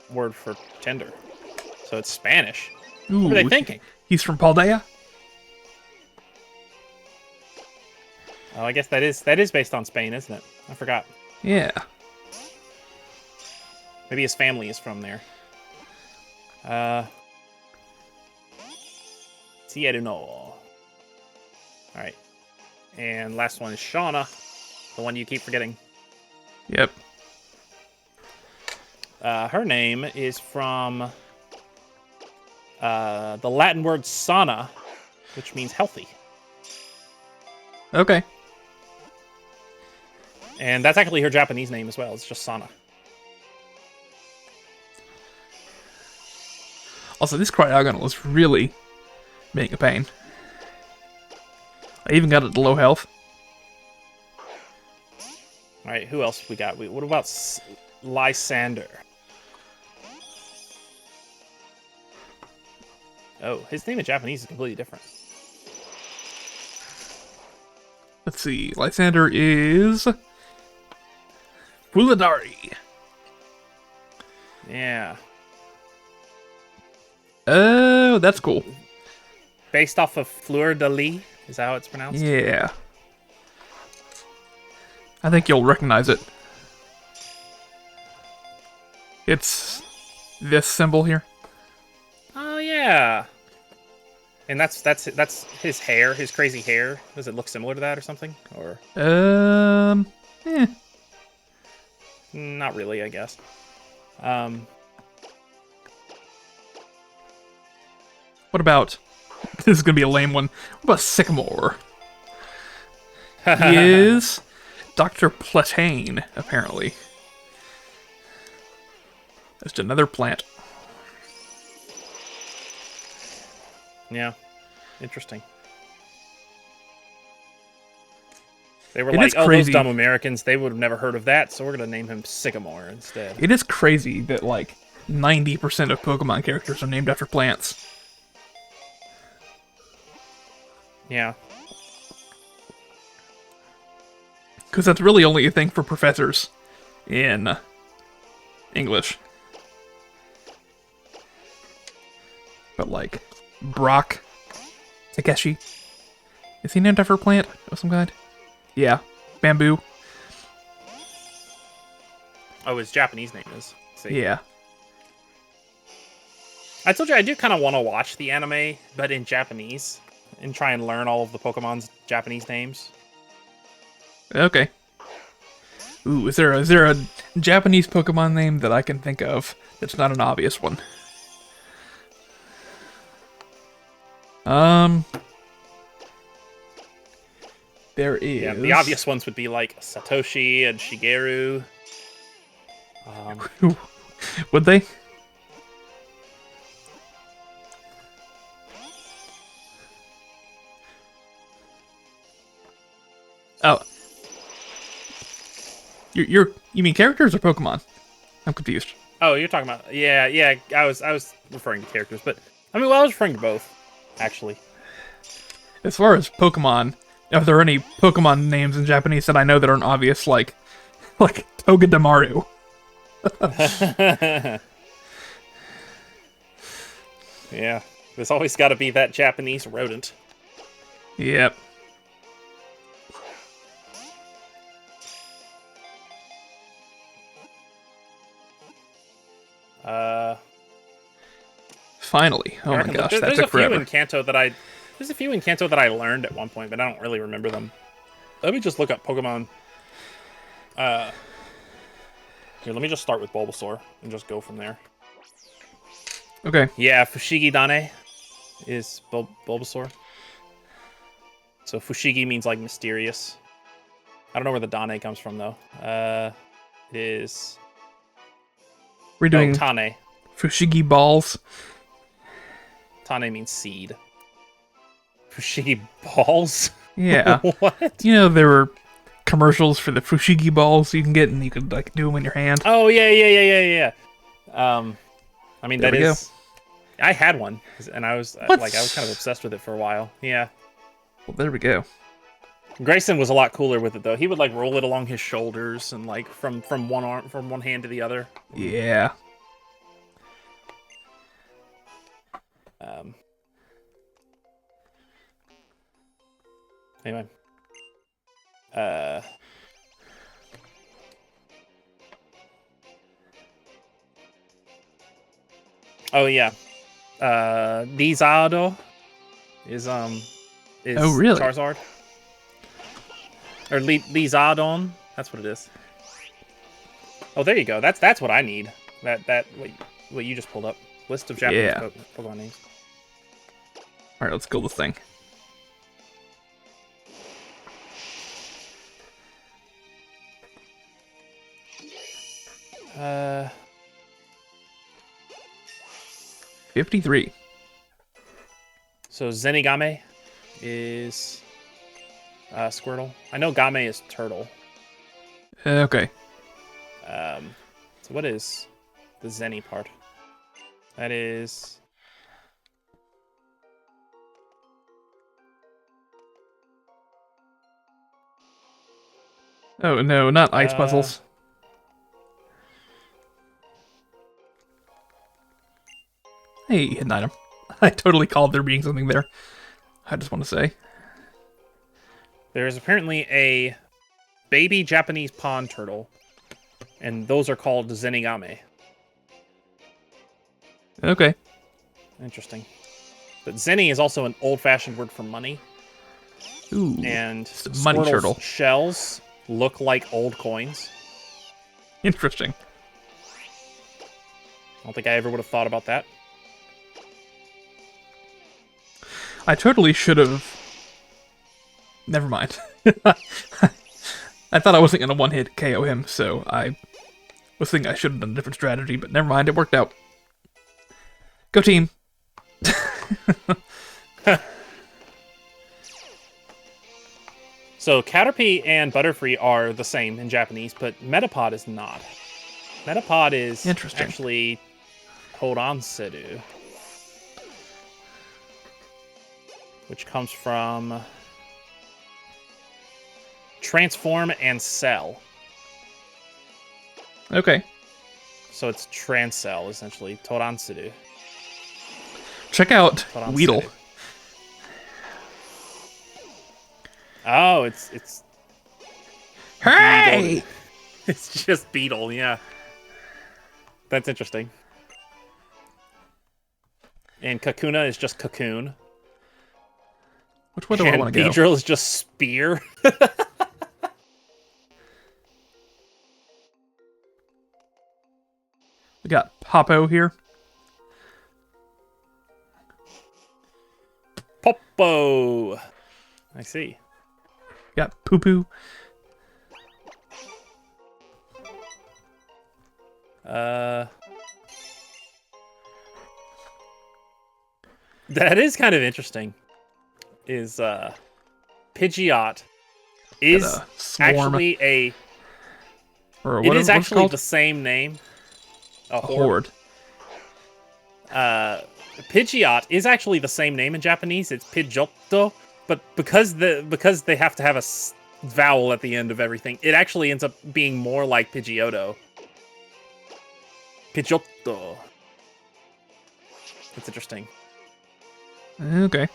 word for tender. So it's Spanish. Ooh, What are they thinking? He's from Paldea? Oh, I guess that is based on Spain, isn't it? I forgot. Yeah. Maybe his family is from there. Tierno. Alright. And last one is Shauna. The one you keep forgetting. Yep. Her name is from the Latin word sana, which means healthy. Okay. And that's actually her Japanese name as well. It's just Sana. Also, this cryogonal is really being a pain. I even got it to low health. Alright, who else we got? What about Lysander? Oh, his name in Japanese is completely different. Let's see. Lysander is Fuladari. Yeah. Oh, that's cool. Based off of Fleur de Lis? Is that how it's pronounced? Yeah. I think you'll recognize it. It's this symbol here. Oh, yeah. And that's his hair, his crazy hair. Does it look similar to that or something? Or Eh. not really, I guess. What about... This is gonna be a lame one. What about Sycamore? He is Dr. Platane, apparently. Just another plant. Yeah. Interesting. They were It like, is oh, crazy. those dumb Americans, they would have never heard of that, so we're going to name him Sycamore instead. It is crazy that, like, 90% of Pokemon characters are named after plants. Yeah. Because that's really only a thing for professors in English. But, like, Brock Takeshi. Is he named after a plant of some kind? Yeah. Bamboo. Oh, his Japanese name is. See. Yeah. I told you I do kind of want to watch the anime, but in Japanese, and try and learn all of the Pokemon's Japanese names. Okay. Ooh, is there Japanese Pokemon name that I can think of that's not an obvious one. There is... Yeah, the obvious ones would be like Satoshi and Shigeru. Would they? Oh. You mean characters or Pokemon? I'm confused. Oh, you're talking about... Yeah, I was referring to characters, but... I mean, well, I was referring to both, actually. As far as Pokemon, are there any Pokemon names in Japanese that I know that aren't obvious, like Togedemaru? Yeah, there's always got to be that Japanese rodent. Yep. Finally. Oh my gosh, that took forever. There's a few in Kanto that I learned at one point, but I don't really remember them. Let me just look up Pokemon. Here, let me just start with Bulbasaur and just go from there. Okay. Yeah, Fushigi Dane is Bulbasaur. So Fushigi means like mysterious. I don't know where the Dane comes from though. It is. We're doing Tane. Fushigi balls. Tane means seed. Fushigi balls? Yeah. What? You know, there were commercials for the Fushigi balls you can get, and you could like do them in your hand. Oh yeah. I mean, that is. I had one, and I was I was kind of obsessed with it for a while. Yeah. Well, there we go. Grayson was a lot cooler with it though. He would like roll it along his shoulders and like from one hand to the other. Yeah. Anyway. Oh yeah. Lizardo is oh really? Charizard. Or Lizardon. That's what it is. Oh, there you go. That's what I need. What you just pulled up. List of Japanese Pokemon names. All right, let's kill this thing. Uh, 53. So Zenigame is Squirtle. I know Game is turtle. Okay. So what is the Zenny part? That is. Oh no, not ice puzzles. Hey, hidden item. I totally called there being something there. I just want to say. There is apparently a baby Japanese pond turtle, and those are called Zenigame. Okay. Interesting. But Zenny is also an old-fashioned word for money. Ooh. And money Squirtle's turtle shells look like old coins. Interesting. I don't think I ever would have thought about that. I totally should have. Never mind. I thought I wasn't going to one-hit KO him, so I was thinking I should have done a different strategy, but never mind, it worked out. Go team! So Caterpie and Butterfree are the same in Japanese, but Metapod is not. Metapod is actually Toranseru, which comes from transform and cell. Okay. So it's Transcell, essentially. Toranseru. Check out Weedle. Oh, it's Hey! Beetle. It's just Beetle, yeah. That's interesting. And Kakuna is just Cocoon. Which way do I want to go? Beedrill is just Spear. We got Popo here. Popo. I see. We got Poo Poo. That is kind of interesting. Is Pidgeot is Swarm. actually a. Or It is actually called? the same name. A Horde. Pidgeot is actually the same name in Japanese. It's Pidgeotto, but because they have to have a vowel at the end of everything, it actually ends up being more like Pidgeotto. Pidgeotto. That's interesting. Okay.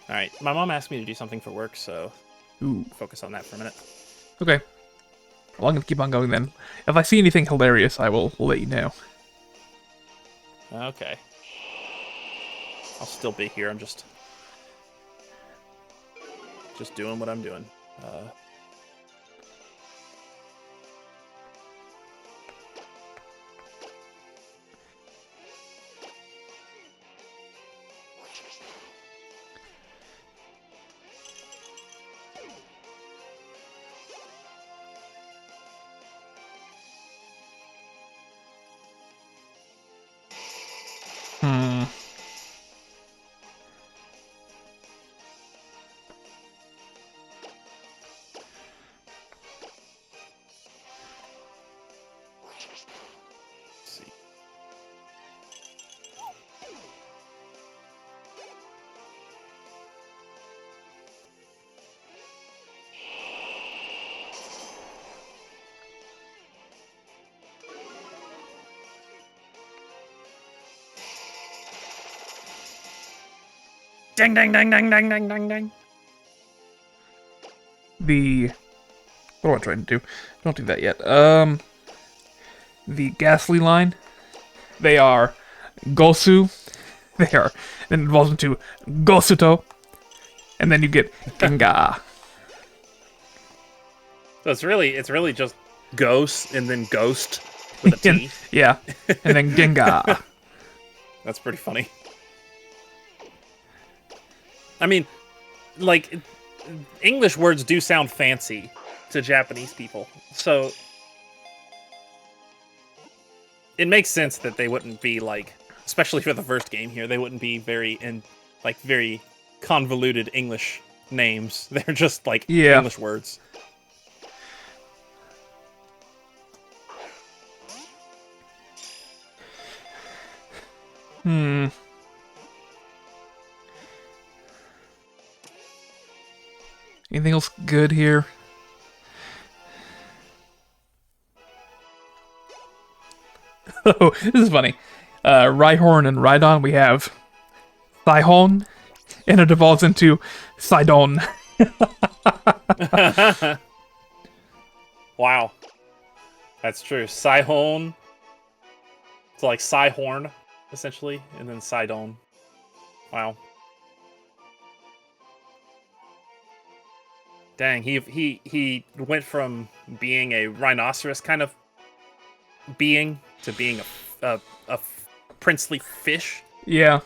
All right, my mom asked me to do something for work, so Ooh. focus on that for a minute. Okay. Well, I'm gonna keep on going then. If I see anything hilarious, I will let you know. Okay. I'll still be here. I'm just doing what I'm doing. Hmm. Let's see. Ding, ding, ding, ding, ding, ding, ding, ding. What am I trying to do? Don't do that yet. The Ghastly line. They are Gosu. They are. Then it evolves into Gosuto. And then you get Gengar. So it's really just ghost and then ghost with a T. Yeah. And then Gengar. That's pretty funny. I mean, like, English words do sound fancy to Japanese people, so it makes sense that they wouldn't be like, especially for the first game here, they wouldn't be very convoluted English names. They're just like English words. Hmm. Anything else good here? Oh, this is funny. Rhyhorn and Rhydon, we have Thihon, and it evolves into Sidon. Wow. That's true. Sihon. It's like Sihorn, essentially, and then Sidon. Wow. Dang, he went from being a rhinoceros kind of being to being a princely fish. Yeah.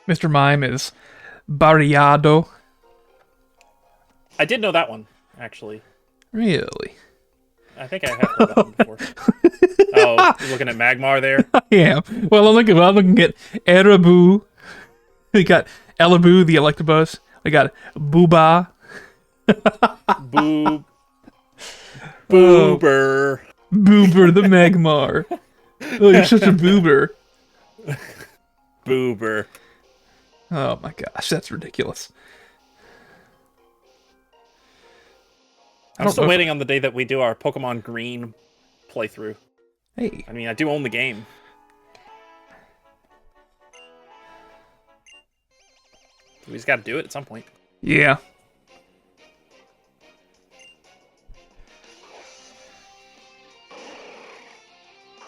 Mr. Mime is Barriado. I did know that one, actually. Really? I think I have heard that one before. Oh, you're looking at Magmar there? I am. Well, I'm looking at Ereboo. We got Elaboo, the Electabuzz. We got Booba. Boober. Boober, the Magmar. Oh, you're such a boober. Boober. Oh my gosh, that's ridiculous. I'm still waiting on the day that we do our Pokemon Green playthrough. Hey. I mean, I do own the game. We just got to do it at some point. Yeah.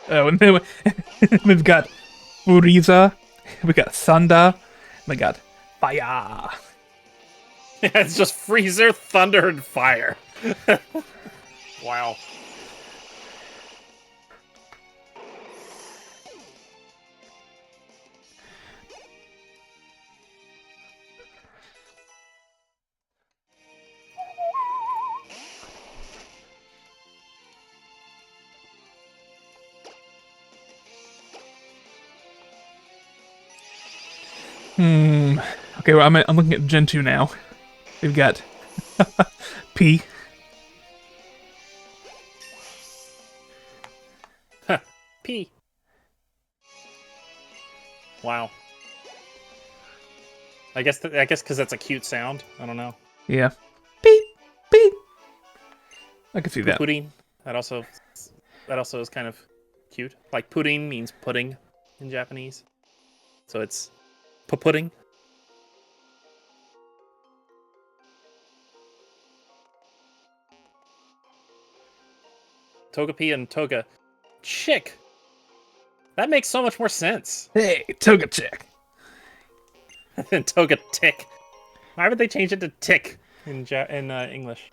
Oh, and then we've got Uriza, we got Sanda, we got Fire. It's just Freezer, Thunder, and Fire. Wow. Okay, well, I'm looking at Gen 2 now. We've got P. P. Wow. I guess because that's a cute sound. I don't know. Yeah. Beep, beep. I can see that. Pudding. That also is kind of cute. Like pudding means pudding in Japanese. So it's pudding. Togepi and Toga Chick. That makes so much more sense. Hey, Toga Chick. than Toga Tick. Why would they change it to Tick in English?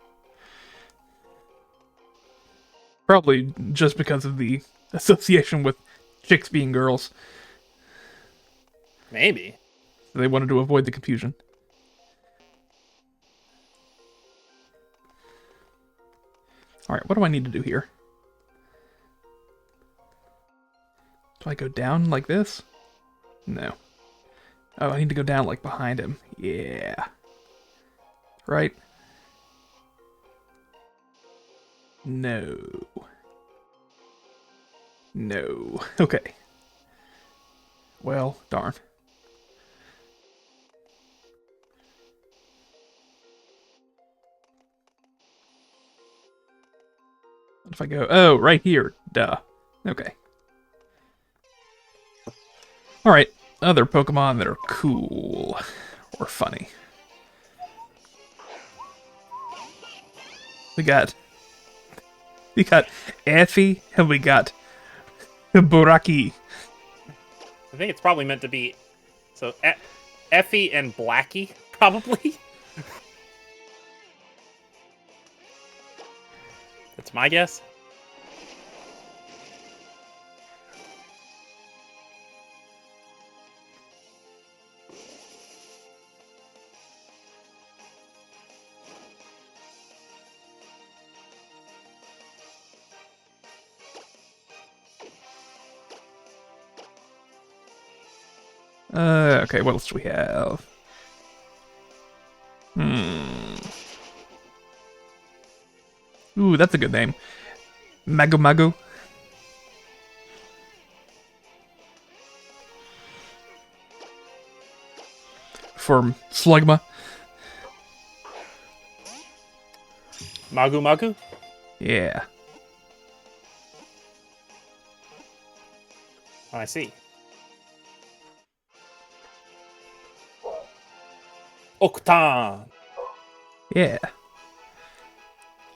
Probably just because of the association with chicks being girls. Maybe. They wanted to avoid the confusion. Alright, what do I need to do here? Do I go down like this? No. Oh, I need to go down like behind him. Yeah. Right? No. No. Okay. Well, darn. What if I go... Oh, right here. Duh. Okay. Alright. Other Pokemon that are cool. Or funny. We got Effie, and we got Buraki. I think it's probably meant to be so Effie and Blackie, probably. That's my guess. Okay, what else do we have? Ooh, that's a good name. Mago Mago. For Slugma. Magu Magu? Yeah. Oh, I see. Octan. Yeah.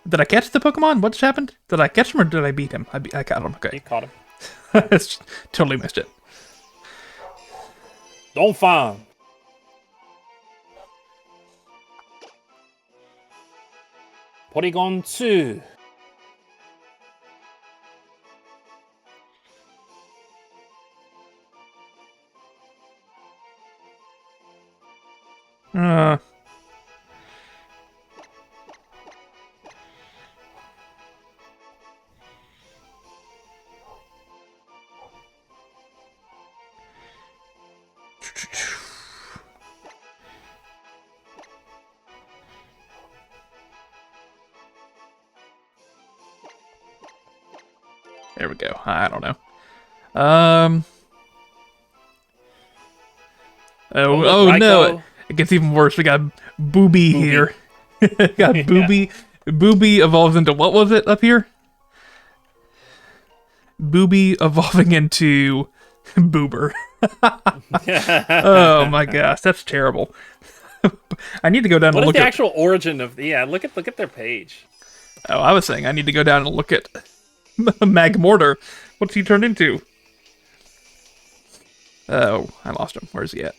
Did I catch the Pokemon? What just happened? Did I catch him or did I beat him? I caught him. Okay. You caught him. Totally missed it. Donphan. Porygon 2. There we go. I don't know. Oh no! It gets even worse. We got Booby here. Got Booby. Yeah. Booby evolves into what was it up here? Booby evolving into Boober. Oh my gosh, that's terrible. I need to go down and look at the actual origin of look at their page. Oh, I was saying I need to go down and look at Magmortar. What's he turned into? Oh, I lost him. Where's he at?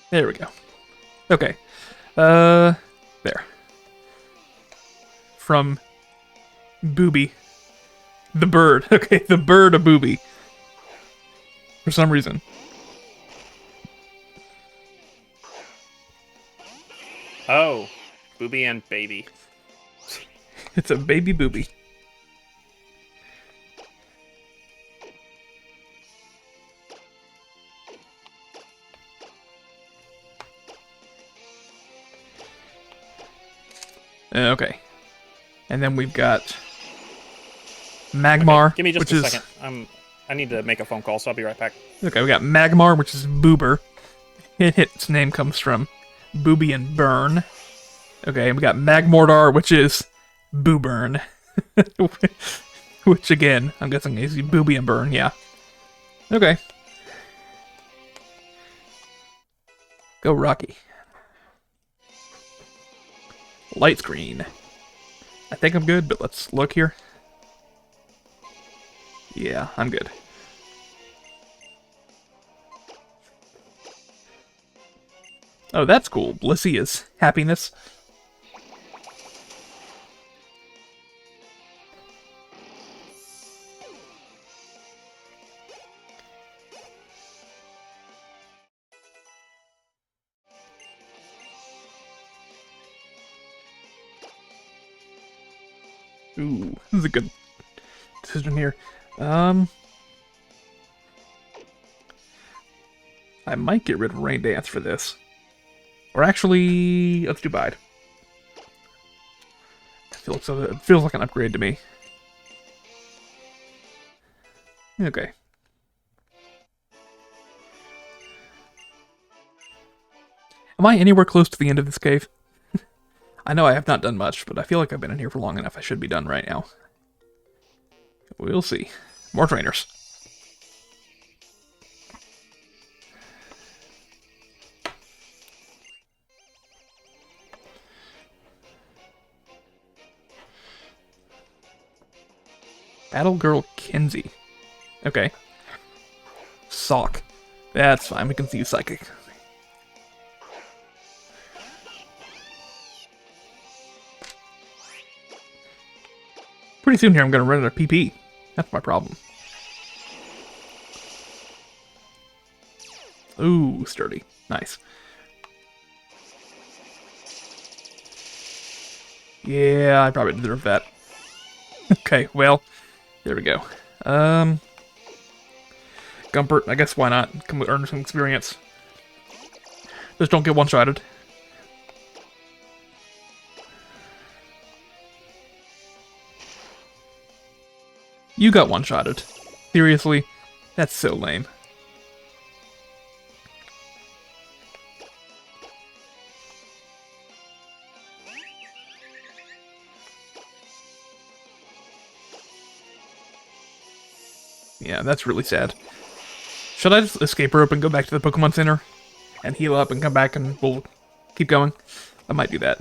There we go. Okay. There. From Booby. The bird. Okay, the bird of Booby. For some reason. Oh, Booby and Baby. It's a baby Booby. Okay. And then we've got Magmar, Okay, give me just which a is... second. I need to make a phone call, so I'll be right back. Okay, we got Magmar, which is Boober. Its name comes from Booby and Burn. Okay, and we got Magmortar, which is Booburn. Which, again, I'm guessing is Booby and Burn, yeah. Okay. Go Rocky. Light screen. I think I'm good, but let's look here. Yeah, I'm good. Oh, that's cool. Blissey is happiness. Ooh, this is a good decision here. I might get rid of Rain Dance for this. Or actually, let's do Bide. It feels like an upgrade to me. Okay. Am I anywhere close to the end of this cave? I know I have not done much, but I feel like I've been in here for long enough. I should be done right now. We'll see. More trainers. Battle Girl Kinsey. Okay. Sock. That's fine, we can see you Psychic. Pretty soon here I'm gonna run out of PP. That's my problem. Ooh, sturdy. Nice. Yeah, I probably deserve that. Okay, well, there we go. Gumpert, I guess why not? Can we earn some experience? Just don't get one-shotted. You got one-shotted. Seriously? That's so lame. Yeah, that's really sad. Should I just escape rope and go back to the Pokemon Center? And heal up and come back and we'll keep going? I might do that.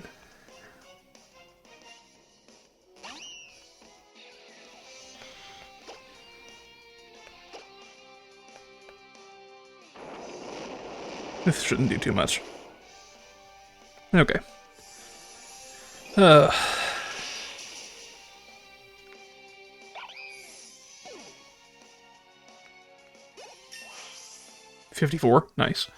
This shouldn't do too much. Okay. 54. Nice.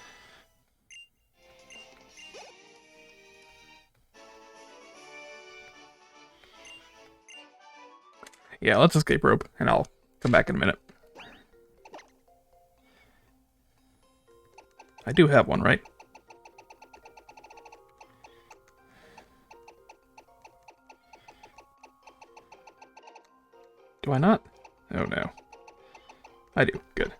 Yeah, let's escape rope, and I'll come back in a minute. I do have one, right? Do I not? Oh no. I do. Good.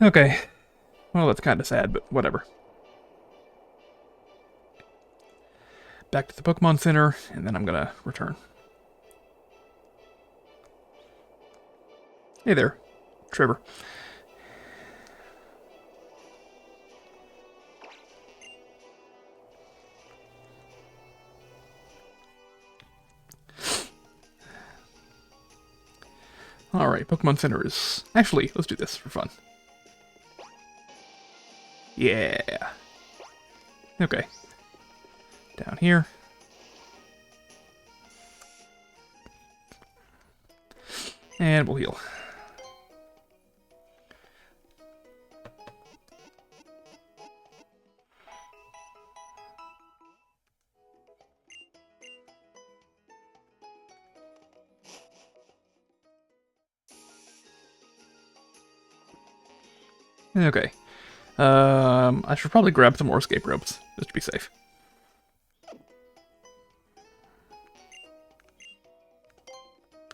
Okay. Well, that's kind of sad, but whatever. Back to the Pokemon Center, and then I'm gonna return. Hey there, Trevor. Alright, Pokemon Center is... Actually, let's do this for fun. Yeah. Okay. Down here. And we'll heal. Okay. I should probably grab some more escape ropes, just to be safe.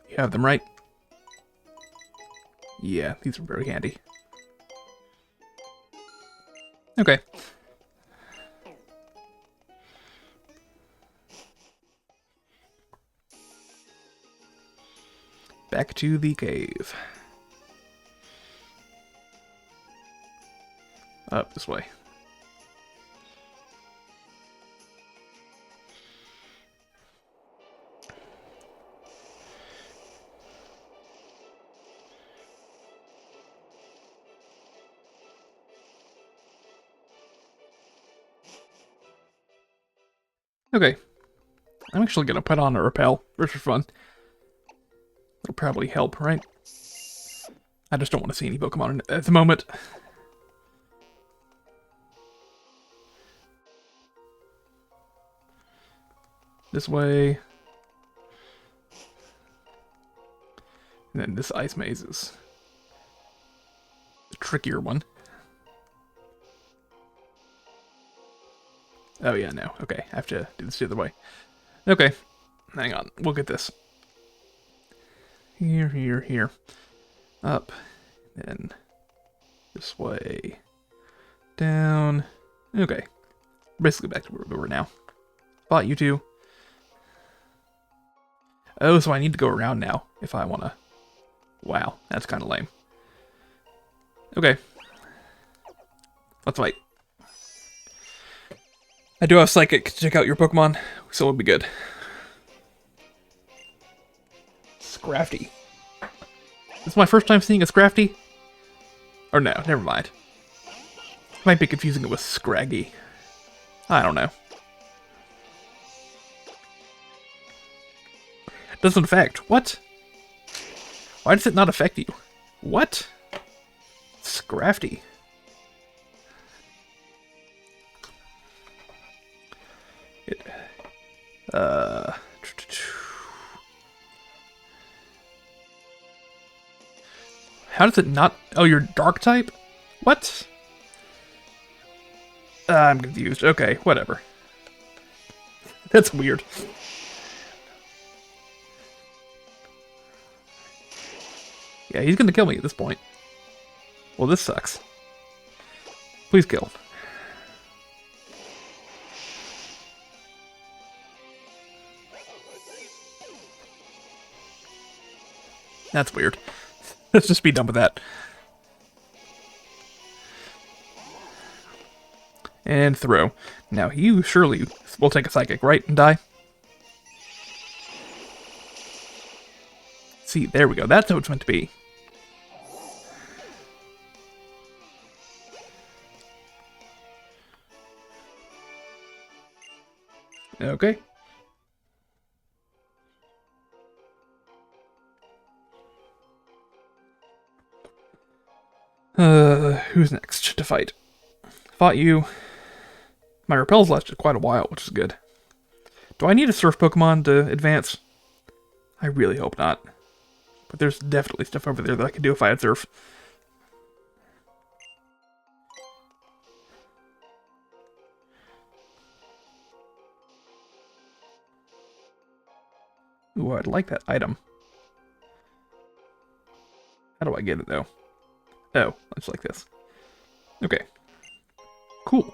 You have them, right? Yeah, these are very handy. Okay. Back to the cave. Up this way. Okay. I'm actually gonna put on a repel, just for fun. It'll probably help, right? I just don't want to see any Pokemon at the moment. This way. And then this ice maze is the trickier one. Oh yeah, no. Okay, I have to do this the other way. Okay, hang on. We'll get this. Here, here, here. Up. Then this way. Down. Okay. Basically back to where we were now. Spot you two. Oh, so I need to go around now if I want to. Wow, that's kind of lame. Okay. Let's wait. I do have Psychic to check out your Pokemon, so it'll be good. Scrafty. This is my first time seeing a Scrafty? Or no, never mind. Might be confusing it with Scraggy. I don't know. Doesn't affect. What? Why does it not affect you? What? Scrafty. How does it not... Oh, you're dark type? What? I'm confused. Okay, whatever. That's weird. Yeah, he's gonna kill me at this point. Well, this sucks. Please kill. That's weird. Let's just be done with that. And throw. Now, you surely will take a Psychic, right? And die? See, there we go. That's how it's meant to be. Okay. Who's next to fight? Fought you. My repels lasted quite a while, which is good. Do I need a surf Pokemon to advance? I really hope not. But there's definitely stuff over there that I could do if I had surf. Ooh, I'd like that item. How do I get it, though? Oh, it's like this. Okay. Cool.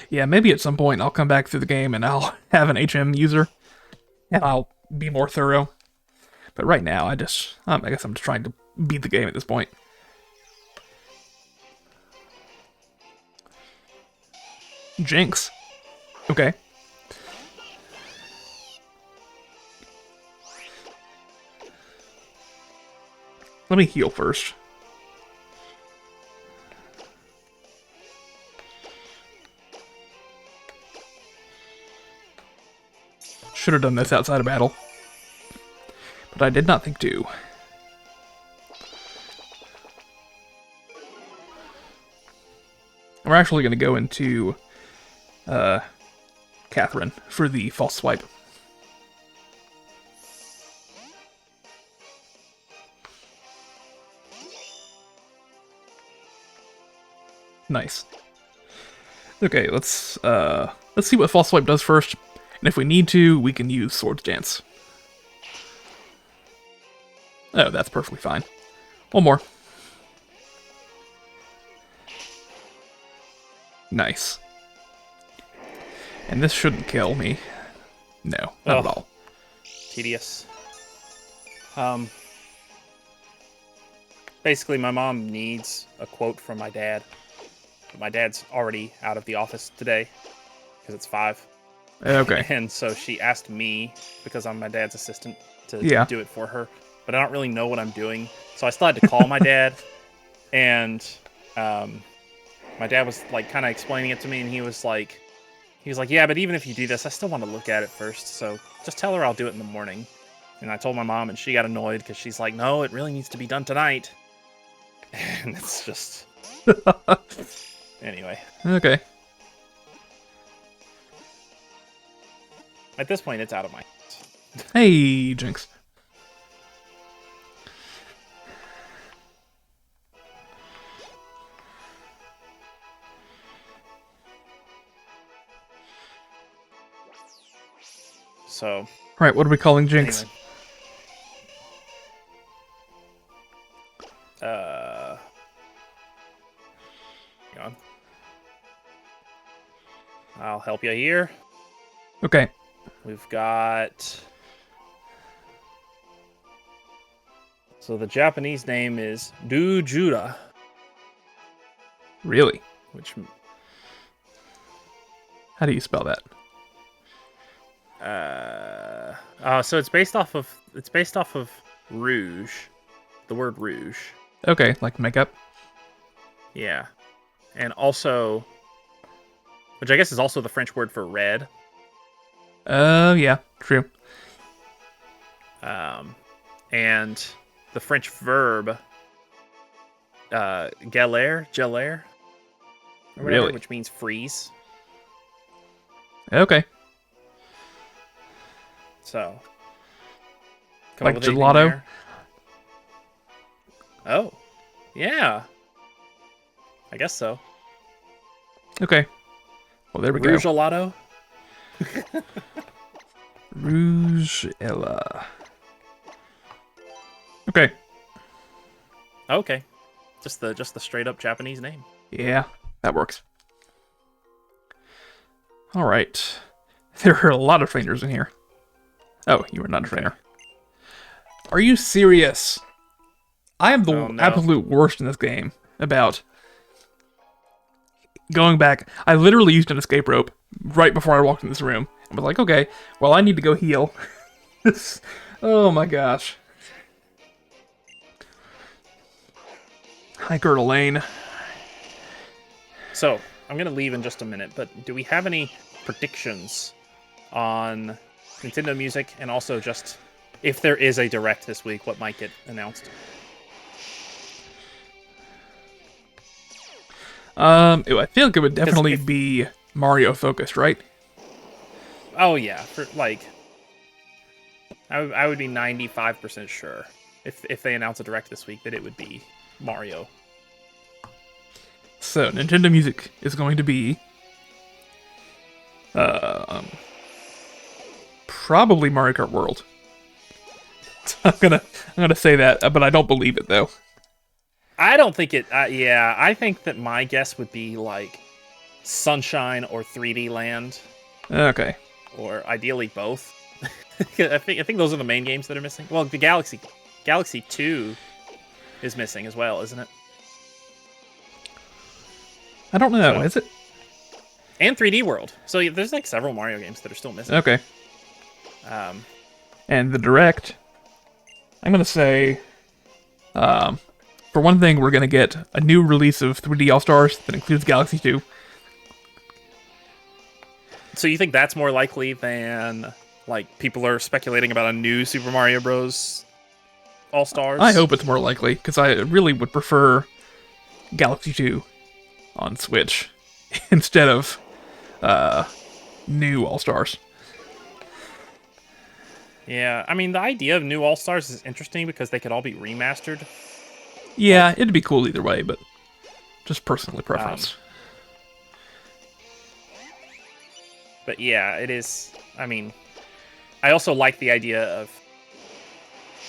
Yeah, maybe at some point I'll come back through the game and I'll have an HM user. And I'll be more thorough. But right now, I guess I'm just trying to beat the game at this point. Jinx. Okay. Let me heal first. Should have done this outside of battle. But I did not think to. We're actually going to go into Catherine for the false swipe. Nice. Okay, let's see what false swipe does first, and if we need to, we can use Swords Dance. Oh, that's perfectly fine. One more. Nice. And this shouldn't kill me. No, not at all. Tedious. Basically, my mom needs a quote from my dad. But my dad's already out of the office today because it's 5. Okay. And so she asked me, because I'm my dad's assistant, to do it for her. But I don't really know what I'm doing. So I still had to call my dad. And my dad was like kind of explaining it to me, and he was like, yeah, but even if you do this, I still want to look at it first. So just tell her I'll do it in the morning. And I told my mom, and she got annoyed because she's like, no, it really needs to be done tonight. And it's just... Anyway. Okay. At this point, it's out of my hands. Hey, Jinx. So... Right, what are we calling Jinx? Anyway. Hang on. I'll help you here. Okay. We've got... So the Japanese name is Dujura. Really? Which... How do you spell that? So it's based off of rouge. The word rouge. Okay, like makeup? Yeah. And also... Which I guess is also the French word for red. Yeah, true. And the French verb, geler, or whatever, Really? which means freeze. Okay. So, come Like up with anything gelato? there? Oh, yeah. I guess so. Okay. Well, there we go. Rouge gelato? Rouge Ella. Okay. Okay. Just the straight up Japanese name. Yeah, that works. All right. There are a lot of trainers in here. Oh, you are not a trainer. Are you serious? I am the absolute worst in this game about going back. I literally used an escape rope right before I walked in this room. I was like, okay, well, I need to go heal. Oh my gosh. Hi, Girdle Lane. So, I'm going to leave in just a minute, but do we have any predictions on Nintendo Music, and also just if there is a Direct this week, what might get announced? I feel like it would definitely be Mario focused, right? Oh yeah, for like, I would be 95% sure if they announce a Direct this week that it would be Mario. So Nintendo Music is going to be probably Mario Kart World. I'm gonna say that, but I don't believe it though. I don't think it. Yeah, I think that my guess would be like Sunshine or 3D Land. Okay. Or ideally both. I think those are the main games that are missing. Well, the Galaxy 2 is missing as well, isn't it? I don't know. Is it? And 3D World. So there's like several Mario games that are still missing. Okay. And the Direct, I'm gonna say For one thing, we're going to get a new release of 3D All-Stars that includes Galaxy 2. So you think that's more likely than, like, people are speculating about a new Super Mario Bros. All-Stars? I hope it's more likely, because I really would prefer Galaxy 2 on Switch instead of new All-Stars. Yeah, I mean, the idea of new All-Stars is interesting because they could all be remastered. Yeah, it'd be cool either way, but just personally preference. But yeah, it is. I mean, I also like the idea of,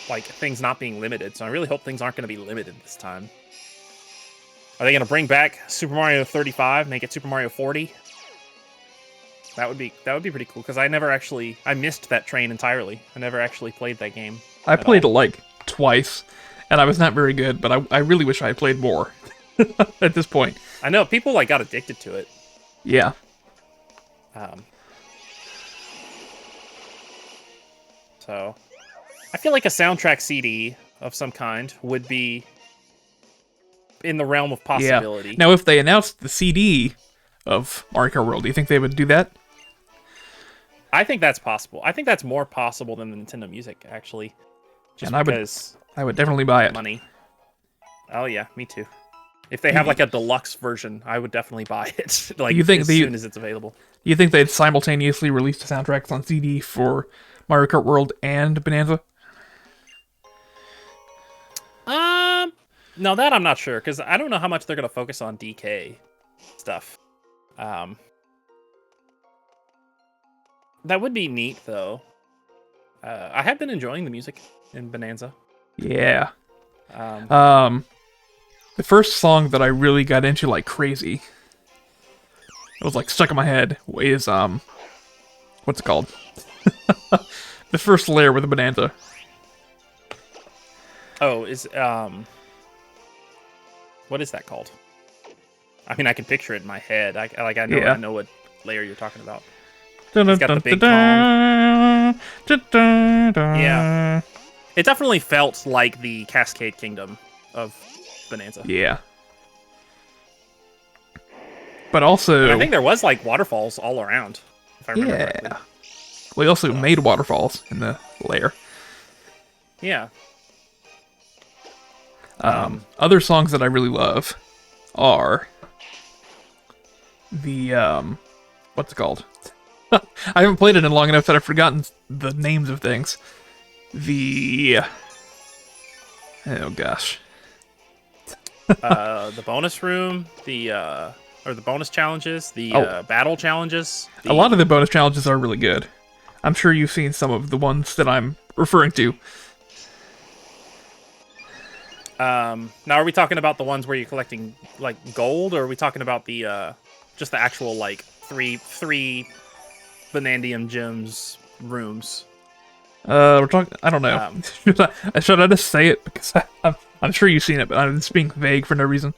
like, things not being limited, so I really hope things aren't going to be limited this time. Are they going to bring back Super Mario 35, make it Super Mario 40? That would be pretty cool, because I missed that train entirely. I never actually played that game. I played it like twice, and I was not very good, but I really wish I had played more at this point. I know, people, like, got addicted to it. Yeah. So, I feel like a soundtrack CD of some kind would be in the realm of possibility. Yeah. Now, if they announced the CD of Mario Kart World, do you think they would do that? I think that's possible. I think that's more possible than the Nintendo Music, actually. Just and because I would definitely buy it. Money. Oh yeah, me too. If they have like a deluxe version, I would definitely buy it. Like, as soon as it's available. You think they'd simultaneously release the soundtracks on CD for Mario Kart World and Bonanza? No, that I'm not sure, because I don't know how much they're gonna focus on DK stuff. That would be neat, though. I have been enjoying the music in Bonanza. Yeah. The first song that I really got into like crazy, it was like stuck in my head, is what's it called? The first layer with the Bonanza. Oh, what is that called? I mean, I can picture it in my head. I know what layer you're talking about. It's got the big Kong. Yeah. It definitely felt like the Cascade Kingdom of Bonanza. Yeah. But also... And I think there was, like, waterfalls all around, if I remember correctly. We also made waterfalls in the layer. Yeah. Other songs that I really love are the, what's it called? I haven't played it in long enough that I've forgotten the names of things. Oh gosh. The bonus room, or the bonus challenges, the battle challenges. A lot of the bonus challenges are really good. I'm sure you've seen some of the ones that I'm referring to. Now, are we talking about the ones where you're collecting, like, gold, or are we talking about the, just the actual, like, three Vanadium Gems rooms? We're talking... I don't know. Should I just say it? Because I'm sure you've seen it, but I'm just being vague for no reason.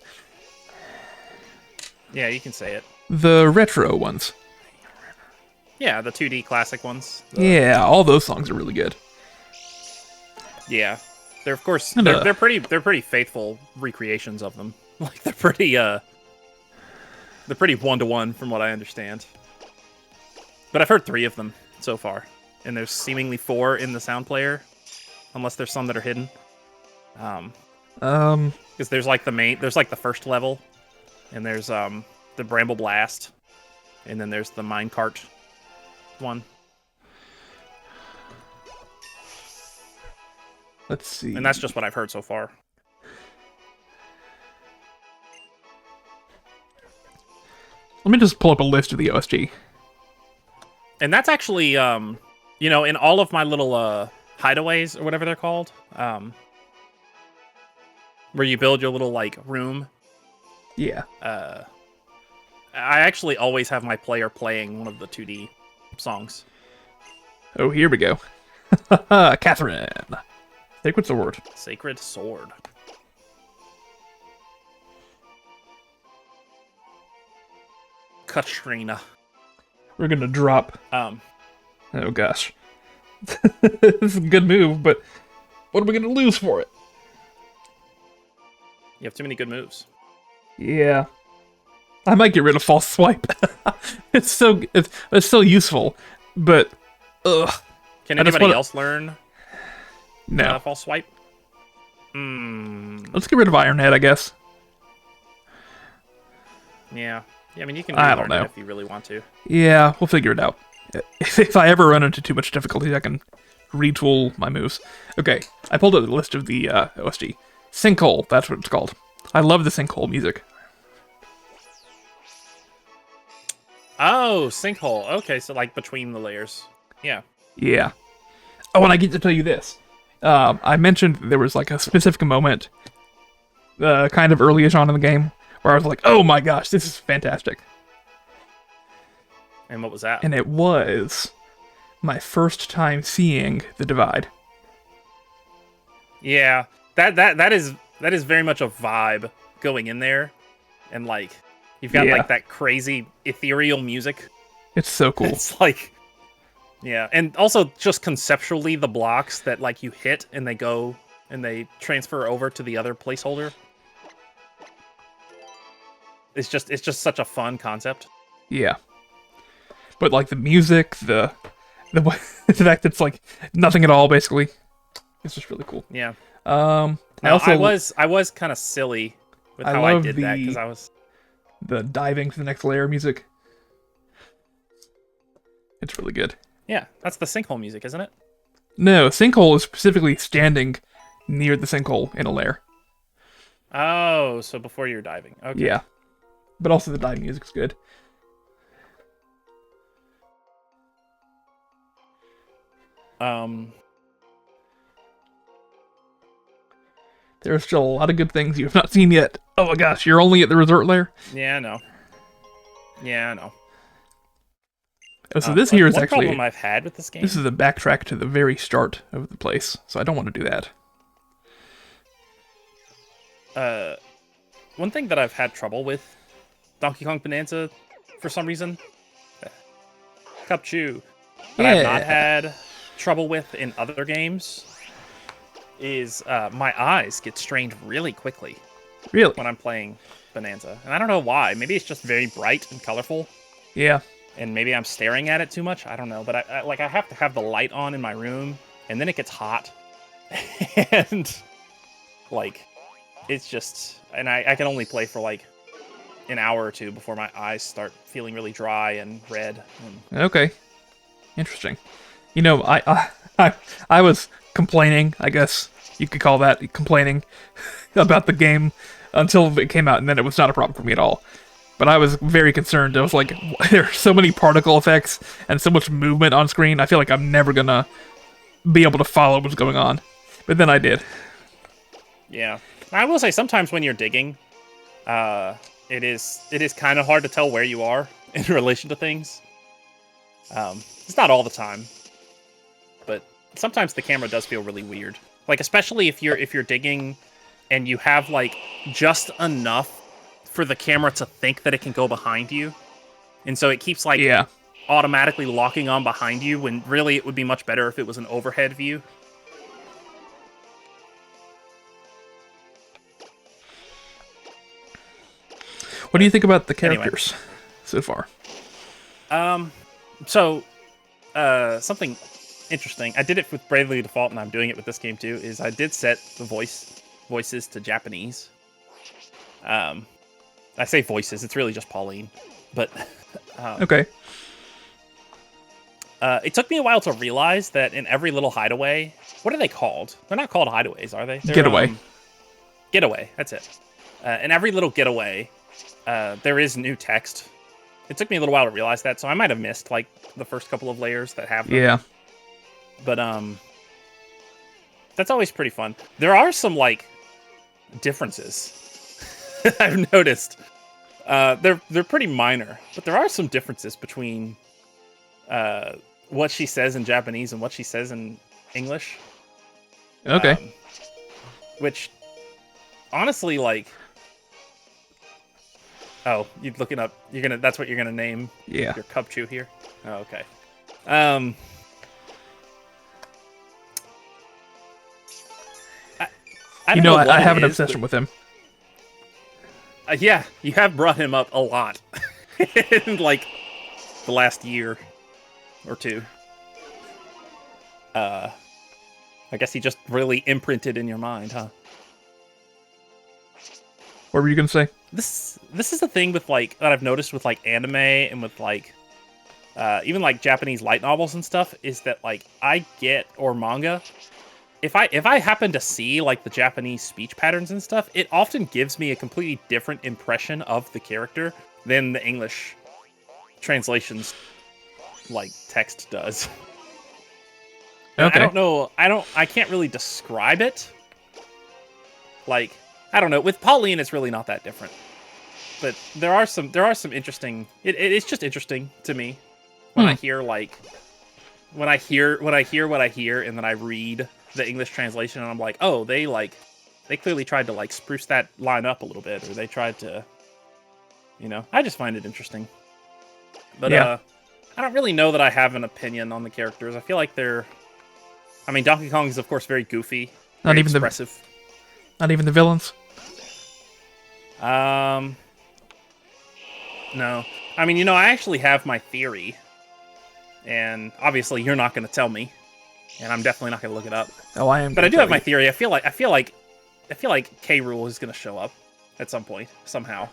Yeah, you can say it. The retro ones. Yeah, the 2D classic ones. Yeah, all those songs are really good. Yeah. They're, of course, they're pretty faithful recreations of them. Like, they're pretty one-to-one from what I understand. But I've heard 3 of them so far, and there's seemingly 4 in the sound player, unless there's some that are hidden. Because there's like the first level, and there's the Bramble Blast, and then there's the minecart one. Let's see. And that's just what I've heard so far. Let me just pull up a list of the OSG. And that's actually, you know, in all of my little hideaways, or whatever they're called, where you build your little, like, room. Yeah. I actually always have my player playing one of the 2D songs. Oh, here we go. Catherine. Sacred Sword. Sacred Sword. Katrina. We're gonna drop. Oh gosh. This is a good move, but what are we gonna lose for it? You have too many good moves. Yeah. I might get rid of false swipe. it's so useful, but ugh. Can anybody else learn No. false swipe? Let's get rid of Iron Head, I guess. Yeah. Yeah, I mean, you can I don't relearn know. it if you really want to. Yeah, we'll figure it out. If I ever run into too much difficulty, I can retool my moves. Okay, I pulled up the list of the OSG. Sinkhole, that's what it's called. I love the Sinkhole music. Oh, sinkhole. Okay, so like between the layers. Yeah. Yeah. Oh, and I get to tell you this. I mentioned there was like a specific moment, kind of early-ish on in the game, where I was like, oh my gosh, this is fantastic. And what was that? And it was my first time seeing the divide. Yeah. That is very much a vibe going in there. And like you've got like that crazy ethereal music. It's so cool. It's like yeah, and also just conceptually the blocks that like you hit and they go and they transfer over to the other placeholder. It's just such a fun concept. Yeah. But like the music, the fact that it's like nothing at all basically. It's just really cool. Yeah. I was kind of silly with how I did that because I was the diving to the next layer music. It's really good. Yeah, that's the sinkhole music, isn't it? No, sinkhole is specifically standing near the sinkhole in a layer. Oh, so before you're diving. Okay. Yeah. But also the dive music's good. There are still a lot of good things you have not seen yet. Oh my gosh, you're only at the resort layer? Yeah, I know. Yeah, I know. Oh, so this here is one actually... problem I've had with this game... This is a backtrack to the very start of the place, so I don't want to do that. One thing that I've had trouble with Donkey Kong Bonanza, for some reason... Cup Chew. That I've not had trouble with in other games is my eyes get strained really quickly. Really? When I'm playing Bonanza. And I don't know why. Maybe it's just very bright and colorful. Yeah. And maybe I'm staring at it too much. I don't know. But I have to have the light on in my room. And then it gets hot. And like, it's just... And I can only play for like an hour or two before my eyes start feeling really dry and red. Okay. Interesting. You know, I was complaining, I guess you could call that complaining, about the game until it came out, and then it was not a problem for me at all. But I was very concerned. I was like, there are so many particle effects and so much movement on screen, I feel like I'm never gonna be able to follow what's going on. But then I did. Yeah. I will say, sometimes when you're digging, it is kind of hard to tell where you are in relation to things. It's not all the time, but sometimes the camera does feel really weird. Like, especially if you're digging and you have like just enough for the camera to think that it can go behind you, and so it keeps like automatically locking on behind you when really it would be much better if it was an overhead view. What do you think about the characters so far? Something interesting. I did it with Bravely Default, and I'm doing it with this game too. Is I did set the voices to Japanese. I say voices; it's really just Pauline. But okay. It took me a while to realize that in every little hideaway, what are they called? They're not called hideaways, are they? They're, getaway. Getaway. That's it. In every little getaway, there is new text. It took me a little while to realize that, so I might have missed like the first couple of layers that have them. Yeah. But that's always pretty fun. There are some like differences I've noticed. They're pretty minor, but there are some differences between what she says in Japanese and what she says in English. Okay. Which honestly, like, oh, you're looking up. That's what you're gonna name your Cup Chew here. Oh, okay. I have an obsession with him. Yeah, you have brought him up a lot in like the last year or two. I guess he just really imprinted in your mind, huh? What were you gonna say? This is the thing with like that I've noticed with like anime and with like even like Japanese light novels and stuff is that like I get or manga. If I happen to see like the Japanese speech patterns and stuff, it often gives me a completely different impression of the character than the English translations like text does. Okay. I don't know. I can't really describe it. Like, I don't know. With Pauline, it's really not that different. But there are some interesting. It's just interesting to me when I hear like when I hear what I hear, and then I read the English translation, and I'm like, oh, they clearly tried to like spruce that line up a little bit, or they tried to, I just find it interesting. But Yeah. I don't really know that I have an opinion on the characters. I feel like Donkey Kong is of course very goofy, very expressive. Not even the villains. No. I actually have my theory, and obviously you're not going to tell me, and I'm definitely not going to look it up. Oh, I am. But I do have my theory. I feel like K. Rool is going to show up at some point somehow.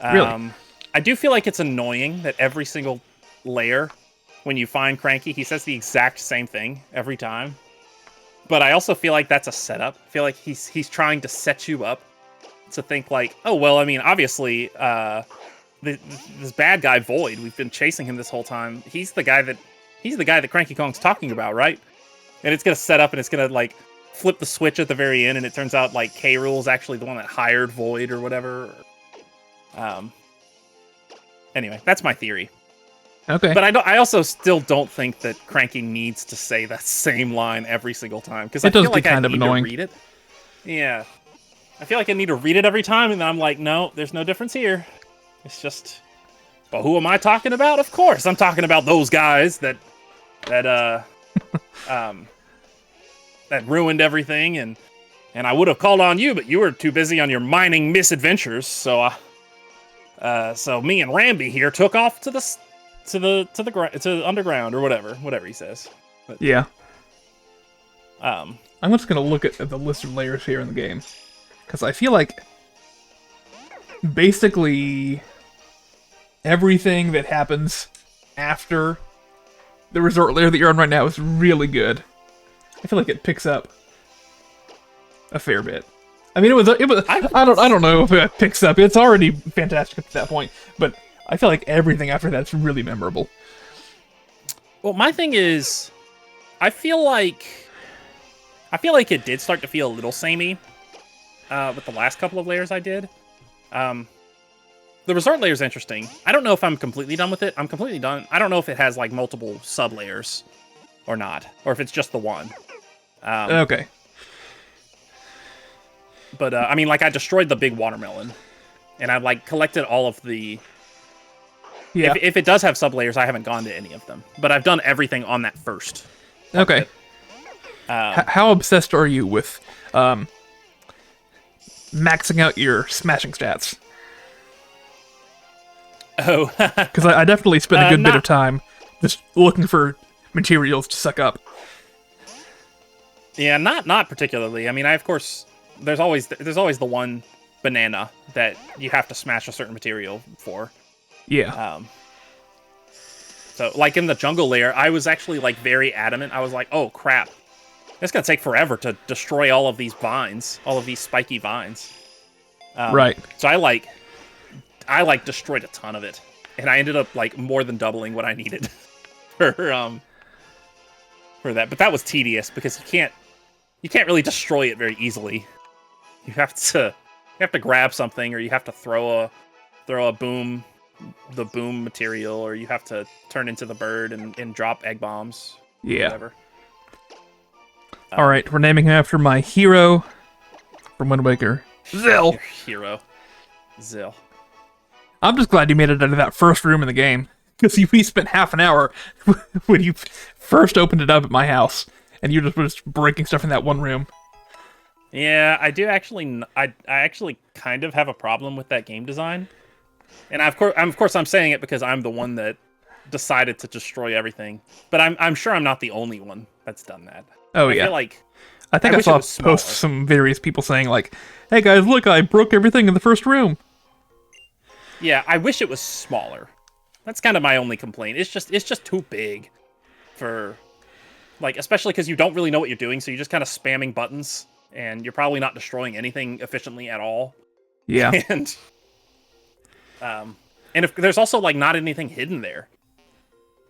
Really? I do feel like it's annoying that every single layer, when you find Cranky, he says the exact same thing every time. But I also feel like that's a setup. I feel like he's trying to set you up to think like, oh well, obviously, this bad guy Void, we've been chasing him this whole time. He's the guy that Cranky Kong's talking about, right? And it's gonna set up, and it's gonna like flip the switch at the very end, and it turns out like K. Rool is actually the one that hired Void or whatever. Anyway, that's my theory. Okay. But I also still don't think that Cranky needs to say that same line every single time, because I feel like I need to read it. Yeah, I feel like I need to read it every time, and then I'm like, no, there's no difference here. It's just, but who am I talking about? Of course, I'm talking about those guys that ruined everything, and I would have called on you, but you were too busy on your mining misadventures. So me and Ramby here took off to the underground or whatever he says. But, yeah. I'm just gonna look at the list of layers here in the game, because I feel like basically everything that happens after the resort layer that you're on right now is really good. I feel like it picks up a fair bit. I don't know if it picks up. It's already fantastic at that point, but I feel like everything after that's really memorable. Well, my thing is, I feel like it did start to feel a little samey with the last couple of layers I did. The resort layer is interesting. I don't know if I'm completely done with it. I'm completely done. I don't know if it has like multiple sub layers or not, or if it's just the one. Okay. But I destroyed the big watermelon, and I like collected all of the. Yeah. If it does have sub layers, I haven't gone to any of them, but I've done everything on that first. Okay. How obsessed are you with maxing out your smashing stats? Oh, because I definitely spent a good bit of time just looking for materials to suck up. Yeah, not particularly. I of course, there's always the one banana that you have to smash a certain material for. Yeah. So, like in the jungle layer, I was actually like very adamant. I was like, "Oh crap, it's gonna take forever to destroy all of these vines, all of these spiky vines." Right. So I destroyed a ton of it, and I ended up like more than doubling what I needed for that. But that was tedious because you can't really destroy it very easily. You have to grab something, or you have to throw a boom. The boom material, or you have to turn into the bird and drop egg bombs. Yeah. Whatever. Alright, we're naming him after my hero from Wind Waker. Zill! Your hero. Zill. I'm just glad you made it out of that first room in the game, because we spent half an hour when you first opened it up at my house, and you just were just breaking stuff in that one room. Yeah, I do actually. I actually kind of have a problem with that game design, and of course I'm saying it because I'm the one that decided to destroy everything. But I'm sure I'm not the only one that's done that. Oh I yeah. feel like I think I wish it saw was posts smaller. some various people saying like, "Hey guys, look, I broke everything in the first room." Yeah, I wish it was smaller. That's kind of my only complaint. It's just too big for like, especially because you don't really know what you're doing, so you're just kind of spamming buttons, and you're probably not destroying anything efficiently at all. Yeah. And and if there's also like not anything hidden there,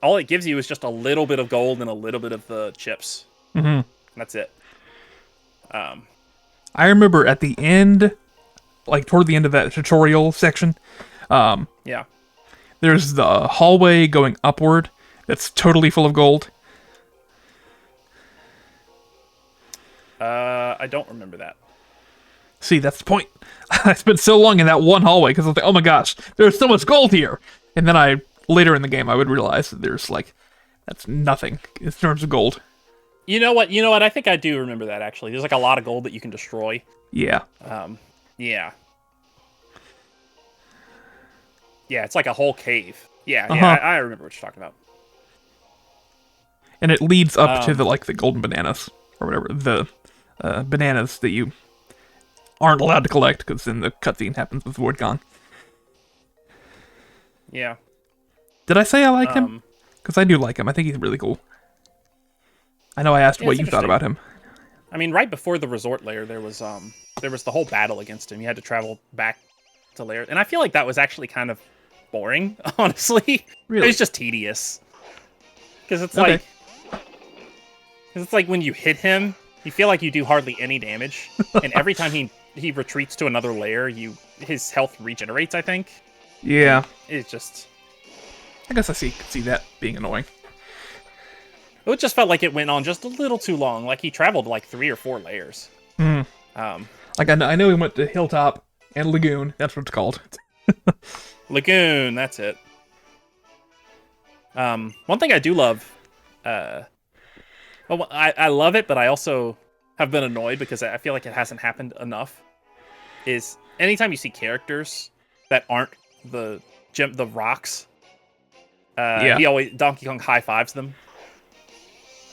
all it gives you is just a little bit of gold and a little bit of the chips. hmm That's it. I remember at the end, like toward the end of that tutorial section, Yeah. there's the hallway going upward that's totally full of gold. I don't remember that. See, that's the point. I spent so long in that one hallway because I was like, oh my gosh, there's so much gold here. And then later in the game, I would realize that there's like, that's nothing in terms of gold. You know what? You know what? I think I do remember that actually. There's like a lot of gold that you can destroy. Yeah. Yeah. Yeah, it's like a whole cave. Yeah, Uh-huh. yeah, I remember what you're talking about. And it leads up to the golden bananas or whatever, the bananas that you aren't allowed to collect because then the cutscene happens with Void Gone. Yeah. Did I say I like him? Because I do like him. I think he's really cool. I know I asked what it's you thought about him. I mean, right before the resort layer, there was the whole battle against him. You had to travel back to layer, and I feel like that was actually kind of boring, honestly. Really? It was just tedious. Because Okay. it's like when you hit him, you feel like you do hardly any damage, and every time he retreats to another layer, his health regenerates, I think. Yeah. It's just I guess I see that being annoying. it just felt like it went on just a little too long. Like he traveled like 3 or 4 layers. Hmm. Like I know he went to Hilltop and Lagoon. That's what it's called. Lagoon, that's it. One thing I do love, well, I love it, but I also have been annoyed because I feel like it hasn't happened enough. Is anytime you see characters that aren't the rocks, Yeah. Donkey Kong high fives them.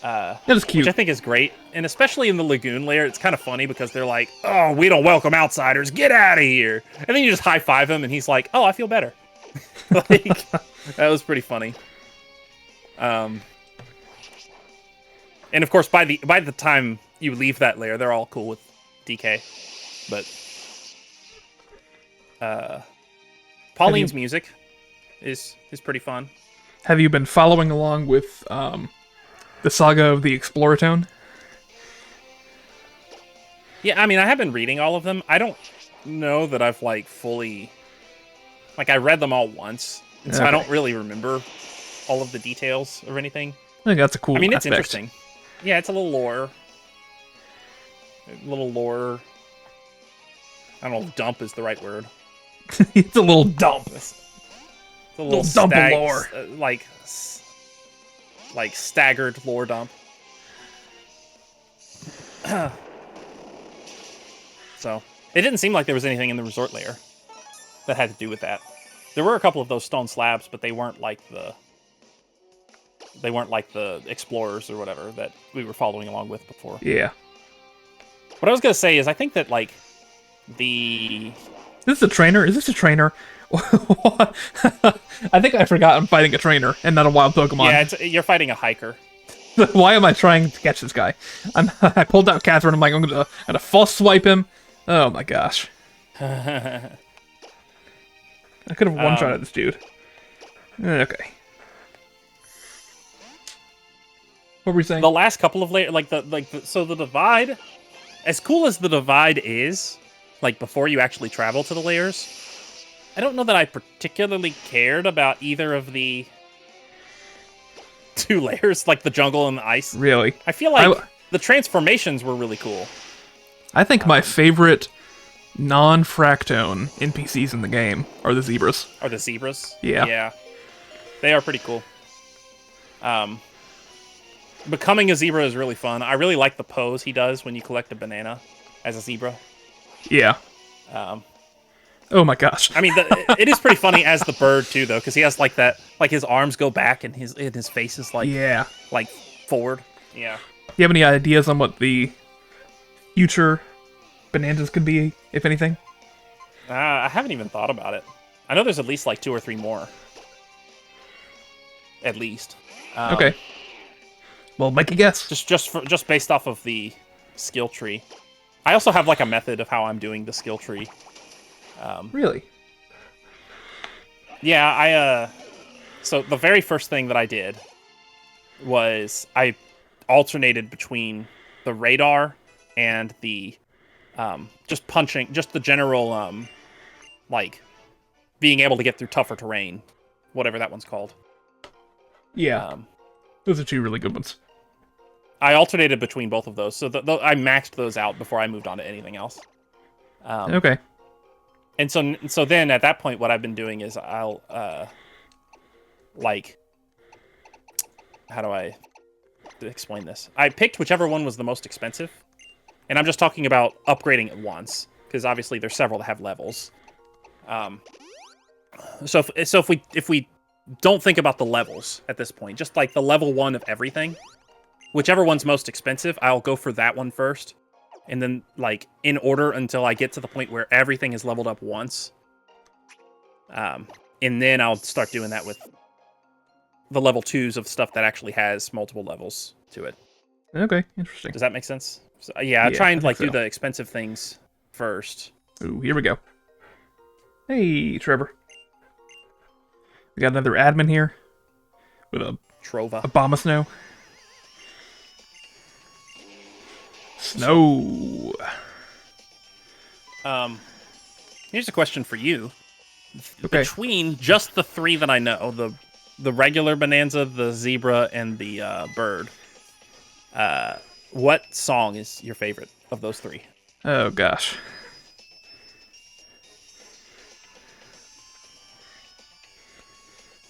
That is cute. Which I think is great, and especially in the Lagoon layer, it's kind of funny because they're like, "Oh, we don't welcome outsiders. Get out of here!" And then you just high five him, and he's like, "Oh, I feel better." Like that was pretty funny. And of course, by the time you leave that layer, they're all cool with DK. But Pauline's music is pretty fun. Have you been following along with the saga of the Exploratone? Yeah, I mean, I have been reading all of them. I don't know that I've like fully, like I read them all once, and so I don't really remember all of the details or anything. I think that's a cool I mean, it's aspect. interesting. Yeah, it's a little lore. A little lore. I don't know if dump is the right word. It's a little dump. It's a little dump of lore. Like staggered lore dump. So it didn't seem like there was anything in the resort layer that had to do with that. There were a couple of those stone slabs, but they weren't like the explorers or whatever that we were following along with before. Yeah. What I was gonna say is I think that like the Is this a trainer? Is this a trainer? I think I forgot I'm fighting a trainer and not a wild Pokemon. Yeah, you're fighting a hiker. Why am I trying to catch this guy? I pulled out Catherine. I'm like, I'm gonna false swipe him. Oh my gosh. I could have one shot at this dude. Okay. What were we saying? The last couple of layers, so the divide, as cool as the divide is, like before you actually travel to the layers, I don't know that I particularly cared about either of the 2 layers, like the jungle and the ice. Really? I feel like the transformations were really cool. I think my favorite non-Fractone NPCs in the game are the zebras. Are the zebras? Yeah. Yeah. They are pretty cool. Becoming a zebra is really fun. I really like the pose he does when you collect a banana as a zebra. Yeah. Oh my gosh. I mean, it is pretty funny as the bird too, though, because he has like that, like his arms go back and his face is like like forward. Yeah. You have any ideas on what the future Bonanzas could be, if anything? I haven't even thought about it. I know there's at least like 2 or 3 more. At least. Okay. Well, make a guess. Just based off of the skill tree. I also have like a method of how I'm doing the skill tree. Really? Yeah, so the very first thing that I did was I alternated between the radar and the just the general like being able to get through tougher terrain, whatever that one's called. Yeah. Those are 2 really good ones. I alternated between both of those, so I maxed those out before I moved on to anything else. Okay. And so then at that point, what I've been doing is I'll like, how do I explain this? I picked whichever one was the most expensive, and I'm just talking about upgrading it once, because obviously there's several that have levels. So if we don't think about the levels at this point, just like the level 1 of everything, whichever one's most expensive, I'll go for that one first. And then, like, in order until I get to the point where everything is leveled up once. And then I'll start doing that with the level 2s of stuff that actually has multiple levels to it. Okay, interesting. Does that make sense? So, yeah, I try and, like, do the expensive things first. Ooh, here we go. Hey, Trevor. We got another admin here. With a bomb of snow. Snow. Here's a question for you. Okay. Between just the 3 that I know, the regular Bonanza, the zebra, and the bird, what song is your favorite of those 3? Oh gosh.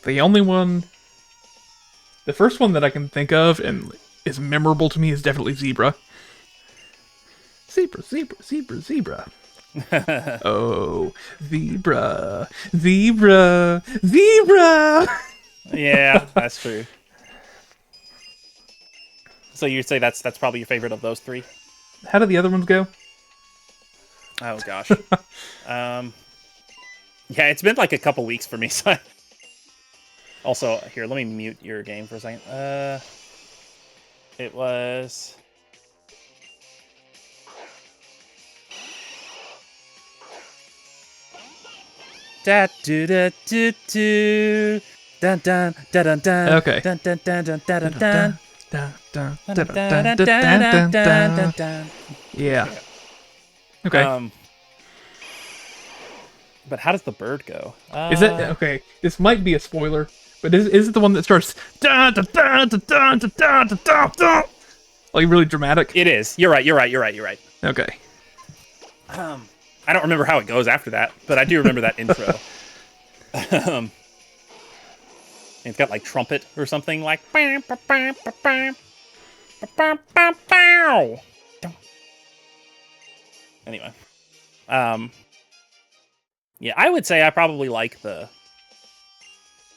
The only one, the first one that I can think of and is memorable to me is definitely Zebra. Zebra, zebra, zebra, zebra. Oh, zebra, zebra, zebra. Yeah, that's true. So you'd say that's probably your favorite of those 3? How do the other ones go? Oh gosh. Yeah, it's been like a couple weeks for me. So also, here, let me mute your game for a second. It was. Da do da do do. Dun dun dun dun dun. Okay. Dun dun dun dun dun dun. Yeah. Okay. But how does the bird go? Is it okay? This might be a spoiler, but is it the one that starts da da da da da da da da da? Like really dramatic? It is. You're right. Okay. I don't remember how it goes after that, but I do remember that intro. It's got like trumpet or something like. Anyway, yeah, I would say I probably like the.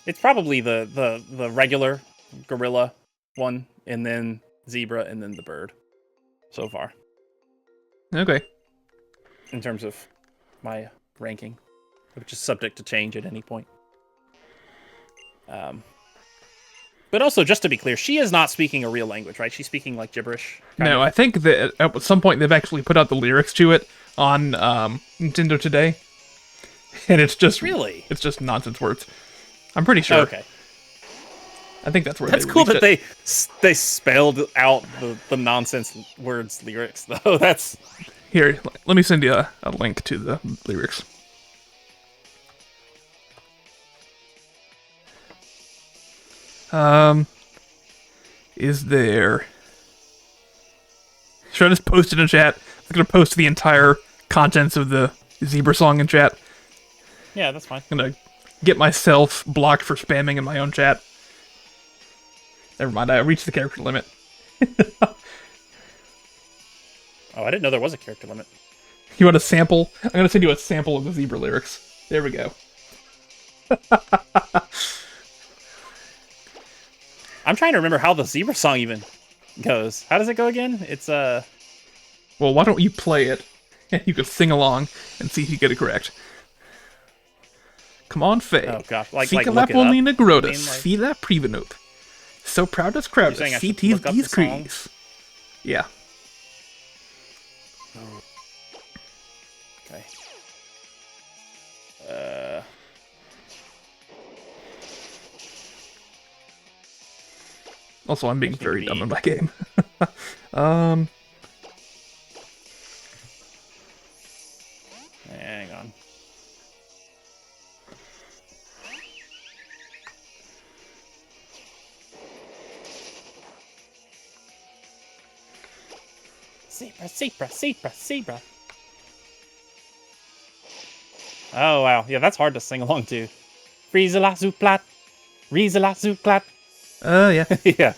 It's probably the regular gorilla one, and then zebra, and then the bird. So far. Okay. In terms of my ranking, which is subject to change at any point. But also, just to be clear, she is not speaking a real language, right? She's speaking like gibberish. No, I think that at some point they've actually put out the lyrics to it on Nintendo Today, and it's just it's just nonsense words. I'm pretty sure. Okay. I think that's where that's cool that they spelled out the nonsense words lyrics though. That's here. Let me send you a link to the lyrics. Is there? Should I just post it in chat? I'm gonna post the entire contents of the zebra song in chat. Yeah, that's fine. I'm gonna get myself blocked for spamming in my own chat. Never mind, I reached the character limit. Oh, I didn't know there was a character limit. You want a sample? I'm gonna send you a sample of the zebra lyrics. There we go. I'm trying to remember how the zebra song even goes. How does it go again? It's Well, why don't you play it, and you can sing along and see if you get it correct. Come on, Faye. Oh gosh, like Fika look it up. Lapolina Groda, I mean, like- Fila Privanup. So proud as crowd, saying I should CT's look up these the song? crees. Yeah. Okay. Also, I'm being Just need very to dumb be- in my game. Hang on. Zebra, zebra, zebra, zebra. Oh wow, yeah, that's hard to sing along to. Friezela zooplat, Riezela zooplat. Yeah. Yeah.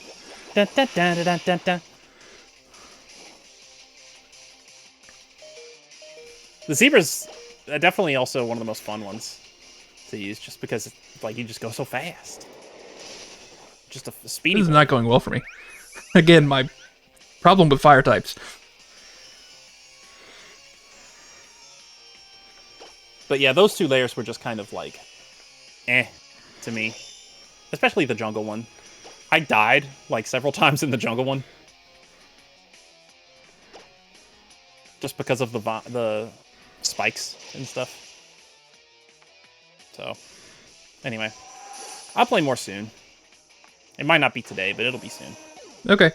Dun, dun, dun, dun, dun, dun. The zebra's definitely also one of the most fun ones to use, just because like you just go so fast. Just a speedy. This is one. not going well for me. Again, my problem with fire types. But yeah, those two layers were just kind of like, to me. Especially the jungle one. I died like several times in the jungle one. Just because of the spikes and stuff. So, anyway. I'll play more soon. It might not be today, but it'll be soon. Okay.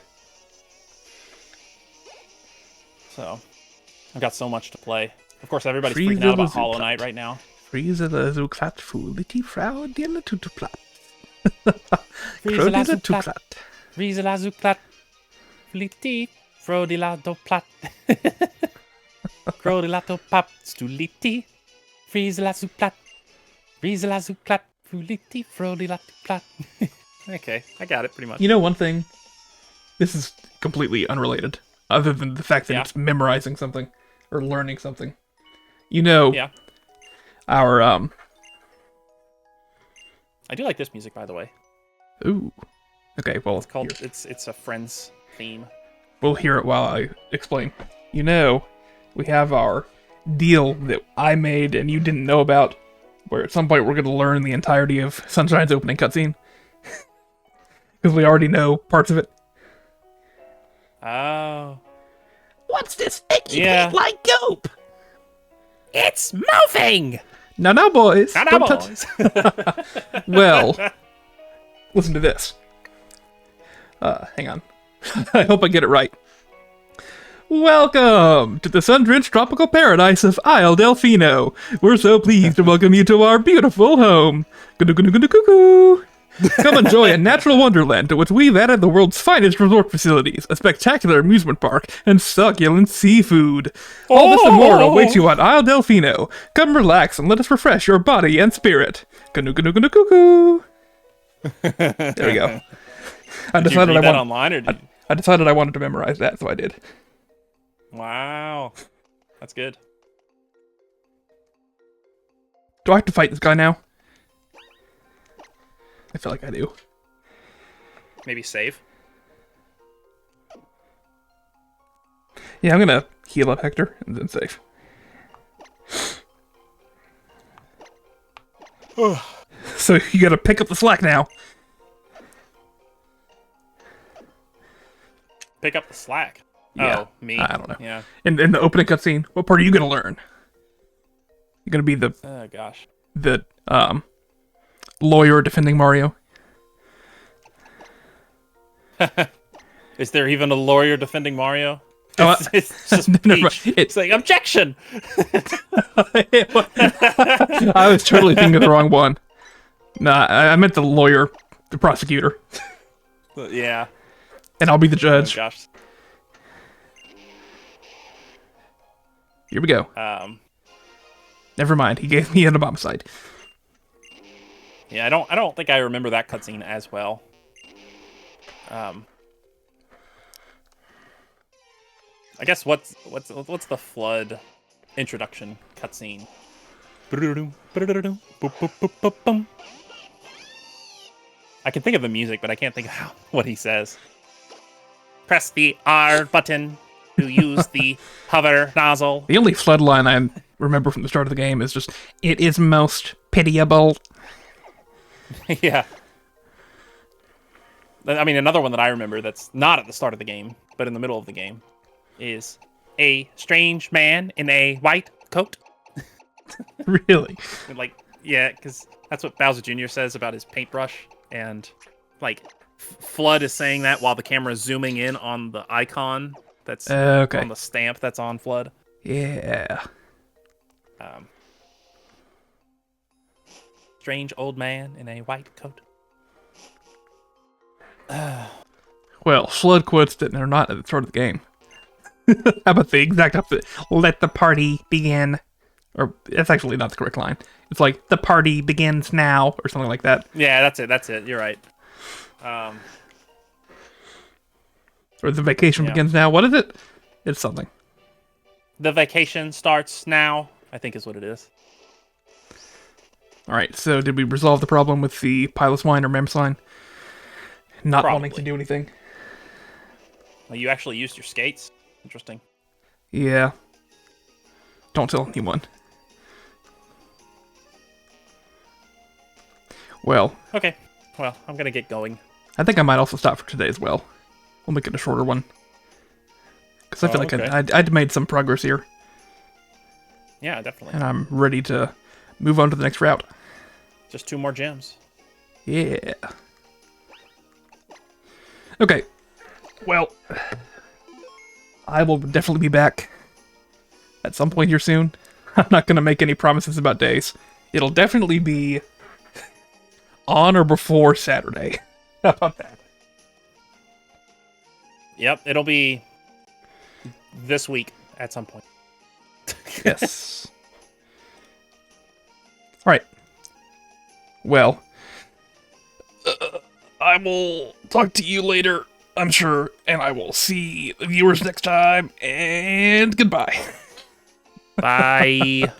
So, I've got so much to play. Of course, everybody's freaking out about Hollow Knight right now. Frieza the Zuklat Fulity Frau Dilla Tutuplat. Friezela Krodila Zuplat, Tuklat. Riezela Zuplat, Fliti, Frodila Doplat, Krodila Dopap, Stuliti, Friezela Zuplat, Riezela Zuplat, Fuliti, Frodila Doplat. Okay, I got it pretty much. You know one thing? This is completely unrelated, other than the fact that Yeah. it's memorizing something or learning something. You know, Yeah, our I do like this music, by the way. ooh. Okay, well, It's called here. it's a Friends theme. We'll hear it while I explain. You know, we have our deal that I made and you didn't know about, where at some point we're going to learn the entirety of Sunshine's opening cutscene. Because we already know parts of it. Oh, What's this icky Yeah. like goop? it's moving. Now, boys. Now, don't touch- boys. Well, listen to this. Hang on. I hope I get it right. Welcome to the sun-drenched tropical paradise of Isle Delfino. We're so pleased to welcome you to our beautiful home. Cuckoo. Come enjoy a natural wonderland to which we've added the world's finest resort facilities, a spectacular amusement park, and succulent seafood. All this and more awaits you on Isle Delfino. Come relax and let us refresh your body and spirit. Cuckoo. There we go. I Did you read that online, or did you... I decided I wanted to memorize that, so I did. Wow, that's good. Do I have to fight this guy now? I feel like I do. Maybe save. Yeah, I'm gonna heal up Hector and then save. So you gotta pick up the slack now. Pick up the slack. Yeah. Oh, me. I don't know. Yeah. In the opening cutscene, what part are you gonna learn? You're gonna be Oh gosh. the lawyer defending Mario. Is there even a lawyer defending Mario? Oh, It's just never mind. Peach. It's like objection. I was totally thinking of the wrong one. Nah, I meant the lawyer, the prosecutor, Yeah. and I'll be the Oh judge. gosh. Here we go. Never mind. He gave me an homicide. Yeah. I don't think I remember that cutscene as well. I guess what's the flood introduction cutscene? I can think of the music, but I can't think of what he says. Press the R button to use the hover nozzle. The only flood line I remember from the start of the game is just, "It is most pitiable." Yeah. I mean, another one that I remember that's not at the start of the game, but in the middle of the game, is a strange man in a white coat. Really? Like, yeah, because that's what Bowser Jr. says about his paintbrush, and like Flood is saying that while the camera is zooming in on the icon that's Okay. on the stamp that's on Flood. Yeah. Strange old man in a white coat. Well, flood quotes that are not at the start of the game. How about the exact opposite? "Let the party begin." Or, that's actually not the correct line. It's like, "The party begins now," or something like that. Yeah, that's it. You're right. Or, "The vacation begins now." What is it? It's something. The vacation starts now, I think is what it is. Alright, so did we resolve the problem with the Pilot's Wine or Mem sign? Not wanting to do anything? Well, you actually used your skates? Interesting. Yeah. Don't tell anyone. Well. Okay. Well, I'm gonna get going. I think I might also stop for today as well. We'll make it a shorter one. Because I feel like I'd made some progress here. Yeah, definitely. And I'm ready to move on to the next route. Just 2 more gems. Yeah. Okay. Well, I will definitely be back at some point here soon. I'm not going to make any promises about days. It'll definitely be on or before Saturday. How about that? Yep, it'll be this week at some point. Yes. Alright. Well, I will talk to you later, I'm sure, and I will see the viewers next time, and goodbye. Bye.